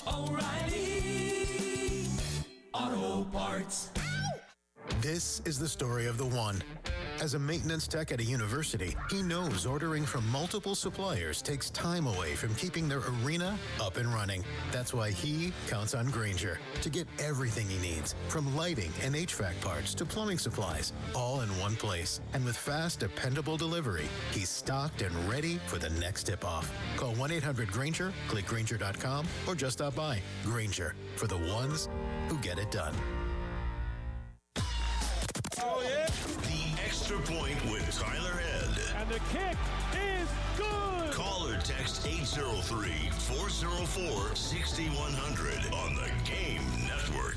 O'Reilly Auto Parts. This is the story of the one. As a maintenance tech at a university, he knows ordering from multiple suppliers takes time away from keeping their arena up and running. That's why he counts on Grainger to get everything he needs, from lighting and HVAC parts to plumbing supplies, all in one place. And with fast, dependable delivery, he's stocked and ready for the next tip-off. Call 1-800-GRAINGER, click Grainger.com, or just stop by. Grainger, for the ones who get it done. Oh, yeah. The Extra Point with Tyler Head. And the kick is good. Call or text 803-404-6100 on the Game Network.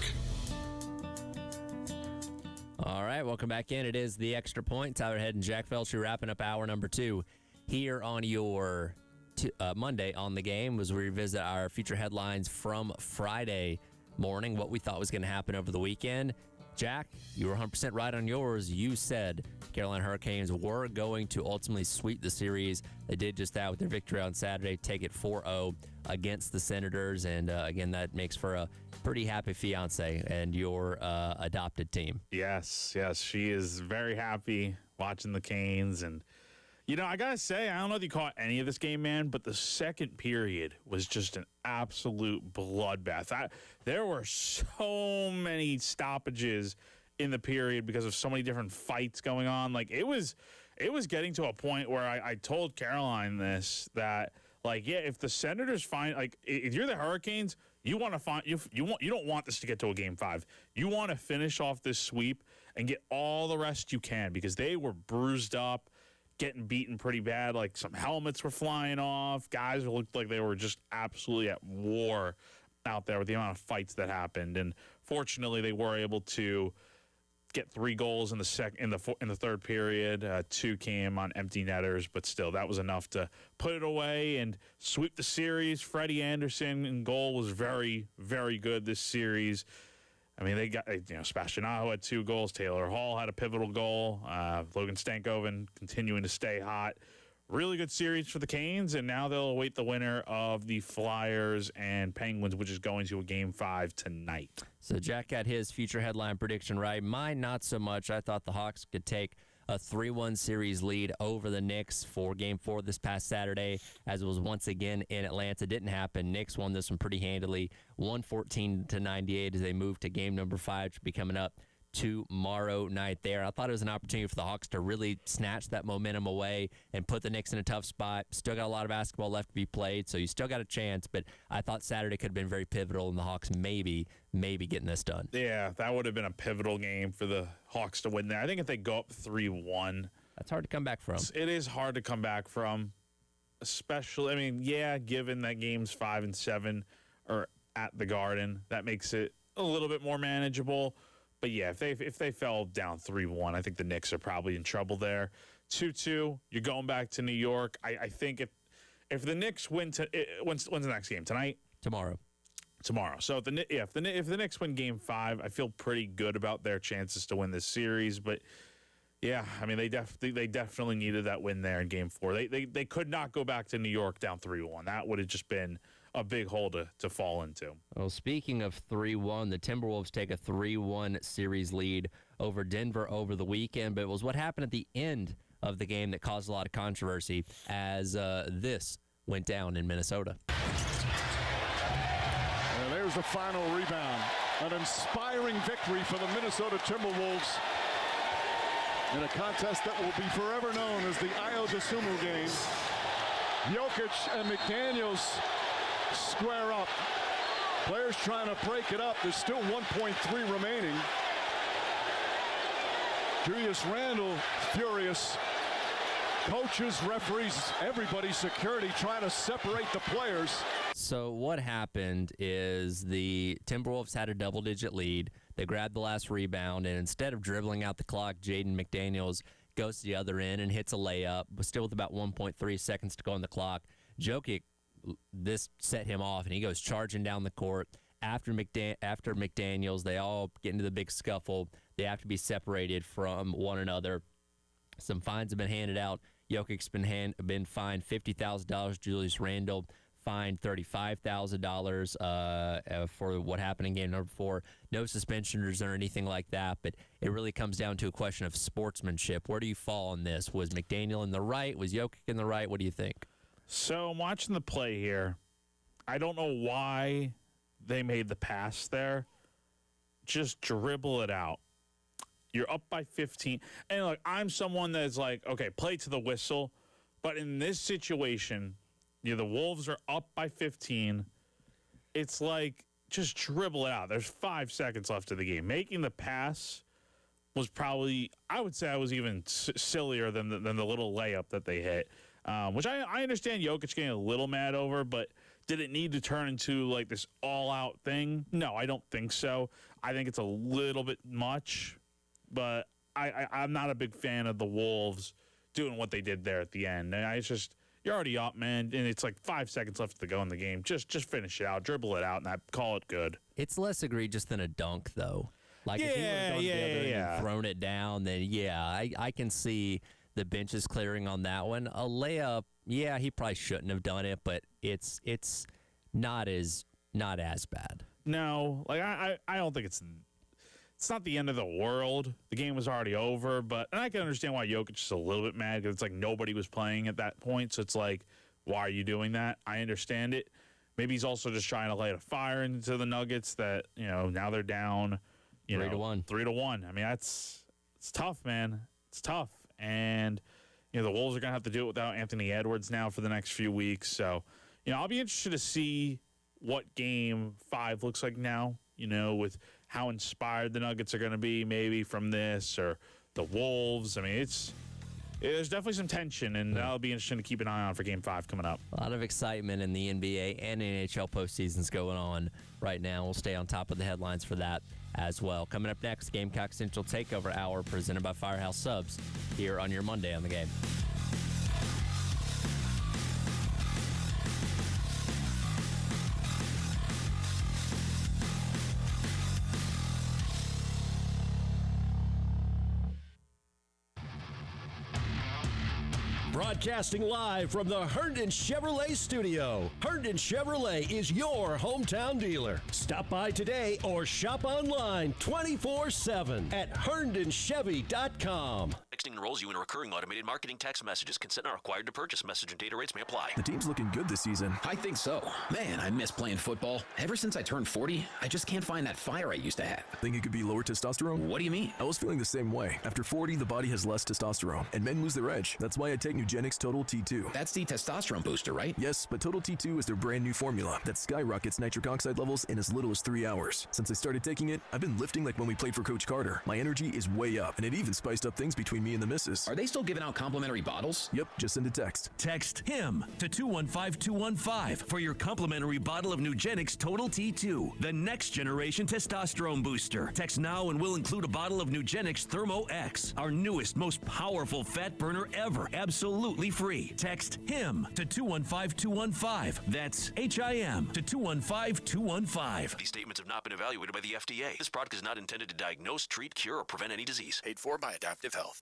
All right, welcome back in. It is the Extra Point. Tyler Head and Jack Felcher wrapping up hour number 2 here on your Monday on the Game as we revisit our feature headlines from Friday morning, what we thought was going to happen over the weekend. Jack, you were 100% right on yours. You said Carolina Hurricanes were going to ultimately sweep the series. They did just that with their victory on Saturday, take it 4-0 against the Senators. And again, that makes for a pretty happy fiance and your adopted team. Yes, she is very happy watching the Canes. And, you know, I got to say, I don't know if you caught any of this game, man, but the second period was just an absolute bloodbath. There were so many stoppages in the period because of so many different fights going on. Like, it was getting to a point where I told Caroline this, that, like, yeah, if the Senators find, like, if you're the Hurricanes, you want to find, you don't want this to get to a Game 5. You want to finish off this sweep and get all the rest you can, because they were bruised up, getting beaten pretty bad. Like, some helmets were flying off. Guys looked like they were just absolutely at war out there with the amount of fights that happened. And fortunately, they were able to get 3 goals in the third period. 2 came on empty netters, but still, that was enough to put it away and sweep the series. Freddie Anderson in goal was very, very good this series. I mean, they got, Sebastian Aho had 2 goals. Taylor Hall had a pivotal goal. Logan Stankoven continuing to stay hot. Really good series for the Canes, and now they'll await the winner of the Flyers and Penguins, which is going to a Game 5 tonight. So Jack got his future headline prediction right. Mine, not so much. I thought the Hawks could take a 3-1 series lead over the Knicks for Game 4 this past Saturday, as it was once again in Atlanta. Didn't happen. Knicks won this one pretty handily, 114-98 as they moved to game number 5, to be coming up tomorrow night there. I thought it was an opportunity for the Hawks to really snatch that momentum away and put the Knicks in a tough spot. Still got a lot of basketball left to be played, so you still got a chance, but I thought Saturday could have been very pivotal, and the Hawks maybe getting this done. Yeah, that would have been a pivotal game for the Hawks to win there. I think if they go up 3-1. That's hard to come back from. It is hard to come back from, especially, I mean, yeah, given that games 5 and 7 are at the Garden, that makes it a little bit more manageable. But yeah, if they fell down 3-1, I think the Knicks are probably in trouble there. 2-2, you're going back to New York. I think if the Knicks when's the next game? Tonight? Tomorrow. So if the Knicks win Game 5, I feel pretty good about their chances to win this series. But yeah, I mean they definitely needed that win there in Game 4. They could not go back to New York down 3-1. That would have just been a big hole to fall into. Well, speaking of 3-1, the Timberwolves take a 3-1 series lead over Denver over the weekend, but it was what happened at the end of the game that caused a lot of controversy as this went down in Minnesota. And there's the final rebound. An inspiring victory for the Minnesota Timberwolves in a contest that will be forever known as the Ayo Dosunmu game. Jokic and McDaniels square up. Players trying to break it up. There's still 1.3 remaining. Julius Randle furious. Coaches, referees, everybody, security trying to separate the players. So what happened is the Timberwolves had a double-digit lead. They grabbed the last rebound, and instead of dribbling out the clock, Jaden McDaniels goes to the other end and hits a layup, but still with about 1.3 seconds to go on the clock. Jokic, this set him off, and he goes charging down the court. After McDaniels, they all get into the big scuffle. They have to be separated from one another. Some fines have been handed out. Jokic's been fined $50,000. Julius Randle fined $35,000 for what happened in game number 4. No suspensions or anything like that, but it really comes down to a question of sportsmanship. Where do you fall on this? Was McDaniel in the right? Was Jokic in the right? What do you think? So I'm watching the play here. I don't know why they made the pass there. Just dribble it out. You're up by 15. And look, I'm someone that's like, okay, play to the whistle. But in this situation, the Wolves are up by 15. It's like, just dribble it out. There's 5 seconds left of the game. Making the pass was probably, I would say I was even sillier than the little layup that they hit. Which I understand Jokic getting a little mad over, but did it need to turn into like this all-out thing? No, I don't think so. I think it's a little bit much, but I'm not a big fan of the Wolves doing what they did there at the end. And it's just, you're already up, man, and it's like 5 seconds left to go in the game. Just finish it out, dribble it out, and call it good. It's less egregious than a dunk, though. Like if he would have gone the other end and thrown it down, then I can see the bench is clearing on that one. A layup, he probably shouldn't have done it, but it's not as bad. No, like I don't think it's not the end of the world. The game was already over, and I can understand why Jokic is a little bit mad because it's like nobody was playing at that point. So it's like, why are you doing that? I understand it. Maybe he's also just trying to light a fire into the Nuggets that, now they're down 3-1. 3-1. I mean, it's tough, man. It's tough. And, the Wolves are going to have to do it without Anthony Edwards now for the next few weeks. So, I'll be interested to see what Game 5 looks like now, with how inspired the Nuggets are going to be maybe from this or the Wolves. I mean, there's definitely some tension, and that'll be interesting to keep an eye on for Game 5 coming up. A lot of excitement in the NBA and NHL postseasons going on right now. We'll stay on top of the headlines for that as well. Coming up next, Gamecock Central Takeover Hour presented by Firehouse Subs here on your Monday on the Game. Broadcasting live from the Herndon Chevrolet studio. Herndon Chevrolet is your hometown dealer. Stop by today or shop online 24/7 at herndonchevy.com. Texting enrolls you in recurring automated marketing text messages. Consent not required to purchase. Message and data rates may apply. The team's looking good this season. I think so. Man, I miss playing football. Ever since I turned 40, I just can't find that fire I used to have. Think it could be lower testosterone? What do you mean? I was feeling the same way. After 40, the body has less testosterone, and men lose their edge. That's why I take Nugenix Total T2. That's the testosterone booster, right? Yes, but Total T2 is their brand new formula that skyrockets nitric oxide levels in as little as 3 hours. Since I started taking it, I've been lifting like when we played for Coach Carter. My energy is way up, and it even spiced up things between me and the missus. Are they still giving out complimentary bottles? Yep, just send a text. Text HIM to 215-215 for your complimentary bottle of Nugenix Total T2, the next generation testosterone booster. Text now and we'll include a bottle of Nugenix Thermo X, our newest, most powerful fat burner ever, absolutely free. Text HIM to 215-215. That's HIM to 215-215. These statements have not been evaluated by the FDA. This product is not intended to diagnose, treat, cure, or prevent any disease. Paid for by Adaptive Health.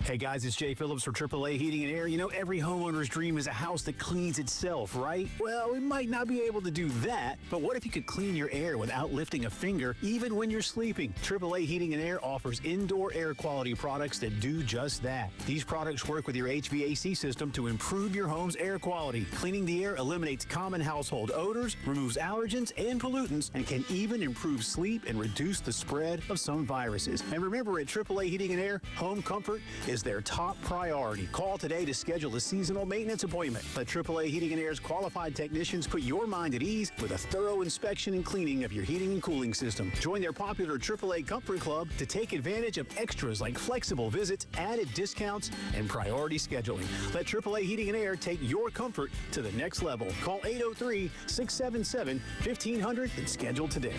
Hey guys, it's Jay Phillips for AAA Heating and Air. You know, every homeowner's dream is a house that cleans itself, right? Well, we might not be able to do that, but what if you could clean your air without lifting a finger, even when you're sleeping? AAA Heating and Air offers indoor air quality products that do just that. These products work with your HVAC system to improve your home's air quality. Cleaning the air eliminates common household odors, removes allergens and pollutants, and can even improve sleep and reduce the spread of some viruses. And remember, at AAA Heating and Air, home comfort is their top priority. Call today to schedule a seasonal maintenance appointment. Let AAA Heating and Air's qualified technicians put your mind at ease with a thorough inspection and cleaning of your heating and cooling system. Join their popular AAA Comfort Club to take advantage of extras like flexible visits, added discounts, and priority scheduling. Let AAA Heating and Air take your comfort to the next level. Call 803-677-1500 and schedule today.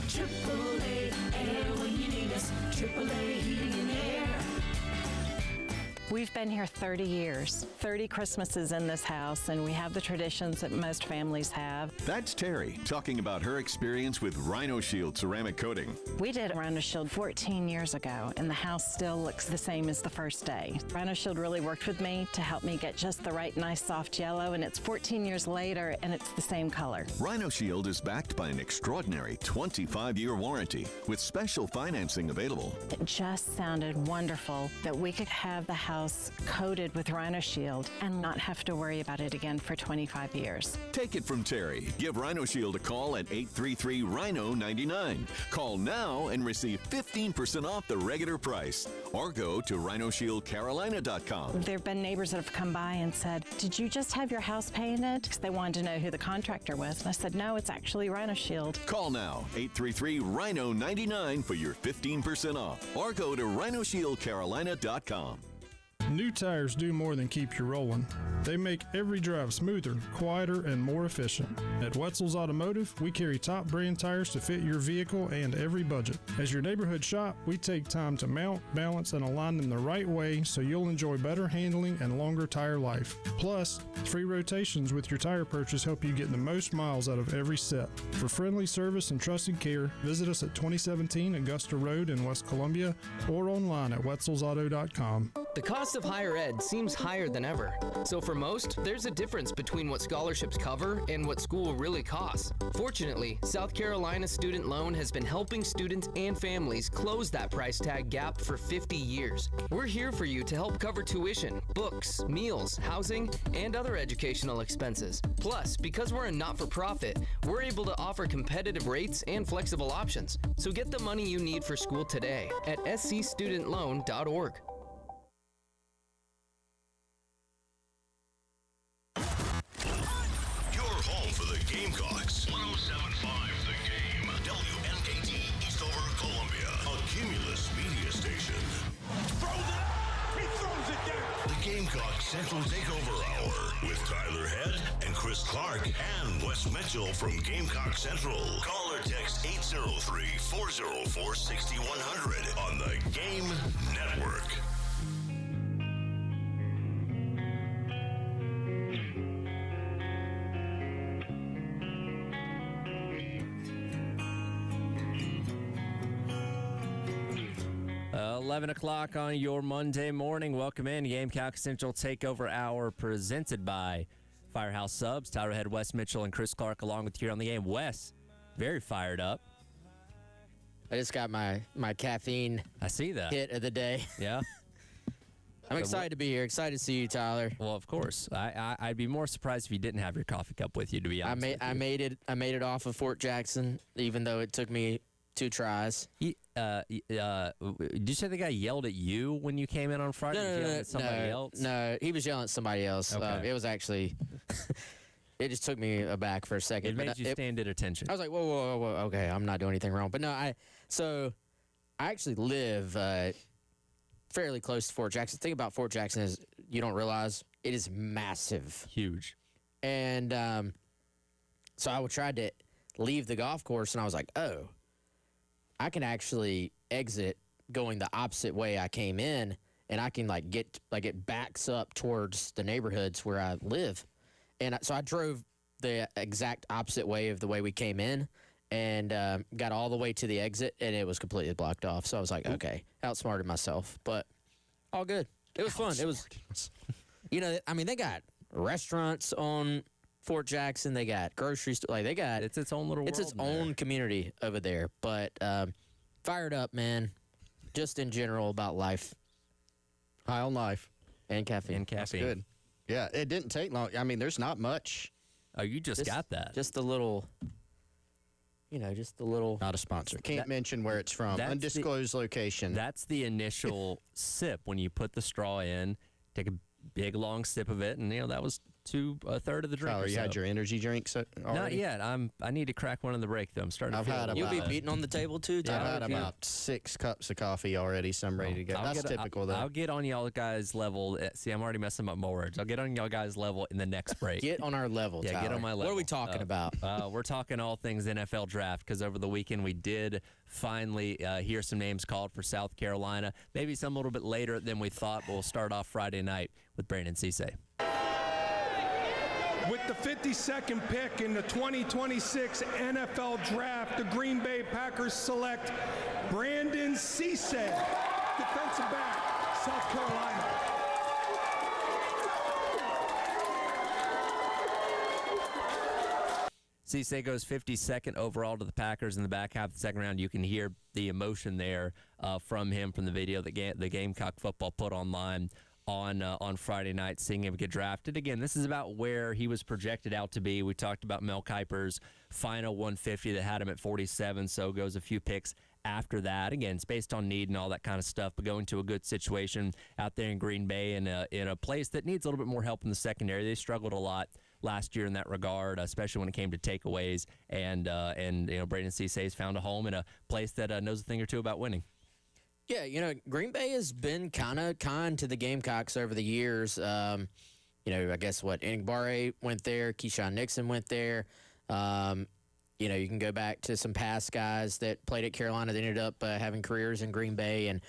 AAA Air when you need us. AAA Heating and Air. We've been here 30 years, 30 Christmases in this house, and we have the traditions that most families have. That's Terry talking about her experience with Rhino Shield ceramic coating. We did Rhino Shield 14 years ago, and the house still looks the same as the first day. Rhino Shield really worked with me to help me get just the right nice soft yellow, and it's 14 years later, and it's the same color. Rhino Shield is backed by an extraordinary 25-year warranty with special financing available. It just sounded wonderful that we could have the house coated with Rhino Shield and not have to worry about it again for 25 years. Take it from Terry. Give Rhino Shield a call at 833-RHINO-99. Call now and receive 15% off the regular price. Or go to RhinoShieldCarolina.com. There have been neighbors that have come by and said, "Did you just have your house painted?" Because they wanted to know who the contractor was. And I said, "No, it's actually Rhino Shield." Call now, 833-RHINO-99 for your 15% off. Or go to RhinoShieldCarolina.com. New tires do more than keep you rolling. They make every drive smoother, quieter, and more efficient. At Wetzel's Automotive, we carry top brand tires to fit your vehicle and every budget. As your neighborhood shop, we take time to mount, balance, and align them the right way so you'll enjoy better handling and longer tire life. Plus, free rotations with your tire purchase help you get the most miles out of every set. For friendly service and trusted care, visit us at 2017 Augusta Road in West Columbia or online at wetzel'sauto.com. The cost of higher ed seems higher than ever. So for most, there's a difference between what scholarships cover and what school really costs. Fortunately, South Carolina Student Loan has been helping students and families close that price tag gap for 50 years. We're here for you to help cover tuition, books, meals, housing, and other educational expenses. Plus, because we're a not-for-profit, we're able to offer competitive rates and flexible options. So get the money you need for school today at scstudentloan.org. Gamecocks. 107.5 The Game. WNKT Eastover, Columbia. A Cumulus media station. Throws it up. He throws it down. The Gamecock Central Takeover Hour with Tyler Head and Chris Clark and Wes Mitchell from Gamecock Central. Call or text 803-404-6100 on the Game Network. Uh, 11 o'clock on your Monday morning. Welcome in. Gamecock Central Takeover Hour presented by Firehouse Subs. Tyler Head, Wes Mitchell, and Chris Clark along with you here on the game. Wes, very fired up. I just got my caffeine I see that hit of the day. Yeah. I'm excited to be here. Excited to see you, Tyler. Well, of course. I'd be more surprised if you didn't have your coffee cup with you, to be honest. I made it off of Fort Jackson, even though it took me 2 tries. Did you say the guy yelled at you when you came in on Friday? Was he yelling at somebody else? No, he was yelling at somebody else. Okay. It was actually, it just took me aback for a second. It made you stand at attention. I was like, whoa, okay, I'm not doing anything wrong. But no, I actually live fairly close to Fort Jackson. The thing about Fort Jackson is you don't realize it is massive. Huge. And so I tried to leave the golf course, and I was like, oh, I can actually exit going the opposite way I came in, and I can get it backs up towards the neighborhoods where I live. And so I drove the exact opposite way of the way we came in, and got all the way to the exit, and it was completely blocked off. So I was like, okay, outsmarted myself, but all good. It was fun. It was, they got restaurants on Fort Jackson. They got grocery stores. They got it's its own little world. It's its own community over there. But fired up, man. Just in general about life. High on life and caffeine. That's good. Yeah, it didn't take long. I mean, there's not much. Oh, you just got that. Just a little. Just a little. Not a sponsor. Can't mention where it's from. Undisclosed location. That's the initial sip when you put the straw in. Take a big long sip of it, and that was a third of the drink. You had your energy drinks already? Not yet. I need to crack one in the break though. I'm starting. You'll be beating on the table too, Tyler. I've had about 6 cups of coffee already, so I'm ready to go. That's typical, though. I'll get on y'all guys' level. See, I'm already messing up my words. I'll get on y'all guys' level in the next break. Get on our level, Yeah, Tyler. get on my level. What are we talking about? We're talking all things NFL draft, because over the weekend we did finally hear some names called for South Carolina. Maybe some a little bit later than we thought, but we'll start off Friday night with Brandon Cisse. With the 52nd pick in the 2026 NFL Draft, the Green Bay Packers select Brandon Cisse, defensive back, South Carolina. Cisse goes 52nd overall to the Packers in the back half of the second round. You can hear the emotion there from him from the video that the Gamecock football put online on Friday night, seeing him get drafted. Again, this is about where he was projected out to be. We talked about Mel Kiper's final 150 that had him at 47, so goes a few picks after that. Again, it's based on need and all that kind of stuff, but going to a good situation out there in Green Bay in a place that needs a little bit more help in the secondary. They struggled a lot last year in that regard, especially when it came to takeaways, and Brandon Cisse has found a home in a place that knows a thing or two about winning. Yeah, Green Bay has been kind of kind to the Gamecocks over the years. I guess Enigbare went there, Keyshawn Nixon went there. You can go back to some past guys that played at Carolina that ended up having careers in Green Bay. And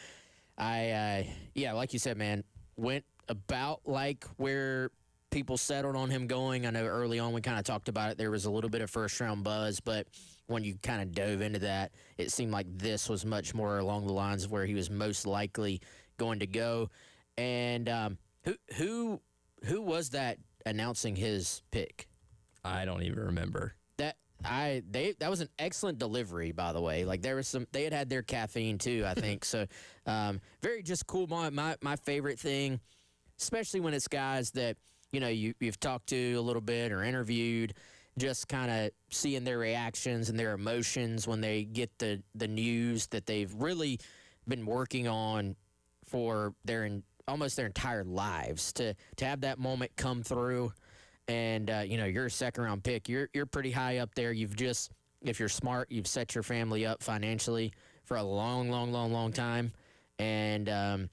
like you said, man, went about like where people settled on him going. I know early on we kind of talked about it. There was a little bit of first-round buzz, but when you kind of dove into that, it seemed like this was much more along the lines of where he was most likely going to go. And who was that announcing his pick? I don't even remember. That was an excellent delivery, by the way. Like, there was they had their caffeine too, I think. So very just cool moment. My favorite thing, especially when it's guys that you've talked to a little bit or interviewed, just kind of seeing their reactions and their emotions when they get the news that they've really been working on for almost their entire lives, to have that moment come through. And you're a second round pick. You're pretty high up there. If you're smart, you've set your family up financially for a long time. And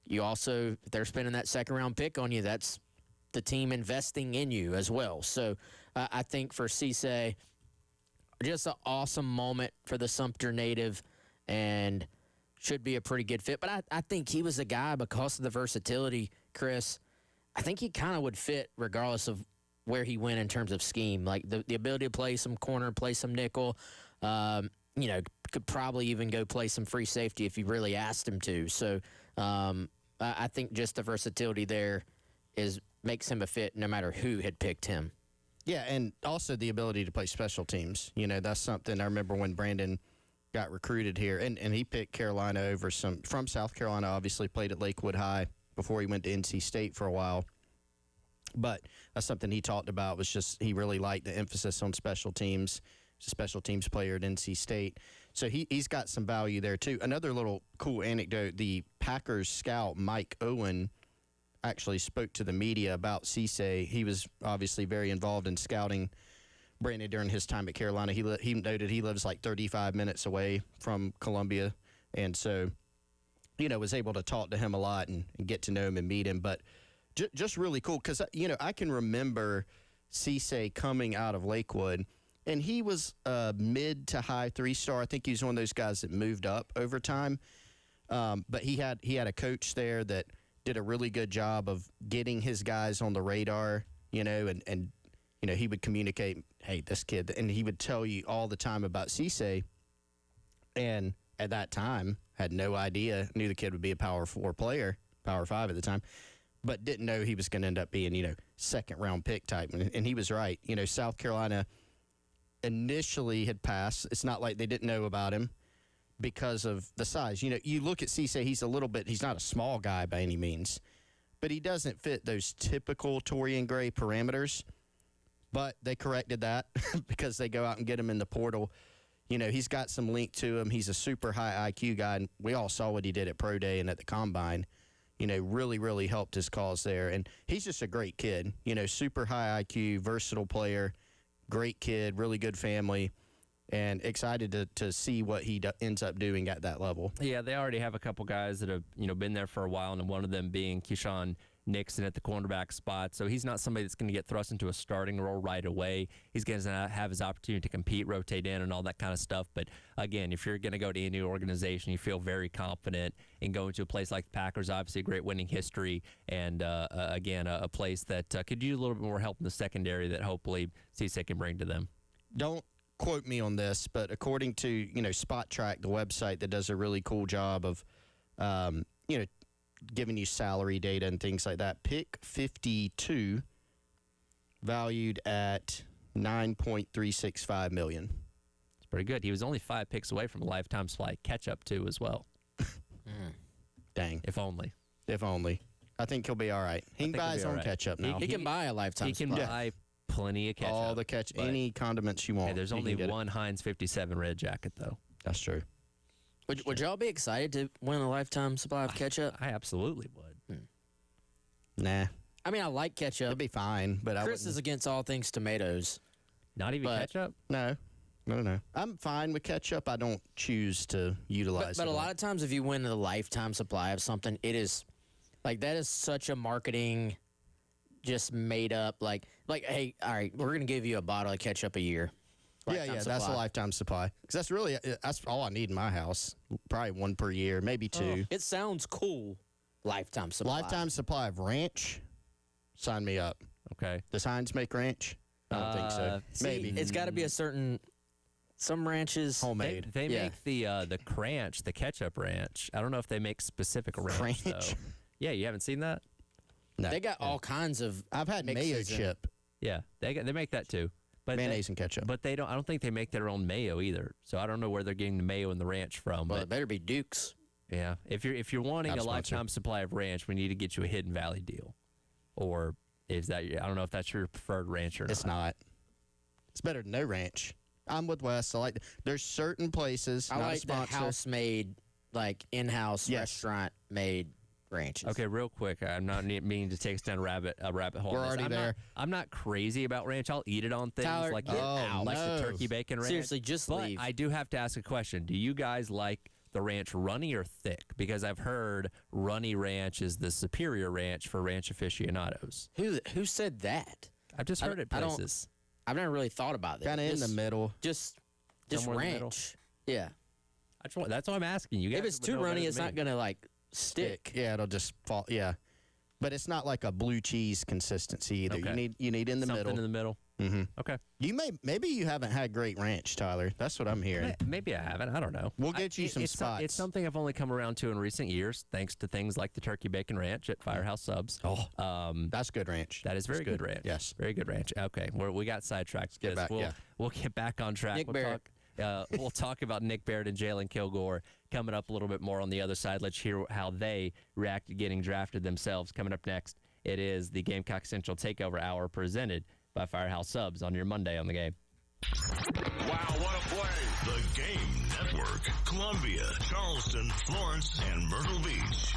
you also, if they're spending that second round pick on you, that's the team investing in you as well. So I think for Cisse, just an awesome moment for the Sumter native, and should be a pretty good fit. But I think he was a guy, because of the versatility, Chris, I think he kind of would fit regardless of where he went in terms of scheme. Like the ability to play some corner, play some nickel, could probably even go play some free safety if you really asked him to. So I think just the versatility there makes him a fit no matter who had picked him. Yeah, and also the ability to play special teams. That's something I remember when Brandon got recruited here, and he picked Carolina over from South Carolina, obviously played at Lakewood High before he went to NC State for a while. But that's something he talked about, was just he really liked the emphasis on special teams. He's a special teams player at NC State. So he's got some value there, too. Another little cool anecdote, the Packers scout Mike Owen actually spoke to the media about Cisse. He was obviously very involved in scouting Brandon during his time at Carolina. He noted he lives like 35 minutes away from Columbia, and so, was able to talk to him a lot and get to know him and meet him. But just really cool because, I can remember Cisse coming out of Lakewood, and he was a mid to high 3-star. I think he was one of those guys that moved up over time. But he had a coach there that did a really good job of getting his guys on the radar, and he would communicate, hey, this kid, and he would tell you all the time about Cisse. And at that time, had no idea, knew the kid would be a Power 4 player, Power 5 at the time, but didn't know he was going to end up being, second-round pick type. And he was right. South Carolina initially had passed. It's not like they didn't know about him because of the size. You look at Cisse, he's not a small guy by any means, but he doesn't fit those typical Torian Gray parameters. But they corrected that because they go out and get him in the portal. He's got some link to him. He's a super high IQ guy, and we all saw what he did at Pro Day and at the Combine. Really, really helped his cause there. And he's just a great kid. Super high IQ, versatile player, great kid, really good family, and excited to see what he ends up doing at that level. Yeah, they already have a couple guys that have been there for a while, and one of them being Keyshawn Nixon at the cornerback spot. So he's not somebody that's going to get thrust into a starting role right away. He's going to have his opportunity to compete, rotate in, and all that kind of stuff. But again, if you're going to go to any organization, you feel very confident in going to a place like the Packers. Obviously, a great winning history, and again, a place that could use a little bit more help in the secondary that hopefully Cisse can bring to them. Don't quote me on this, but according to Spot Track, the website that does a really cool job of giving you salary data and things like that, pick 52 valued at $9.365 million. It's pretty good. He was only 5 picks away from a lifetime supply catch-up too as well. Dang. If only. I think he'll be all right. He can buy his own ketchup now. He can buy a lifetime supply. He can buy plenty of ketchup. All the ketchup, any condiments you want. Hey, there's only one Heinz 57 red jacket, though. That's true. Would y'all be excited to win a lifetime supply of ketchup? I absolutely would. Nah. I mean, I like ketchup. It'd be fine, but Chris is against all things tomatoes. Not even ketchup? No. I'm fine with ketchup. I don't choose to utilize it. But a lot of times if you win a lifetime supply of something, it is, that is such a marketing, just made up, like, hey, all right, we're going to give you a bottle of ketchup a year. That's a lifetime supply. Because that's all I need in my house. Probably one per year, maybe two. It sounds cool. Lifetime supply. Lifetime supply of ranch. Sign me up. Okay. Does Heinz make ranch? I don't think so. Maybe. It's got to be a certain. Some ranches homemade. They make the Cranch, the ketchup ranch. I don't know if they make specific ranch though. Yeah, you haven't seen that? No. They got all kinds of. I've had mayo chip. Yeah, they make that too. But mayonnaise and ketchup. But I don't think they make their own mayo either. So I don't know where they're getting the mayo and the ranch from. Well, it better be Duke's. Yeah. If you're wanting a lifetime supply of ranch, we need to get you a Hidden Valley deal. Or is that I don't know if that's your preferred ranch or not. It's not. It's better than no ranch. I'm with Wes. There's certain places. I like the house-made, in-house restaurant-made ranches. Okay, real quick. I'm not meaning to take us down a rabbit hole. We're already there. I'm not crazy about ranch. I'll eat it on things Tyler, like the turkey bacon ranch. Seriously, just leave. I do have to ask a question. Do you guys like the ranch runny or thick? Because I've heard runny ranch is the superior ranch for ranch aficionados. Who said that? I've just heard it places. I've never really thought about that. Kind of in the middle. Just Somewhere in the ranch. Yeah. That's what I'm asking you guys. If it's too runny, it's not going to stick. Yeah, it'll just fall. Yeah. But it's not like a blue cheese consistency either. Okay. You need in the middle. Something in the middle. Mm-hmm. Okay. Maybe you haven't had great ranch, Tyler. That's what I'm hearing. Maybe I haven't. I don't know. We'll get you some spots. It's something I've only come around to in recent years, thanks to things like the turkey bacon ranch at Firehouse Subs. That's good ranch. That is very good ranch. Yes, very good ranch. Okay, we got sidetracked. Get back. We'll get back on track. Nick we'll Barrett. We'll talk about Nick Barrett and Jalen Kilgore coming up a little bit more on the other side. Let's hear how they react to getting drafted themselves. Coming up next, it is the Gamecock Central Takeover Hour presented by Firehouse Subs on your Monday on the Game. Wow, what a play! The Game Network. Columbia, Charleston, Florence, and Myrtle Beach.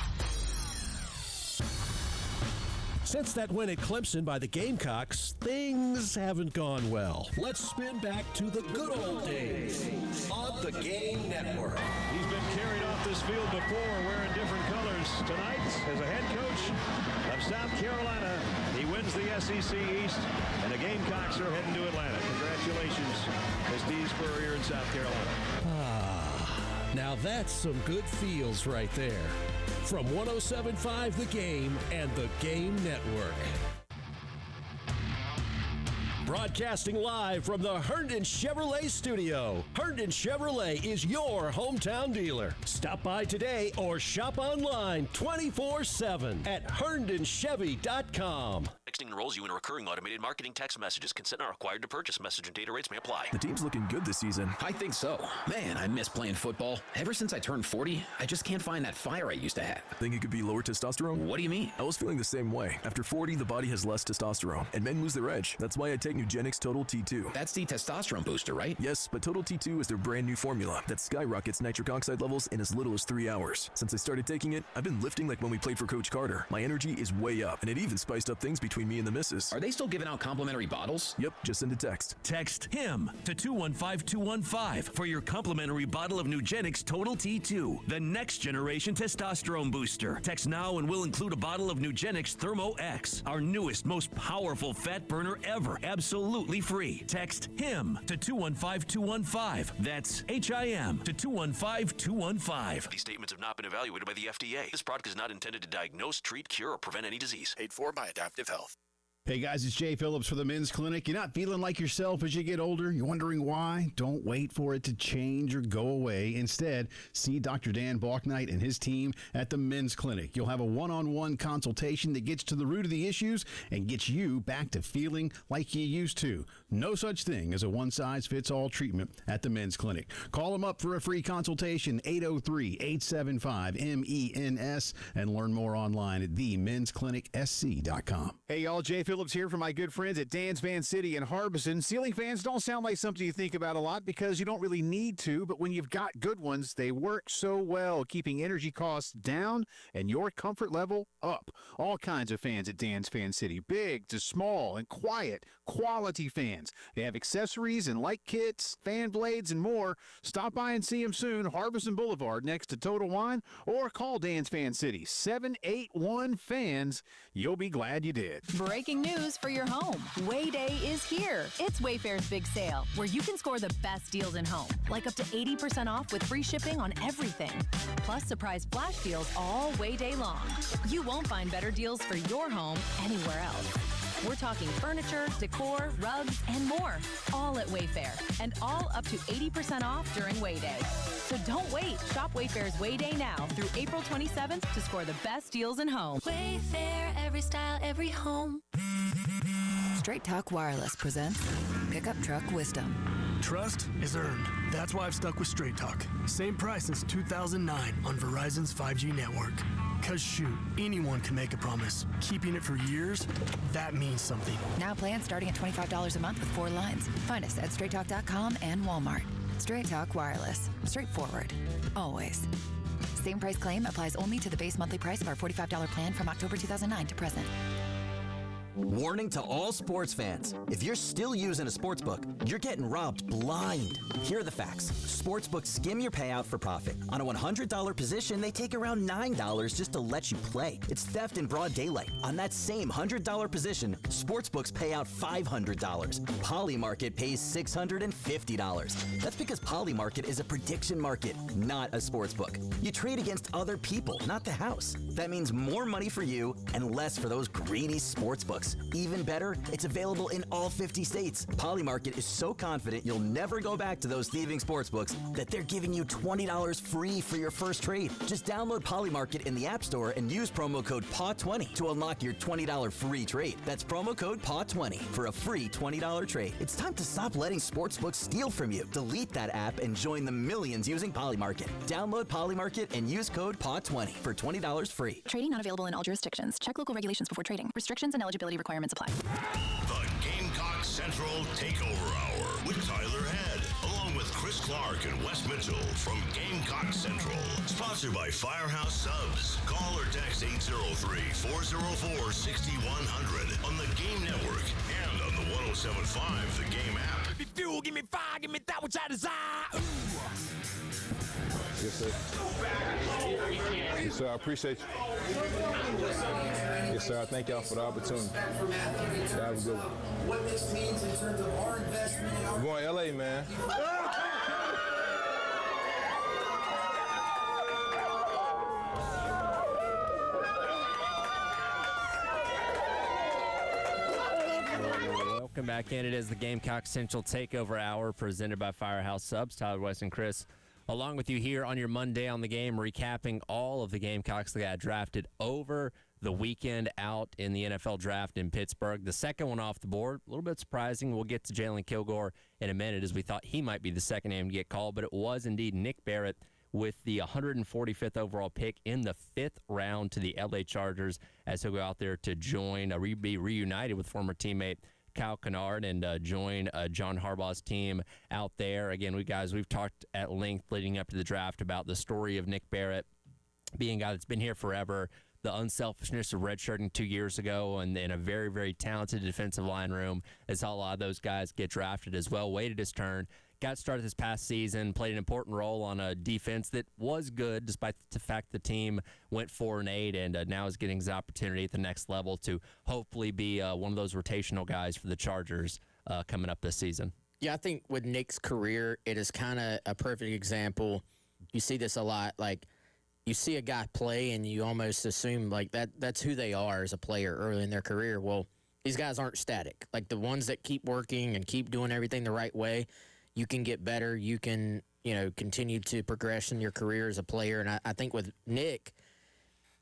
Since that win at Clemson by the Gamecocks, things haven't gone well. Let's spin back to the good old days on the Game Network. He's been carried off this field before wearing different colors. Tonight, as a head coach of South Carolina, he wins the SEC East, and the Gamecocks are heading to Atlanta. Congratulations to Steve Spurrier in South Carolina. Now that's some good feels right there. From 107.5 The Game and the Game Network. Broadcasting live from the Herndon Chevrolet studio. Herndon Chevrolet is your hometown dealer. Stop by today or shop online 24/7 at herndonchevy.com. Texting enrolls you in recurring automated marketing text messages. Consent not required to purchase. Message and data rates may apply. The team's looking good this season. I think so. Man, I miss playing football. Ever since I turned 40, I just can't find that fire I used to have. Think it could be lower testosterone? What do you mean? I was feeling the same way. After 40, the body has less testosterone, and men lose their edge. That's why I take Nugenix Total T2. That's the testosterone booster, right? Yes, but Total T2 is their brand new formula that skyrockets nitric oxide levels in as little as 3 hours. Since I started taking it, I've been lifting like when we played for Coach Carter. My energy is way up, and it even spiced up things between me and the missus. Are they still giving out complimentary bottles? Yep, just send a text. Text HIM to 215-215 for your complimentary bottle of Nugenix Total T2, the next generation testosterone booster. Text now and we'll include a bottle of Nugenix Thermo X, our newest, most powerful fat burner ever, absolutely free. Text HIM to 215-215. That's HIM to 215-215. These statements have not been evaluated by the FDA. This product is not intended to diagnose, treat, cure, or prevent any disease. Paid for by Adaptive Health. Hey guys, it's Jay Phillips for the Men's Clinic. You're not feeling like yourself as you get older? You're wondering why? Don't wait for it to change or go away. Instead, see Dr. Dan Balknight and his team at the Men's Clinic. You'll have a one-on-one consultation that gets to the root of the issues and gets you back to feeling like you used to. No such thing as a one-size-fits-all treatment at the Men's Clinic. Call them up for a free consultation, 803-875-MENS, and learn more online at themensclinicsc.com. Hey, y'all, Jay Phillips here from my good friends at Dan's Van City in Harbison. Ceiling fans don't sound like something you think about a lot because you don't really need to, but when you've got good ones, they work so well, keeping energy costs down and your comfort level up. All kinds of fans at Dan's Fan City, big to small and quiet, quality fans. They have accessories and light kits, fan blades, and more. Stop by and see them soon, Harbison Boulevard next to Total Wine, or call Dan's Fan City, 781-FANS. You'll be glad you did. Breaking news for your home. Way Day is here. It's Wayfair's big sale, where you can score the best deals in home, like up to 80% off with free shipping on everything. Plus surprise flash deals all Way Day long. You won't find better deals for your home anywhere else. We're talking furniture, decor, rugs, and more, all at Wayfair, and all up to 80% off during Way Day. So don't wait. Shop Wayfair's Way Day now through April 27th to score the best deals in home. Wayfair, every style, every home. Straight Talk Wireless presents Pickup Truck Wisdom. Trust is earned. That's why I've stuck with Straight Talk. Same price since 2009 on Verizon's 5G network. Cause shoot, anyone can make a promise. Keeping it for years, that means something. Now plans starting at $25 a month with 4 lines. Find us at straighttalk.com and Walmart. Straight Talk Wireless. Straightforward. Always. Same price claim applies only to the base monthly price of our $45 plan from October 2009 to present. Warning to all sports fans. If you're still using a sportsbook, you're getting robbed blind. Here are the facts. Sportsbooks skim your payout for profit. On a $100 position, they take around $9 just to let you play. It's theft in broad daylight. On that same $100 position, sportsbooks pay out $500. Polymarket pays $650. That's because Polymarket is a prediction market, not a sportsbook. You trade against other people, not the house. That means more money for you and less for those greedy sportsbooks. Sportsbooks. Even better, it's available in all 50 states. Polymarket is so confident you'll never go back to those thieving sportsbooks that they're giving you $20 free for your first trade. Just download Polymarket in the App Store and use promo code PAW20 to unlock your $20 free trade. That's promo code PAW20 for a free $20 trade. It's time to stop letting sportsbooks steal from you. Delete that app and join the millions using Polymarket. Download Polymarket and use code PAW20 for $20 free. Trading not available in all jurisdictions. Check local regulations before trading. Restrictions and eligibility requirements apply. The Gamecock Central Takeover Hour with Tyler Head, along with Chris Clark and Wes Mitchell from Gamecock Central. Sponsored by Firehouse Subs. Call or text 803-404-6100 on the Game Network and on the 107.5 The Game app. Give me fuel, give me fire, give me that which I desire. Yes, sir. Yes, sir. I appreciate you. Yes, sir. I thank y'all for the opportunity. Y'all have a good one. What this means in terms of our investment? We're going to LA, man. Welcome back in. It is the Gamecock Central Takeover Hour presented by Firehouse Subs. Tyler, West, and Chris along with you here on your Monday on the Game, recapping all of the Gamecocks that got drafted over the weekend out in the NFL draft in Pittsburgh. The second one off the board, a little bit surprising. We'll get to Jalen Kilgore in a minute, as we thought he might be the second name to get called, but it was indeed Nick Barrett with the 145th overall pick in the 5th round to the LA Chargers, as he'll go out there to join, be reunited with former teammate Kyle Kennard and join John Harbaugh's team out there. Again, we've talked at length leading up to the draft about the story of Nick Barrett being a guy that's been here forever, the unselfishness of redshirting 2 years ago, and then a very, very talented defensive line room. As saw a lot of those guys get drafted as well, waited his turn, got started this past season, played an important role on a defense that was good despite the fact the team went 4-8, and now is getting his opportunity at the next level to hopefully be one of those rotational guys for the Chargers coming up this season. Yeah, I think with Nick's career, it is kind of a perfect example. You see this a lot. Like, you see a guy play and you almost assume like that's who they are as a player early in their career. Well, these guys aren't static. Like, the ones that keep working and keep doing everything the right way, you can get better. You can, continue to progress in your career as a player. And I think with Nick,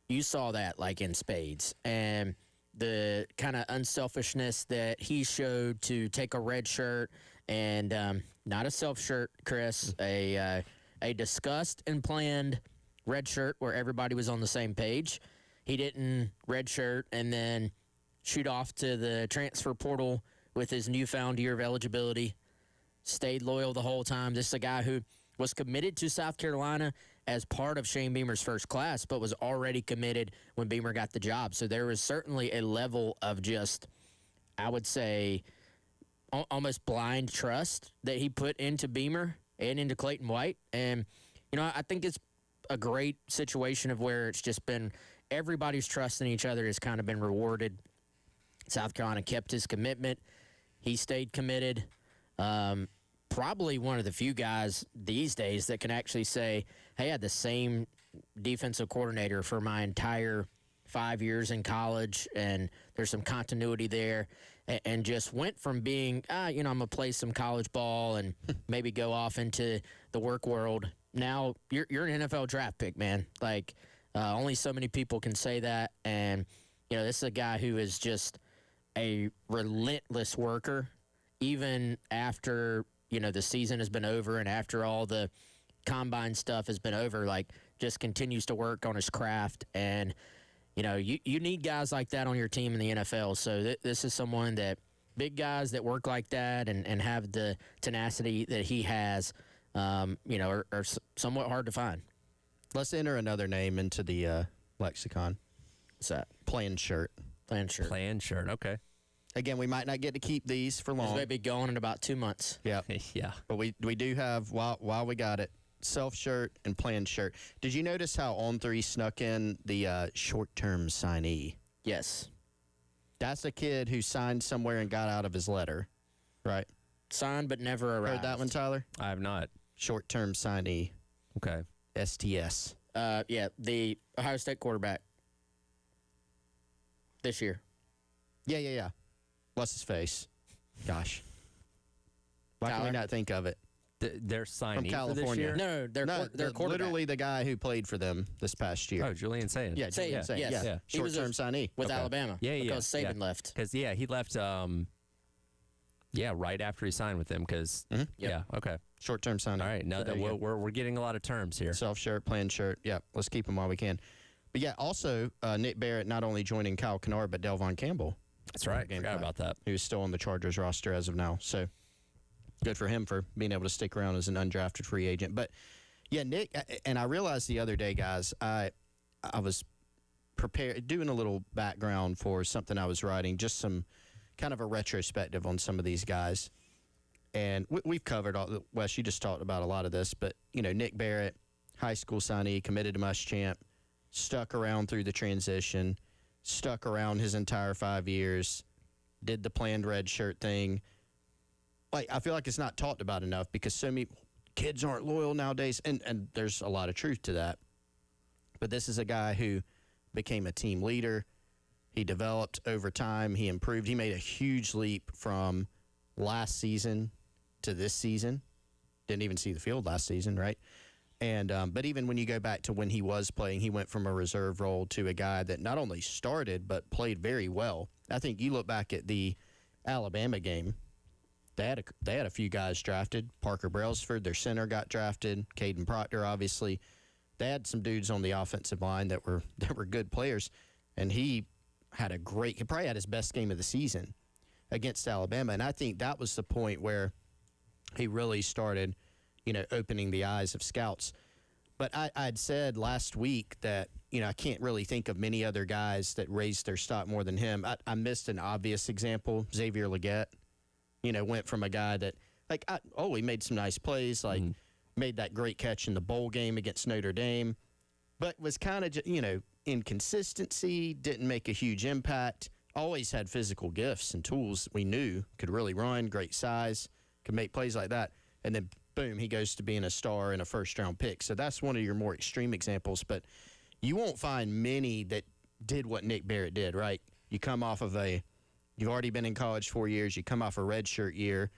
you saw that like in spades. And the kind of unselfishness that he showed to take a red shirt and not a self shirt, Chris, a discussed and planned red shirt where everybody was on the same page. He didn't red shirt and then shoot off to the transfer portal with his newfound year of eligibility. Stayed loyal the whole time. This is a guy who was committed to South Carolina as part of Shane Beamer's first class, but was already committed when Beamer got the job. So there was certainly a level of just, I would say, almost blind trust that he put into Beamer and into Clayton White. And, I think it's a great situation of where it's just been everybody's trust in each other has kind of been rewarded. South Carolina kept his commitment. He stayed committed. Probably one of the few guys these days that can actually say, hey, I had the same defensive coordinator for my entire 5 years in college, and there's some continuity there, and just went from being, I'm going to play some college ball and maybe go off into the work world. Now you're an NFL draft pick, man. Like, only so many people can say that, and, this is a guy who is just a relentless worker, even after the season has been over and after all the combine stuff has been over, like, just continues to work on his craft. And, you need guys like that on your team in the NFL. So this is someone that big guys that work like that and have the tenacity that he has, are somewhat hard to find. Let's enter another name into the lexicon. What's that? Plain shirt. Plain shirt. Plain shirt, okay. Again, we might not get to keep these for long. These may be going in about 2 months. Yeah. Yeah. But we do have, while we got it, self shirt and plain shirt. Did you notice how On3 snuck in the short-term signee? Yes. That's a kid who signed somewhere and got out of his letter, right? Signed but never arrived. Heard that one, Tyler? I have not. Short-term signee. Okay. STS. Yeah, the Ohio State quarterback this year. Yeah. What's his face? Gosh. Why can we not think of it? They're signing from California. for this year? No, they're quarterback. Literally the guy who played for them this past year. Oh, Julian Sayin. Yeah, Julian Sayin. Yes. Yeah. He was Short-term signee. with Alabama. Because Saban left. Because, he left, right after he signed with them. Because, okay. Short-term signee. All right, now that we're getting a lot of terms here. Self-shirt, plain shirt. Yeah, let's keep them while we can. But, also, Nick Barrett not only joining Kyle Kennard, but Delvon Campbell. That's right. Forgot about that. He was still on the Chargers roster as of now. So, good for him for being able to stick around as an undrafted free agent. But, Nick, and I realized the other day, guys, I was prepared, doing a little background for something I was writing, just some kind of a retrospective on some of these guys. And we've covered Wes, you just talked about a lot of this, but, Nick Barrett, high school signee, committed to Muschamp, stuck around through the transition, stuck around his entire 5 years, did the planned red shirt thing. I feel like it's not talked about enough because so many kids aren't loyal nowadays, and there's a lot of truth to that. But this is a guy who became a team leader. He developed over time. He improved. He made a huge leap from last season to this season. Didn't even see the field last season, right? And but even when you go back to when he was playing, he went from a reserve role to a guy that not only started but played very well. I think you look back at the Alabama game, they had a few guys drafted. Parker Brailsford, their center, got drafted. Caden Proctor, obviously. They had some dudes on the offensive line that were good players, and he probably had his best game of the season against Alabama. And I think that was the point where he really started, opening the eyes of scouts. But I'd said last week that, I can't really think of many other guys that raised their stock more than him. I missed an obvious example. Xavier Legette, went from a guy that, he made some nice plays, made that great catch in the bowl game against Notre Dame, but was kind of, inconsistency, didn't make a huge impact, always had physical gifts and tools we knew could really run, great size, could make plays like that. And then, boom, he goes to being a star and a first-round pick. So that's one of your more extreme examples. But you won't find many that did what Nick Barrett did, right? You come off of you've already been in college 4 years, you come off a redshirt year,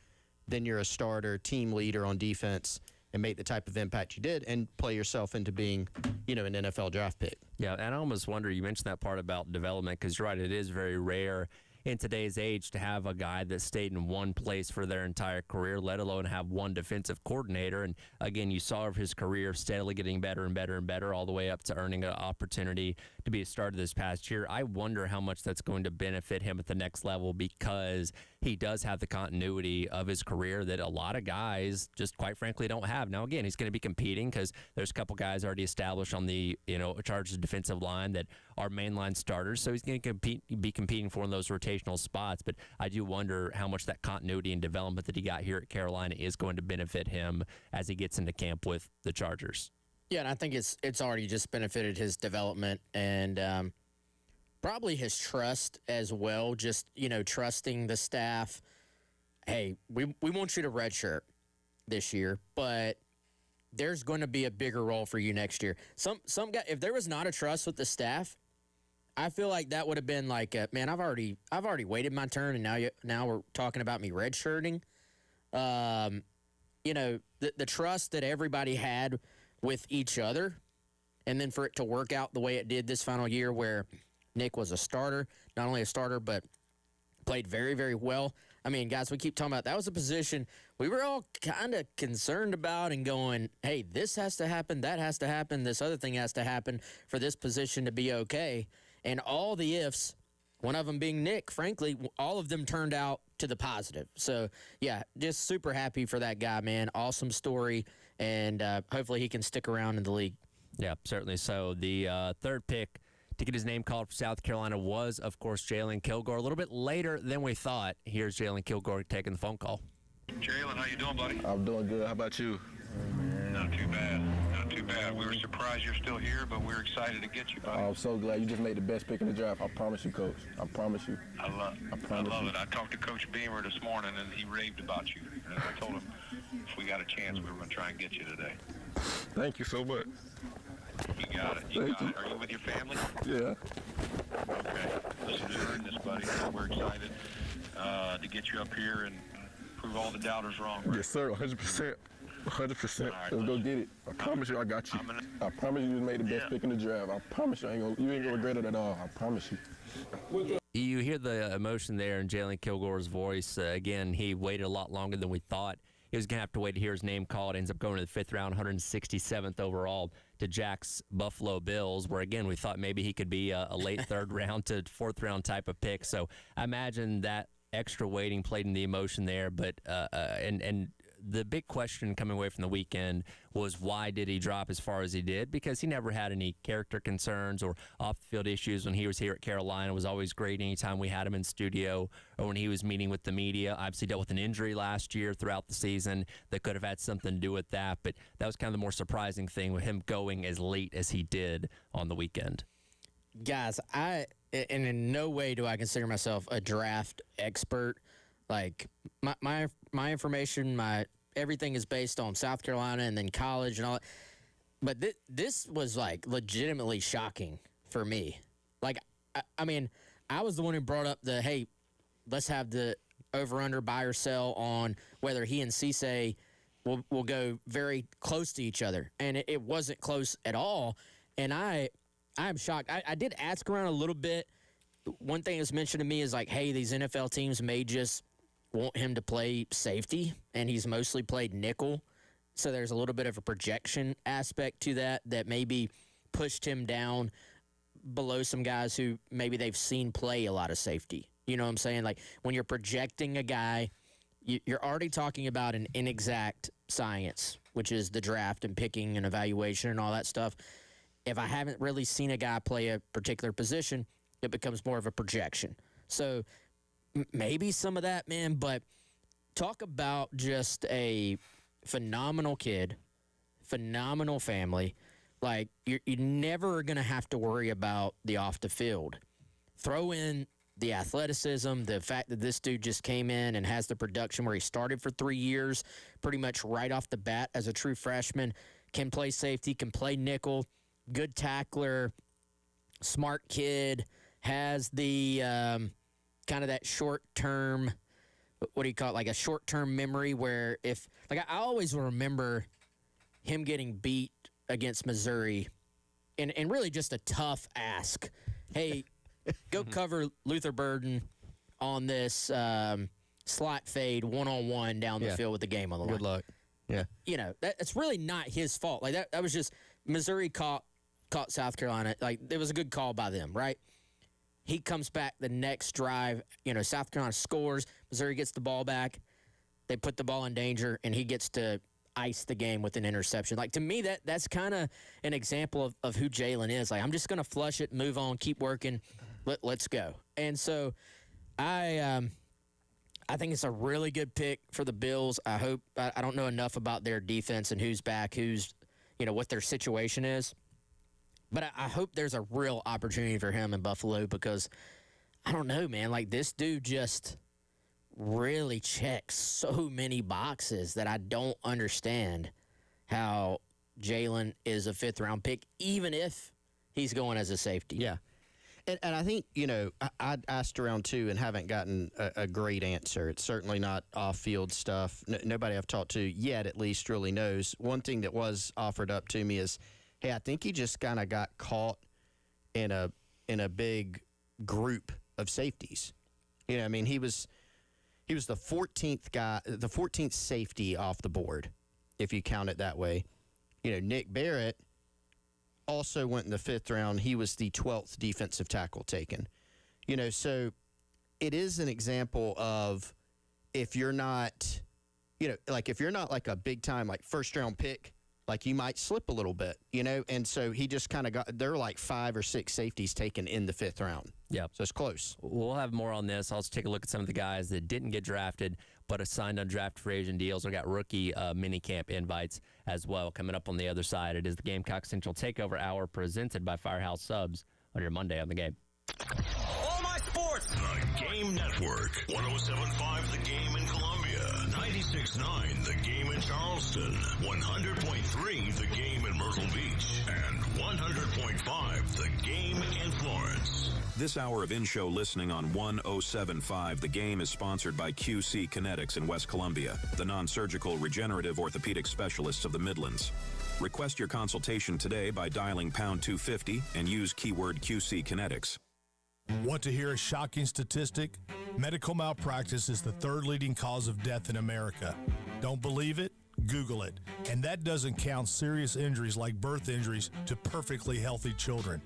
then you're a starter, team leader on defense, and make the type of impact you did and play yourself into being, an NFL draft pick. Yeah, and I almost wonder, you mentioned that part about development, because you're right, it is very rare in today's age to have a guy that stayed in one place for their entire career, let alone have one defensive coordinator. And again, you saw his career steadily getting better and better and better, all the way up to earning an opportunity to be a starter this past year. I wonder how much that's going to benefit him at the next level, because he does have the continuity of his career that a lot of guys just quite frankly don't have. Now, again, he's going to be competing because there's a couple guys already established on the Chargers defensive line that are mainline starters, so he's going to be competing for one of those rotational spots. But I do wonder how much that continuity and development that he got here at Carolina is going to benefit him as he gets into camp with the Chargers. Yeah, and I think it's already just benefited his development and probably his trust as well. Just, trusting the staff. Hey, we want you to redshirt this year, but there's going to be a bigger role for you next year. Some guy, if there was not a trust with the staff, I feel like that would have been like, man, I've already waited my turn, and now we're talking about me redshirting. The trust that everybody had with each other, and then for it to work out the way it did this final year, where Nick was a starter, not only a starter, but played very, very well. I mean, guys, we keep talking about that was a position we were all kind of concerned about and going, hey, this has to happen, that has to happen, this other thing has to happen for this position to be okay. And all the ifs, one of them being Nick, frankly, all of them turned out to the positive. So, yeah, just super happy for that guy, man. Awesome story, and hopefully he can stick around in the league. Yeah, certainly so. The third pick to get his name called for South Carolina was, of course, Jalen Kilgore. A little bit later than we thought. Here's Jalen Kilgore taking the phone call. Jalen, how you doing, buddy? I'm doing good. How about you? Not too bad. Not too bad. We were surprised you're still here, but we're excited to get you, buddy. I'm so glad you just made the best pick in the draft. I promise you, Coach. I promise you. I love it. I talked to Coach Beamer this morning, and he raved about you. And I told him if we got a chance, we were going to try and get you today. Thank you so much. You got it. You got it. Are you with your family? Yeah. Okay. Listen, you earned this, buddy. We're excited to get you up here and prove all the doubters wrong. Right? Yes, sir. 100%. 100%. Right, Let's go get it. I promise you, I got you. I promise you, made the best pick in the draft. I promise you, you ain't gonna regret it at all. I promise you. You hear the emotion there in Jalen Kilgore's voice. Again, he waited a lot longer than we thought. He was going to have to wait to hear his name called. Ends up going to the 5th round, 167th overall to Jack's Buffalo Bills, where, again, we thought maybe he could be a late 3rd round to 4th round type of pick. So I imagine that extra waiting played in the emotion there. But and the big question coming away from the weekend was, why did he drop as far as he did? Because he never had any character concerns or off-the-field issues when he was here at Carolina. It was always great anytime we had him in studio or when he was meeting with the media. Obviously dealt with an injury last year throughout the season that could have had something to do with that, but that was kind of the more surprising thing with him going as late as he did on the weekend. Guys, and in no way do I consider myself a draft expert. Like, my information, everything is based on South Carolina and then college and all that. But this was, like, legitimately shocking for me. Like, I mean, I was the one who brought up hey, let's have the over-under buy or sell on whether he and Cisse will go very close to each other. And it wasn't close at all. And I'm shocked. I did ask around a little bit. One thing that's mentioned to me is, like, hey, these NFL teams may just want him to play safety, and he's mostly played nickel. So there's a little bit of a projection aspect to that maybe pushed him down below some guys who maybe they've seen play a lot of safety. You know what I'm saying? Like, when you're projecting a guy, you're already talking about an inexact science, which is the draft and picking and evaluation and all that stuff. If I haven't really seen a guy play a particular position, it becomes more of a projection. So maybe some of that, man, but talk about just a phenomenal kid, phenomenal family. Like, you're never going to have to worry about the off the field. Throw in the athleticism, the fact that this dude just came in and has the production where he started for 3 years, pretty much right off the bat as a true freshman, can play safety, can play nickel, good tackler, smart kid, has the kind of that short-term, what do you call it, like a short-term memory where if, like, I always remember him getting beat against Missouri and really just a tough ask. Hey, go cover Luther Burden on this slot fade one-on-one down the field with the game on the line. Good luck. Yeah. You know, that's really not his fault. Like, that was just Missouri caught South Carolina. Like, it was a good call by them, right? He comes back the next drive. You know, South Carolina scores. Missouri gets the ball back. They put the ball in danger, and he gets to ice the game with an interception. Like, to me, that's kind of an example of who Jalen is. Like, I'm just going to flush it, move on, keep working. Let's go. And so I think it's a really good pick for the Bills. I don't know enough about their defense and who's back, what their situation is. But I hope there's a real opportunity for him in Buffalo because, I don't know, man. Like, this dude just really checks so many boxes that I don't understand how Jalen is a 5th-round pick, even if he's going as a safety. Yeah. And I think, I asked around, too, and haven't gotten a great answer. It's certainly not off-field stuff. Nobody I've talked to yet, at least, really knows. One thing that was offered up to me is, hey, I think he just kind of got caught in a big group of safeties. You know, I mean, he was the 14th guy, the 14th safety off the board, if you count it that way. You know, Nick Barrett also went in the 5th round. He was the 12th defensive tackle taken. You know, so it is an example of if you're not, if you're not like a big time, like 1st-round pick, like you might slip a little bit, and so he just kind of there are like 5 or 6 safeties taken in the 5th round. Yeah. So it's close. We'll have more on this. I'll just take a look at some of the guys that didn't get drafted but have signed undrafted free agent deals or got rookie minicamp invites as well. Coming up on the other side, it is the Gamecock Central Takeover Hour presented by Firehouse Subs on your Monday on the Game. All my sports. The Game Network. 107.5 The Game in Columbia. 96.9 The Game in Charleston. Charleston, 100.3 The Game in Myrtle Beach, and 100.5 The Game in Florence. This hour of in-show listening on 107.5 The Game is sponsored by QC Kinetics in West Columbia, the non-surgical regenerative orthopedic specialists of the Midlands. Request your consultation today by dialing pound 250 and use keyword QC Kinetics. Want to hear a shocking statistic? Medical malpractice is the third leading cause of death in America. Don't believe it? Google it. And that doesn't count serious injuries like birth injuries to perfectly healthy children.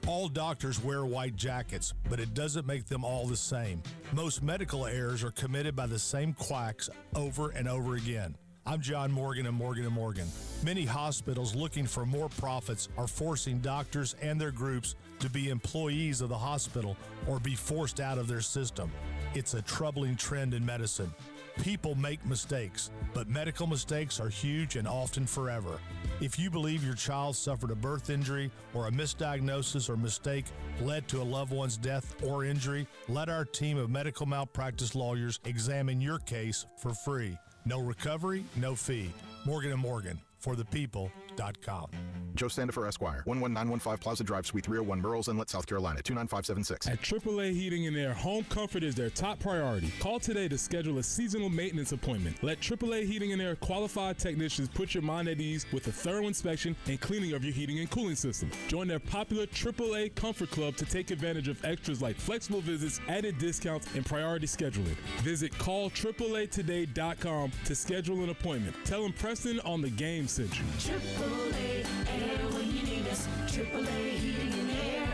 All doctors wear white jackets, but it doesn't make them all the same. Most medical errors are committed by the same quacks over and over again. I'm John Morgan of Morgan & Morgan. Many hospitals looking for more profits are forcing doctors and their groups to be employees of the hospital or be forced out of their system. It's a troubling trend in medicine. People make mistakes, but medical mistakes are huge and often forever. If you believe your child suffered a birth injury or a misdiagnosis or mistake led to a loved one's death or injury, let our team of medical malpractice lawyers examine your case for free. No recovery, no fee. Morgan & Morgan, forthepeople.com. Joe Standifer, Esquire, 11915 Plaza Drive, Suite 301, Burroughs Inlet, South Carolina, 29576. At AAA Heating and Air, home comfort is their top priority. Call today to schedule a seasonal maintenance appointment. Let AAA Heating and Air qualified technicians put your mind at ease with a thorough inspection and cleaning of your heating and cooling system. Join their popular AAA Comfort Club to take advantage of extras like flexible visits, added discounts, and priority scheduling. Visit callAAAtoday.com to schedule an appointment. Tell them Preston on the Game sent you. AAA Air when you need us. AAA Heating and Air.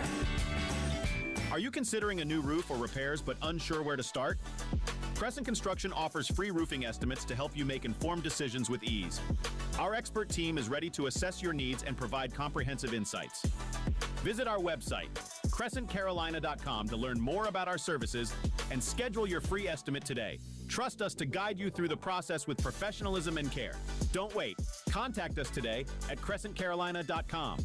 Are you considering a new roof or repairs but unsure where to start? Crescent Construction offers free roofing estimates to help you make informed decisions with ease. Our expert team is ready to assess your needs and provide comprehensive insights. Visit our website, crescentcarolina.com, to learn more about our services and schedule your free estimate today. Trust us to guide you through the process with professionalism and care. Don't wait. Contact us today at crescentcarolina.com.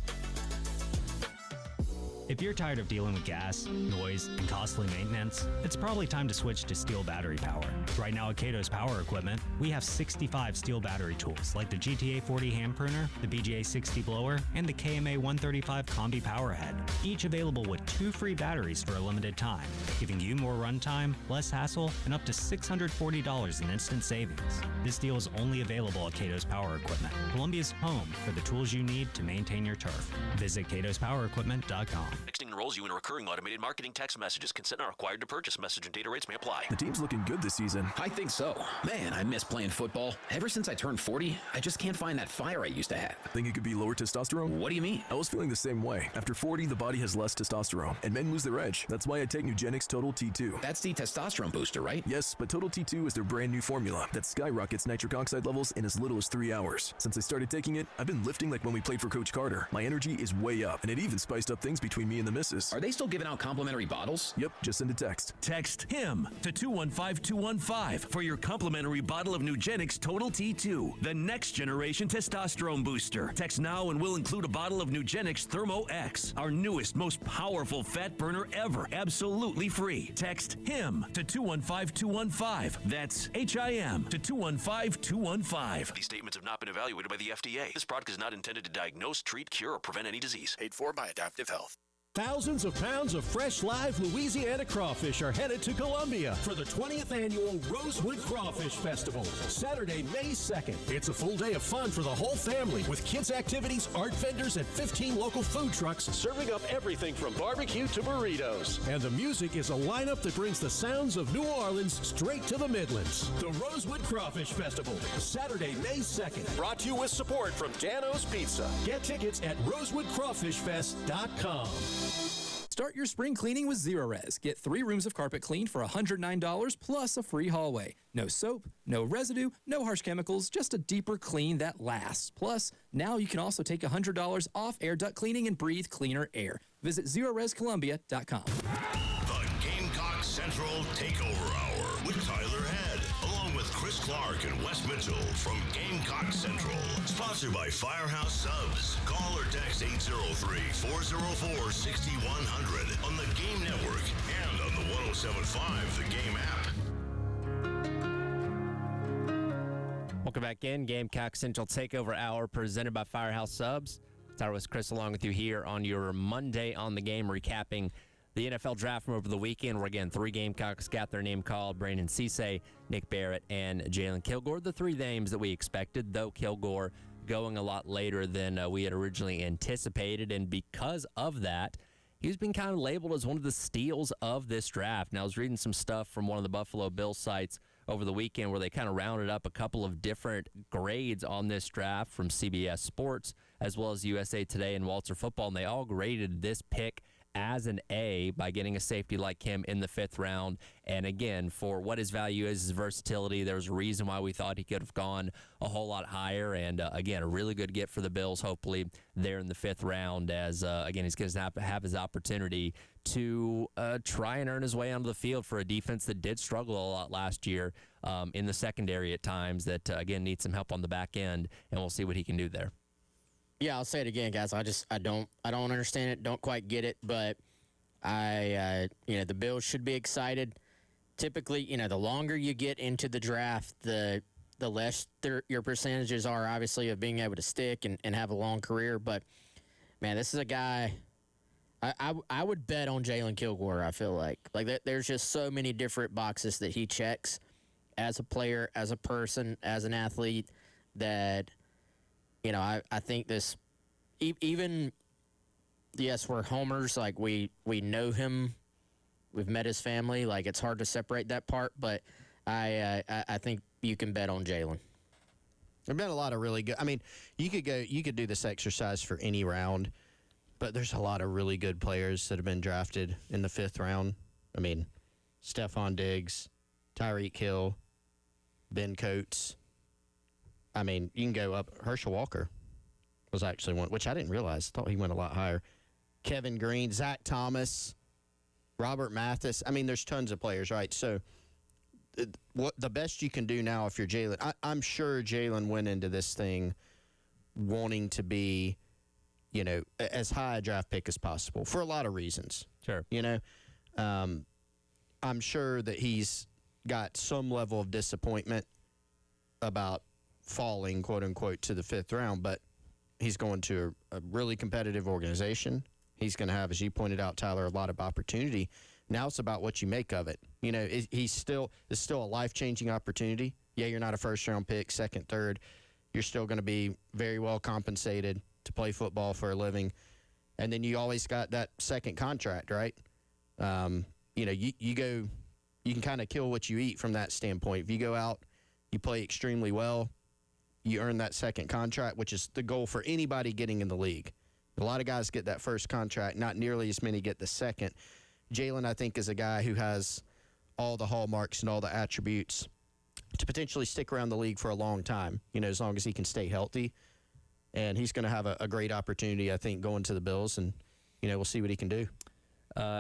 If you're tired of dealing with gas, noise, and costly maintenance, it's probably time to switch to Steel battery power. Right now at Cato's Power Equipment, we have 65 Steel battery tools like the GTA 40 hand pruner, the BGA 60 blower, and the KMA 135 Combi power head, each available with 2 free batteries for a limited time, giving you more runtime, less hassle, and up to $640 in instant savings. This deal is only available at Cato's Power Equipment, Columbia's home for the tools you need to maintain your turf. Visit CatosPowerEquipment.com. Texting enrolls you in recurring automated marketing text messages. Consent not required to purchase. Message and data rates may apply. The team's looking good this season. I think so. Man, I miss playing football. Ever since I turned 40, I just can't find that fire I used to have. Think it could be lower testosterone? What do you mean? I was feeling the same way. After 40, the body has less testosterone, and men lose their edge. That's why I take Nugenix Total T2. That's the testosterone booster, right? Yes, but Total T2 is their brand new formula that skyrockets nitric oxide levels in as little as 3 hours. Since I started taking it, I've been lifting like when we played for Coach Carter. My energy is way up, and it even spiced up things between me and the missus. Are they still giving out complimentary bottles? Yep, just send a text. Text HIM to 215-215 for your complimentary bottle of Nugenix Total T2, the next generation testosterone booster. Text now and we'll include a bottle of Nugenix Thermo X, our newest, most powerful fat burner ever, absolutely free. Text HIM to 215-215. That's HIM to 215-215. These statements have not been evaluated by the FDA. This product is not intended to diagnose, treat, cure, or prevent any disease. Paid for by Adaptive Health. Thousands of pounds of fresh, live Louisiana crawfish are headed to Columbia for the 20th annual Rosewood Crawfish Festival, Saturday, May 2nd. It's a full day of fun for the whole family with kids' activities, art vendors, and 15 local food trucks serving up everything from barbecue to burritos. And the music is a lineup that brings the sounds of New Orleans straight to the Midlands. The Rosewood Crawfish Festival, Saturday, May 2nd. Brought to you with support from Dano's Pizza. Get tickets at rosewoodcrawfishfest.com. Start your spring cleaning with Zerorez. Get 3 rooms of carpet cleaned for $109 plus a free hallway. No soap, no residue, no harsh chemicals, just a deeper clean that lasts. Plus, now you can also take $100 off air duct cleaning and breathe cleaner air. Visit ZerorezColumbia.com. The Gamecock Central Takeover Hour with Tyler Head, along with Chris Clark and Wes Mitchell from Gamecock Central. Sponsored by Firehouse Subs. Call or text 803-404-6100 on the Game Network and on the 107.5 The Game app. Welcome back in. Gamecock Central Takeover Hour presented by Firehouse Subs. Tyler West Chris along with you here on your Monday on the Game, recapping the NFL draft from over the weekend, where, again, 3 Gamecocks got their name called: Brandon Cisse, Nick Barrett, and Jalen Kilgore. The 3 names that we expected, though Kilgore going a lot later than we had originally anticipated. And because of that, he's been kind of labeled as one of the steals of this draft. Now, I was reading some stuff from one of the Buffalo Bills sites over the weekend where they kind of rounded up a couple of different grades on this draft from CBS Sports as well as USA Today and Walter Football, and they all graded this pick as an A by getting a safety like him in the 5th round. And again, for what his value is, his versatility, there's a reason why we thought he could have gone a whole lot higher. And again, a really good get for the Bills, hopefully, there in the 5th round, as again, he's going to have his opportunity to try and earn his way onto the field for a defense that did struggle a lot last year in the secondary at times, that again needs some help on the back end, and we'll see what he can do there. Yeah, I'll say it again, guys. I don't understand it. Don't quite get it, but the Bills should be excited. Typically, the longer you get into the draft, the less your percentages are, obviously, of being able to stick and have a long career. But man, this is a guy. I would bet on Jalen Kilgore. I feel like there's just so many different boxes that he checks as a player, as a person, as an athlete, that. I think this, even, yes, we're homers. Like, we know him. We've met his family. Like, it's hard to separate that part. But I think you can bet on Jalen. There have been a lot of really good. I mean, you could do this exercise for any round, but there's a lot of really good players that have been drafted in the 5th round. I mean, Stephon Diggs, Tyreek Hill, Ben Coates. I mean, you can go up. Herschel Walker was actually one, which I didn't realize. I thought he went a lot higher. Kevin Green, Zach Thomas, Robert Mathis. I mean, there's tons of players, right? So what the best you can do now if you're Jalen, I'm sure Jalen went into this thing wanting to be, as high a draft pick as possible for a lot of reasons. Sure. I'm sure that he's got some level of disappointment about falling, quote unquote, to the 5th round, but he's going to a really competitive organization. He's going to have, as you pointed out, Tyler, a lot of opportunity. Now it's about what you make of it. It's still a life-changing opportunity. Yeah, you're not a first-round pick, 2nd, 3rd. You're still going to be very well compensated to play football for a living. And then you always got that second contract, right? You can kind of kill what you eat from that standpoint. If you go out, you play extremely well, you earn that second contract, which is the goal for anybody getting in the league. A lot of guys get that first contract. Not nearly as many get the second. Jalen, I think, is a guy who has all the hallmarks and all the attributes to potentially stick around the league for a long time, as long as he can stay healthy. And he's going to have a great opportunity, I think, going to the Bills. And, we'll see what he can do.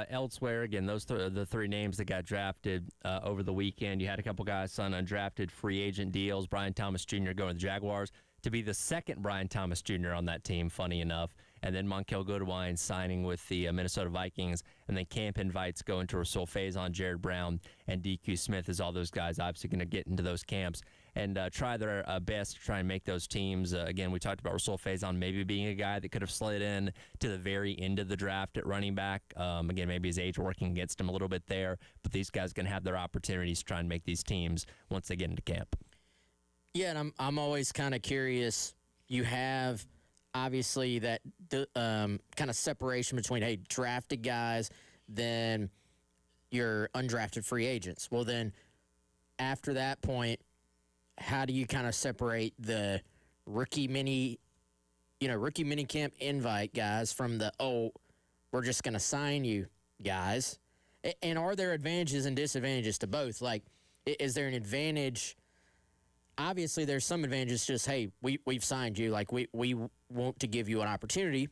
Elsewhere, again, those the 3 names that got drafted over the weekend. You had a couple guys sign undrafted free agent deals. Brian Thomas Jr. going to the Jaguars to be the 2nd Brian Thomas Jr. on that team, funny enough. And then Monkel Goodwine signing with the Minnesota Vikings. And then camp invites going to Rasul Faison, Jared Brown, and DQ Smith, as all those guys obviously going to get into those camps and try their best to try and make those teams. Again, we talked about Rasul Faison maybe being a guy that could have slid in to the very end of the draft at running back. Again, maybe his age working against him a little bit there. But these guys going to have their opportunities to try and make these teams once they get into camp. Yeah, and I'm always kind of curious. You have obviously that kind of separation between, drafted guys, then your undrafted free agents. Well, then after that point, how do you kind of separate the rookie mini camp invite guys from the, we're just going to sign you guys? And are there advantages and disadvantages to both? Like, is there an advantage? Obviously, there's some advantages. Just, hey, we've signed you. Like, we want to give you an opportunity.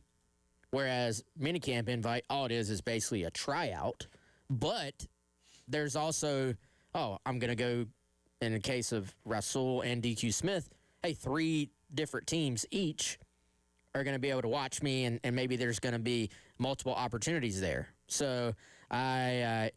Whereas minicamp invite, all it is basically a tryout. But there's also, I'm going to go, in the case of Rasul and DQ Smith, 3 different teams each are going to be able to watch me, and maybe there's going to be multiple opportunities there. So I'm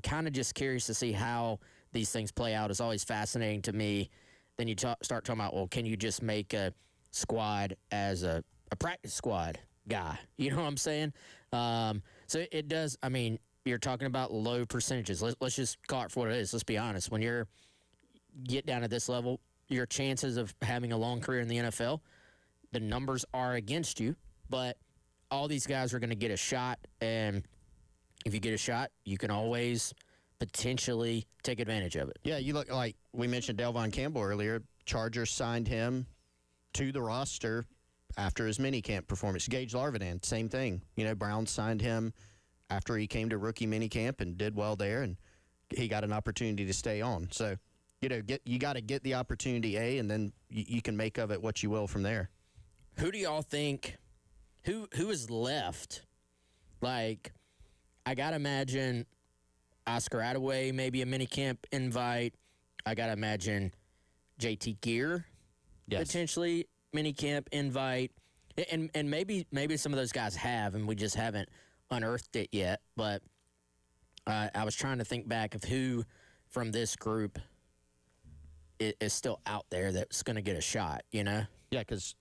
kind of just curious to see how these things play out is always fascinating to me. Then you start talking about, well, can you just make a squad as a practice squad guy? You know what I'm saying? So it does. I mean, you're talking about low percentages. Let's just call it for what it is. Let's be honest. When you're get down at this level, your chances of having a long career in the NFL, the numbers are against you. But all these guys are going to get a shot, and if you get a shot, you can always potentially take advantage of it. Yeah, you look like we mentioned Delvon Campbell earlier. Chargers signed him to the roster after his minicamp performance. Gage Larvidan, same thing. You know, Browns signed him after he came to rookie minicamp and did well there, and he got an opportunity to stay on. So, you know, you got to get the opportunity, and then you can make of it what you will from there. Who do y'all think, who is left? Like, I got to imagine Oscar Attaway, maybe a minicamp invite. I got to imagine JT Gear, potentially minicamp invite. And maybe some of those guys have, and we just haven't unearthed it yet. But I was trying to think back of who from this group is still out there that's going to get a shot, you know? Yeah, because,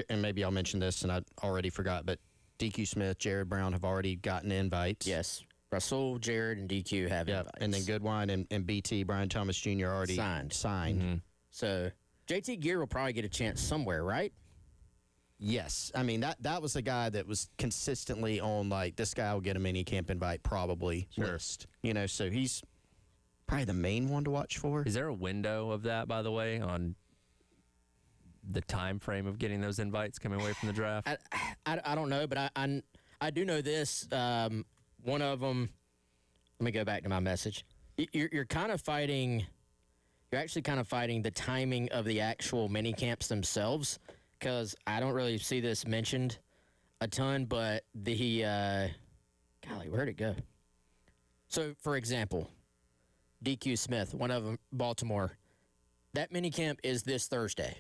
and maybe I'll mention this, and I already forgot, but DQ Smith, Jared Brown have already gotten invites. Yes. Russell, Jared, and DQ have invites. And then Goodwine and BT, Brian Thomas Jr. already signed. Mm-hmm. So JT Gear will probably get a chance somewhere, right? Yes. I mean, that was a guy that was consistently on, like, this guy will get a minicamp invite probably list. You know, so he's probably the main one to watch for. Is there a window of that, by the way, on the time frame of getting those invites coming away from the draft? I don't know, but I do know this. One of them, let me go back to my message. You're kind of fighting, you're actually kind of fighting the timing of the actual mini camps themselves, because I don't really see this mentioned a ton, but the, golly, where'd it go? So, for example, DQ Smith, one of them, Baltimore, that mini camp is this Thursday.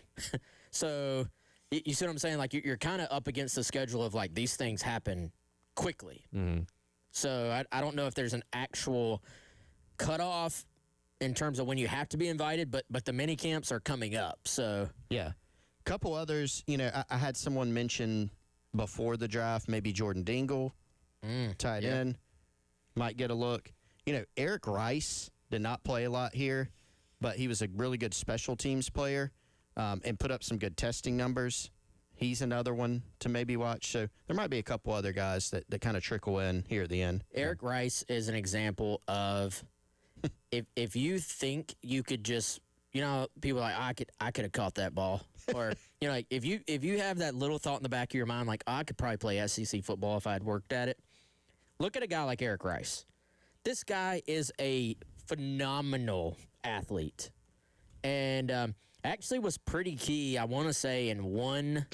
So, you see what I'm saying? Like, you're kind of up against the schedule of, like, these things happen quickly. Mm-hmm. So, I don't know if there's an actual cutoff in terms of when you have to be invited, but the mini camps are coming up. So, yeah. Couple others, you know, I had someone mention before the draft, maybe Jordan Dingle, tight end, might get a look. You know, Eric Rice did not play a lot here, but he was a really good special teams player and put up some good testing numbers. He's another one to maybe watch. So there might be a couple other guys that kind of trickle in here at the end. Eric Rice is an example of if you think you could just, you know, people are like, I could have caught that ball. Or, you know, like if you have that little thought in the back of your mind, like, I could probably play SEC football if I'd worked at it. Look at a guy like Eric Rice. This guy is a phenomenal athlete. And actually was pretty key, I want to say, in one,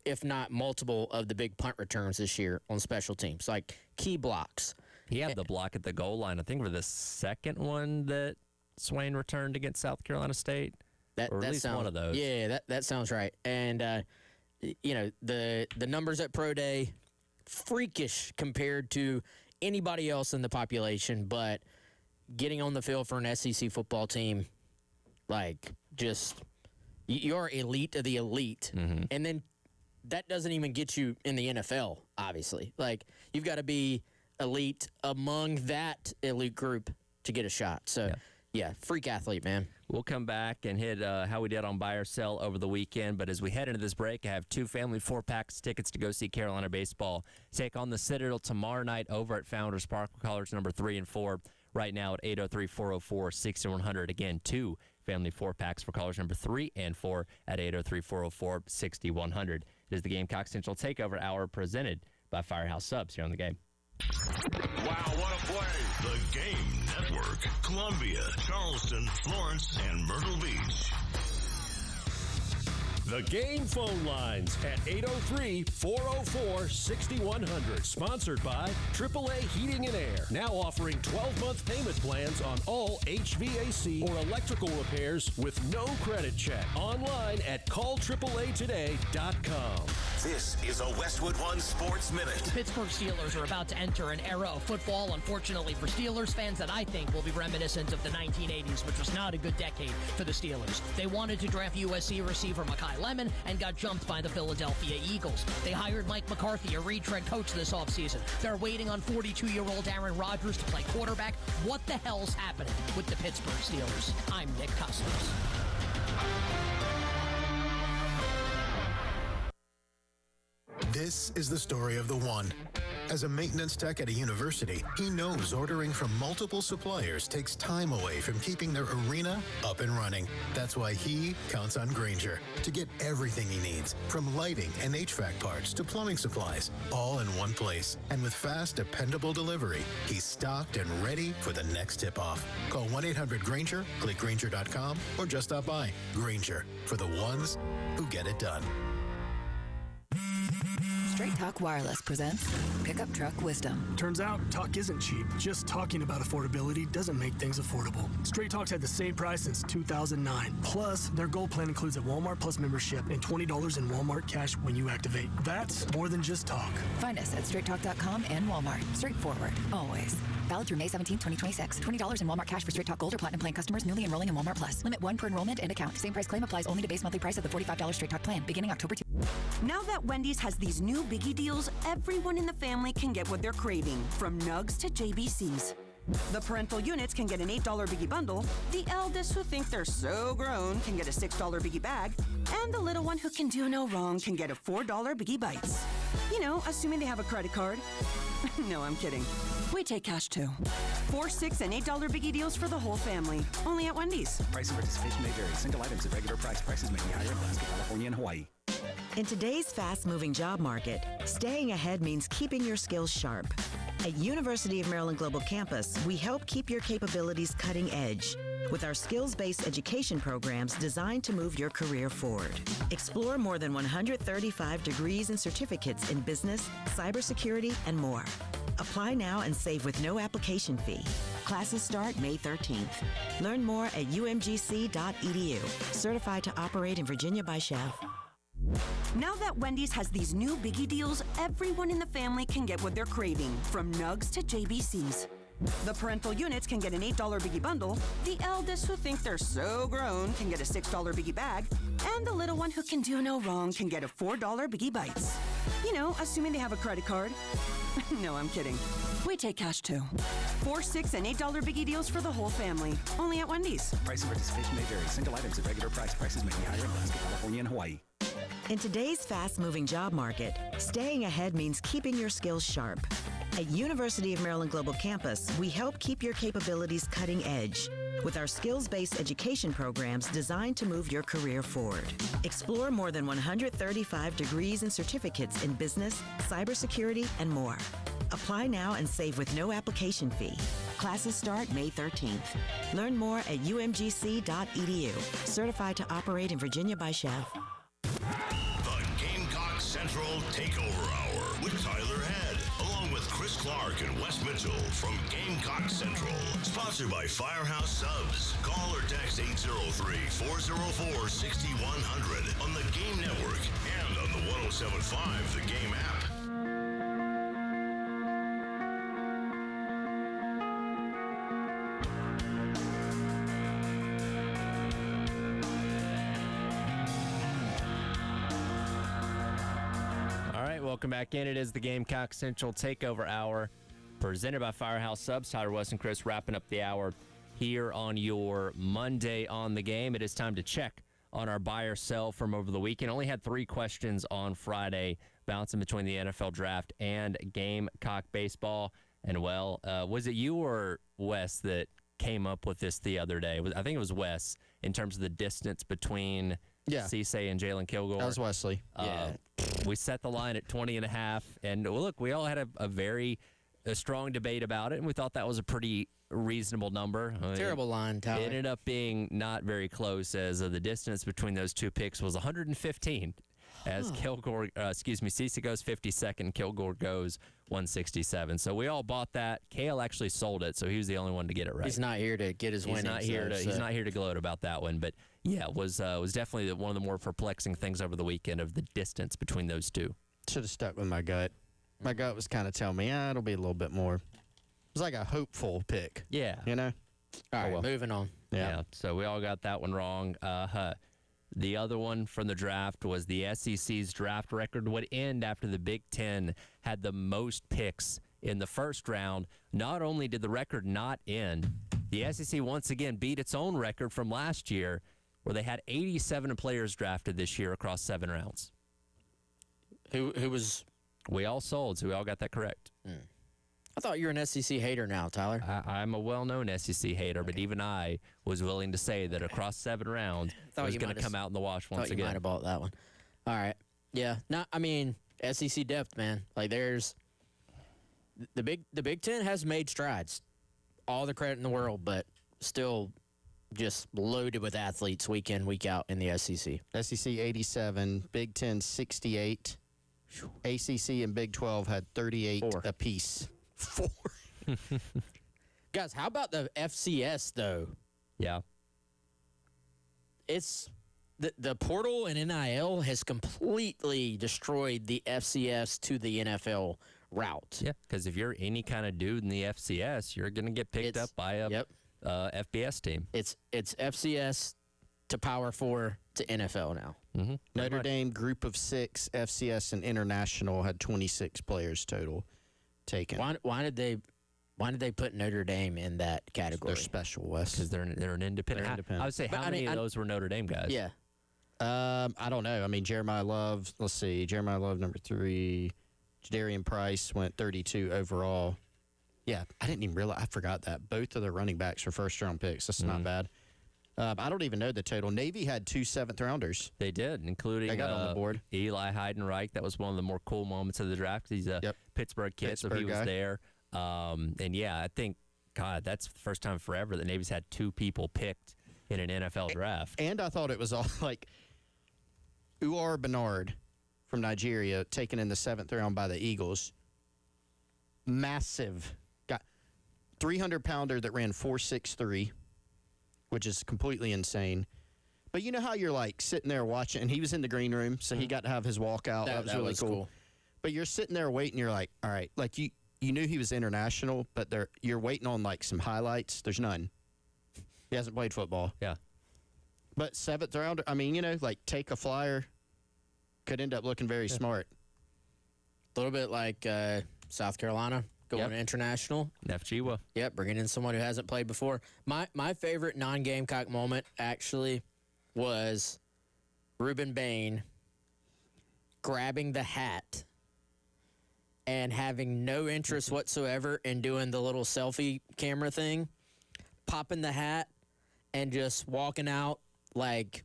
if not multiple, of the big punt returns this year on special teams. Like, key blocks. He had the block at the goal line. I think for the second one that Swain returned against South Carolina State. Or at least one of those. Yeah, that sounds right. And, you know, the numbers at Pro Day, freakish compared to anybody else in the population, but getting on the field for an SEC football team, like, just, you're elite of the elite. Mm-hmm. And then that doesn't even get you in the NFL, obviously. Like, you've got to be elite among that elite group to get a shot. So, yeah, freak athlete, man. We'll come back and hit how we did on buy or sell over the weekend. But as we head into this break, I have two family 4-packs tickets to go see Carolina baseball take on the Citadel tomorrow night over at Founders Park. Callers number 3 and 4 right now at 803-404-6100. Again, two family 4-packs for callers number 3 and 4 at 803-404-6100. It is the Gamecock Central Takeover Hour presented by Firehouse Subs here on the game. Wow, what a play. The Game Network. Columbia, Charleston, Florence, and Myrtle Beach. The Game phone lines at 803-404-6100. Sponsored by AAA Heating and Air. Now offering 12-month payment plans on all HVAC or electrical repairs with no credit check. Online at callAAAtoday.com. This is a Westwood One Sports Minute. The Pittsburgh Steelers are about to enter an era of football, unfortunately for Steelers fans, that I think will be reminiscent of the 1980s, which was not a good decade for the Steelers. They wanted to draft USC receiver Mekhi Lemon and got jumped by the Philadelphia Eagles. They hired Mike McCarthy, a retread coach, this offseason. They're waiting on 42-year-old Aaron Rodgers to play quarterback. What the hell's happening with the Pittsburgh Steelers? I'm Nick Costos. This is the story of the one. As a maintenance tech at a university, he knows ordering from multiple suppliers takes time away from keeping their arena up and running. That's why he counts on Grainger to get everything he needs, from lighting and HVAC parts to plumbing supplies, all in one place. And with fast, dependable delivery, he's stocked and ready for the next tip-off. Call 1-800-GRAINGER, click Grainger.com, or just stop by. Grainger, for the ones who get it done. Straight Talk Wireless presents Pickup Truck Wisdom. Turns out, talk isn't cheap. Just talking about affordability doesn't make things affordable. Straight Talk's had the same price since 2009. Plus, their Gold plan includes a Walmart Plus membership and $20 in Walmart cash when you activate. That's more than just talk. Find us at straighttalk.com and Walmart. Straightforward, always. Valid through May 17, 2026. $20 in Walmart cash for Straight Talk Gold or Platinum plan customers newly enrolling in Walmart Plus. Limit 1 per enrollment and account. Same price claim applies only to base monthly price of the $45 Straight Talk plan, beginning October 2. Now that Wendy's has these new biggie deals, everyone in the family can get what they're craving, from nugs to JBCs. The parental units can get an $8 biggie bundle, the eldest who think they're so grown can get a $6 biggie bag, and the little one who can do no wrong can get a $4 biggie bites. You know, assuming they have a credit card. No, I'm kidding. We take cash too. 4, $6, and $8 biggie deals for the whole family. Only at Wendy's. Price and participation may vary. Single items at regular price. Prices may be higher in Alaska, California, and Hawaii. In today's fast-moving job market, staying ahead means keeping your skills sharp. At University of Maryland Global Campus, we help keep your capabilities cutting edge with our skills-based education programs designed to move your career forward. Explore more than 135 degrees and certificates in business, cybersecurity, and more. Apply now and save with no application fee. Classes start May 13th. Learn more at umgc.edu. Certified to operate in Virginia by Chev. Now that Wendy's has these new biggie deals, everyone in the family can get what they're craving, from nugs to JBCs. The parental units can get an $8 biggie bundle, the eldest who think they're so grown can get a $6 biggie bag, and the little one who can do no wrong can get a $4 biggie bites. You know, assuming they have a credit card. No, I'm kidding. We take cash too. 4, $6, and $8 biggie deals for the whole family. Only at Wendy's. Price and participation may vary. Single items at regular price. Prices may be higher in Alaska, California, and Hawaii. In today's fast-moving job market, staying ahead means keeping your skills sharp. At University of Maryland Global Campus, we help keep your capabilities cutting edge with our skills-based education programs designed to move your career forward. Explore more than 135 degrees and certificates in business, cybersecurity, and more. Apply now and save with no application fee. Classes start May 13th. Learn more at umgc.edu. Certified to operate in Virginia by Chev. The Gamecock Central Takeover Hour with Tyler Head, along with Chris Clark and Wes Mitchell from Gamecock Central. Sponsored by Firehouse Subs. Call or text 803-404-6100 on the Game Network and on the 107.5 The Game app. Welcome back in. It is the Gamecock Central Takeover Hour, presented by Firehouse Subs. Tyler, West, and Chris wrapping up the hour here on your Monday on the Game. It is time to check on our buy or sell from over the weekend. Only had 3 questions on Friday, bouncing between the NFL draft and Gamecock baseball. And, well, was it you or Wes that came up with this the other day? I think it was Wes, in terms of the distance between Cisse and Jalen Kilgore. That was Wesley. We set the line at 20.5, and look, we all had a very a strong debate about it, and we thought that was a pretty reasonable number. Terrible line, Tyler. It ended up being not very close, as the distance between those two picks was 115. As Cece goes 52nd, Kilgore goes 167. So we all bought that. Kale actually sold it, so he was the only one to get it right. He's not here to get his winnings. He's not here to gloat about that one, but yeah, it was definitely one of the more perplexing things over the weekend of the distance between those two. Should have stuck with my gut. My gut was kind of telling me, it'll be a little bit more. It was like a hopeful pick. Yeah. You know? All right, moving on. Yeah. So we all got that one wrong. The other one from the draft was the SEC's draft record would end after the Big Ten had the most picks in the first round. Not only did the record not end, the SEC once again beat its own record from last year, where they had 87 players drafted this year across 7 rounds. Who was? We all sold, so we all got that correct. I thought you were an SEC hater now, Tyler. I'm a well-known SEC hater, but even I was willing to say that across 7 rounds, it was going to come out in the wash once again. You might have bought that one. All right. Yeah. SEC depth, man. Like, there's the Big Ten has made strides. All the credit in the world, but still just loaded with athletes week in, week out in the SEC. SEC 87, Big Ten 68, ACC and Big 12 had 38 apiece. 4. Guys, how about the FCS, though? Yeah. It's the portal and NIL has completely destroyed the FCS to the NFL route. Yeah, because if you're any kind of dude in the FCS, you're going to get picked up by a FBS team. It's FCS to Power 4 to NFL now. Mm-hmm. Notre Dame group of 6, FCS and international had 26 players total taken. Why did they put Notre Dame in that category? They're special, Wes. Because they're an independent. I would say, how many of those were Notre Dame guys? Yeah. I don't know. I mean, Jeremiah Love, let's see. Jeremiah Love, number 3. Jadarian Price went 32 overall. Yeah, I didn't even realize. I forgot that. Both of the running backs were first-round picks. That's not bad. I don't even know the total. Navy had 2 7th-rounders. They did, including they got on the board. Eli Heidenreich. That was one of the more cool moments of the draft. He's a Pittsburgh kid, so he was there. And, yeah, I think, God, that's the first time forever that Navy's had 2 people picked in an NFL draft. And I thought it was all like Uar Bernard from Nigeria taken in the 7th round by the Eagles. Massive. Got 300-pounder that ran 4.63, which is completely insane. But you know how you're like sitting there watching, and he was in the green room, so he got to have his walkout. That was really cool. But you're sitting there waiting, you're like, all right, like you knew he was international, but you're waiting on like some highlights. There's none. He hasn't played football. Yeah. But 7th rounder, I mean, like take a flyer, could end up looking very smart. A little bit like South Carolina going international. Nefjiwa. Yep, bringing in someone who hasn't played before. My favorite non-Gamecock moment actually was Ruben Bain grabbing the hat and having no interest whatsoever in doing the little selfie camera thing, popping the hat and just walking out like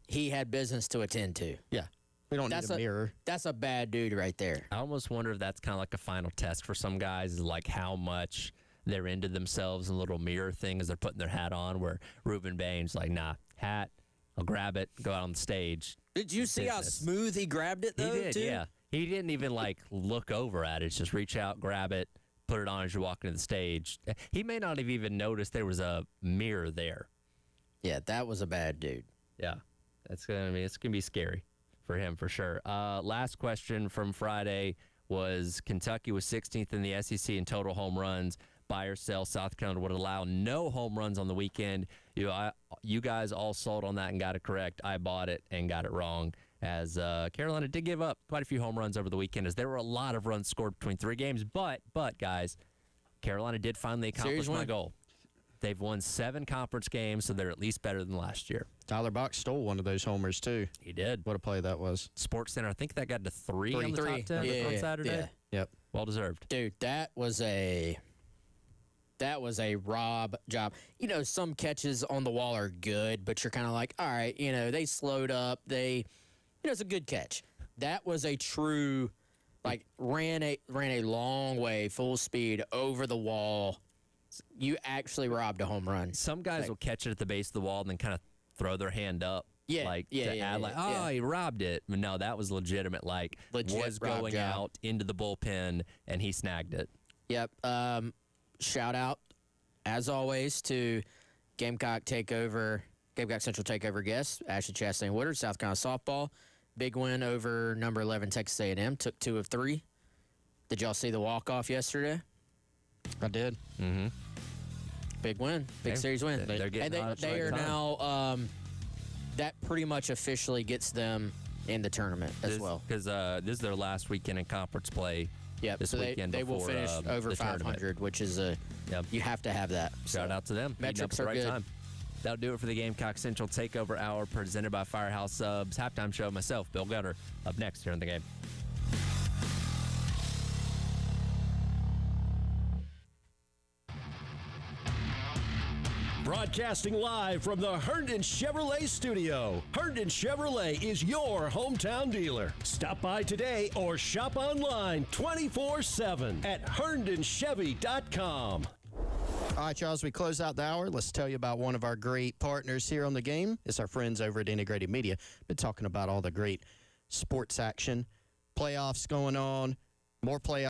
he had business to attend to. Yeah. We don't need a mirror. That's a bad dude right there. I almost wonder if that's kind of like a final test for some guys, like how much they're into themselves and little mirror thing as they're putting their hat on, where Ruben Bain's like, nah, hat, I'll grab it, go out on the stage. Did you see how smooth he grabbed it, though, He did, too? yeah. He didn't even, like, look over at it. It's just reach out, grab it, put it on as you're walking to the stage. He may not have even noticed there was a mirror there. Yeah, that was a bad dude. Yeah, it's gonna be scary for him for sure. Last question from Friday was Kentucky was 16th in the SEC in total home runs. Buy or sell. South Carolina would allow no home runs on the weekend. You guys all sold on that and got it correct. I bought it and got it wrong, as Carolina did give up quite a few home runs over the weekend, as there were a lot of runs scored between 3 games. But guys, Carolina did finally accomplish my goal. They've won 7 conference games, so they're at least better than last year. Tyler Box stole one of those homers, too. He did. What a play that was. Sports Center, I think that got to 3 on the top 10 on Saturday. Yeah. Yep. Well deserved. Dude, that was a Rob job. You know, some catches on the wall are good, but you're kind of like, all right, they slowed up. It's a good catch. That was a true Like ran a long way, full speed over the wall. You actually robbed a home run. Some guys will catch it at the base of the wall and then kind of throw their hand up. He robbed it. But no, that was legitimate. Was going out into the bullpen, and he snagged it. Yep. Shout out, as always, to Gamecock Central Takeover guest, Ashley Chastain Woodard, South Carolina softball. Big win over number 11 Texas A&M. Took 2 of 3. Did y'all see the walk-off yesterday? I did. Mm-hmm. Big win. Big series win. They're getting they are now that pretty much officially gets them in the tournament as well. Because this is their last weekend in conference play. Yep. This so weekend they will finish over 500, tournament. Which is you have to have that. Shout out to them. Metrics are good. Time. That'll do it for the Gamecock Central Takeover Hour presented by Firehouse Subs. Halftime show, myself, Bill Gunner, up next here in the game. Broadcasting live from the Herndon Chevrolet studio. Herndon Chevrolet is your hometown dealer. Stop by today or shop online 24/7 at HerndonChevy.com. All right, y'all, as we close out the hour, let's tell you about one of our great partners here on the game. It's our friends over at Integrated Media. Been talking about all the great sports action, playoffs going on, more playoffs.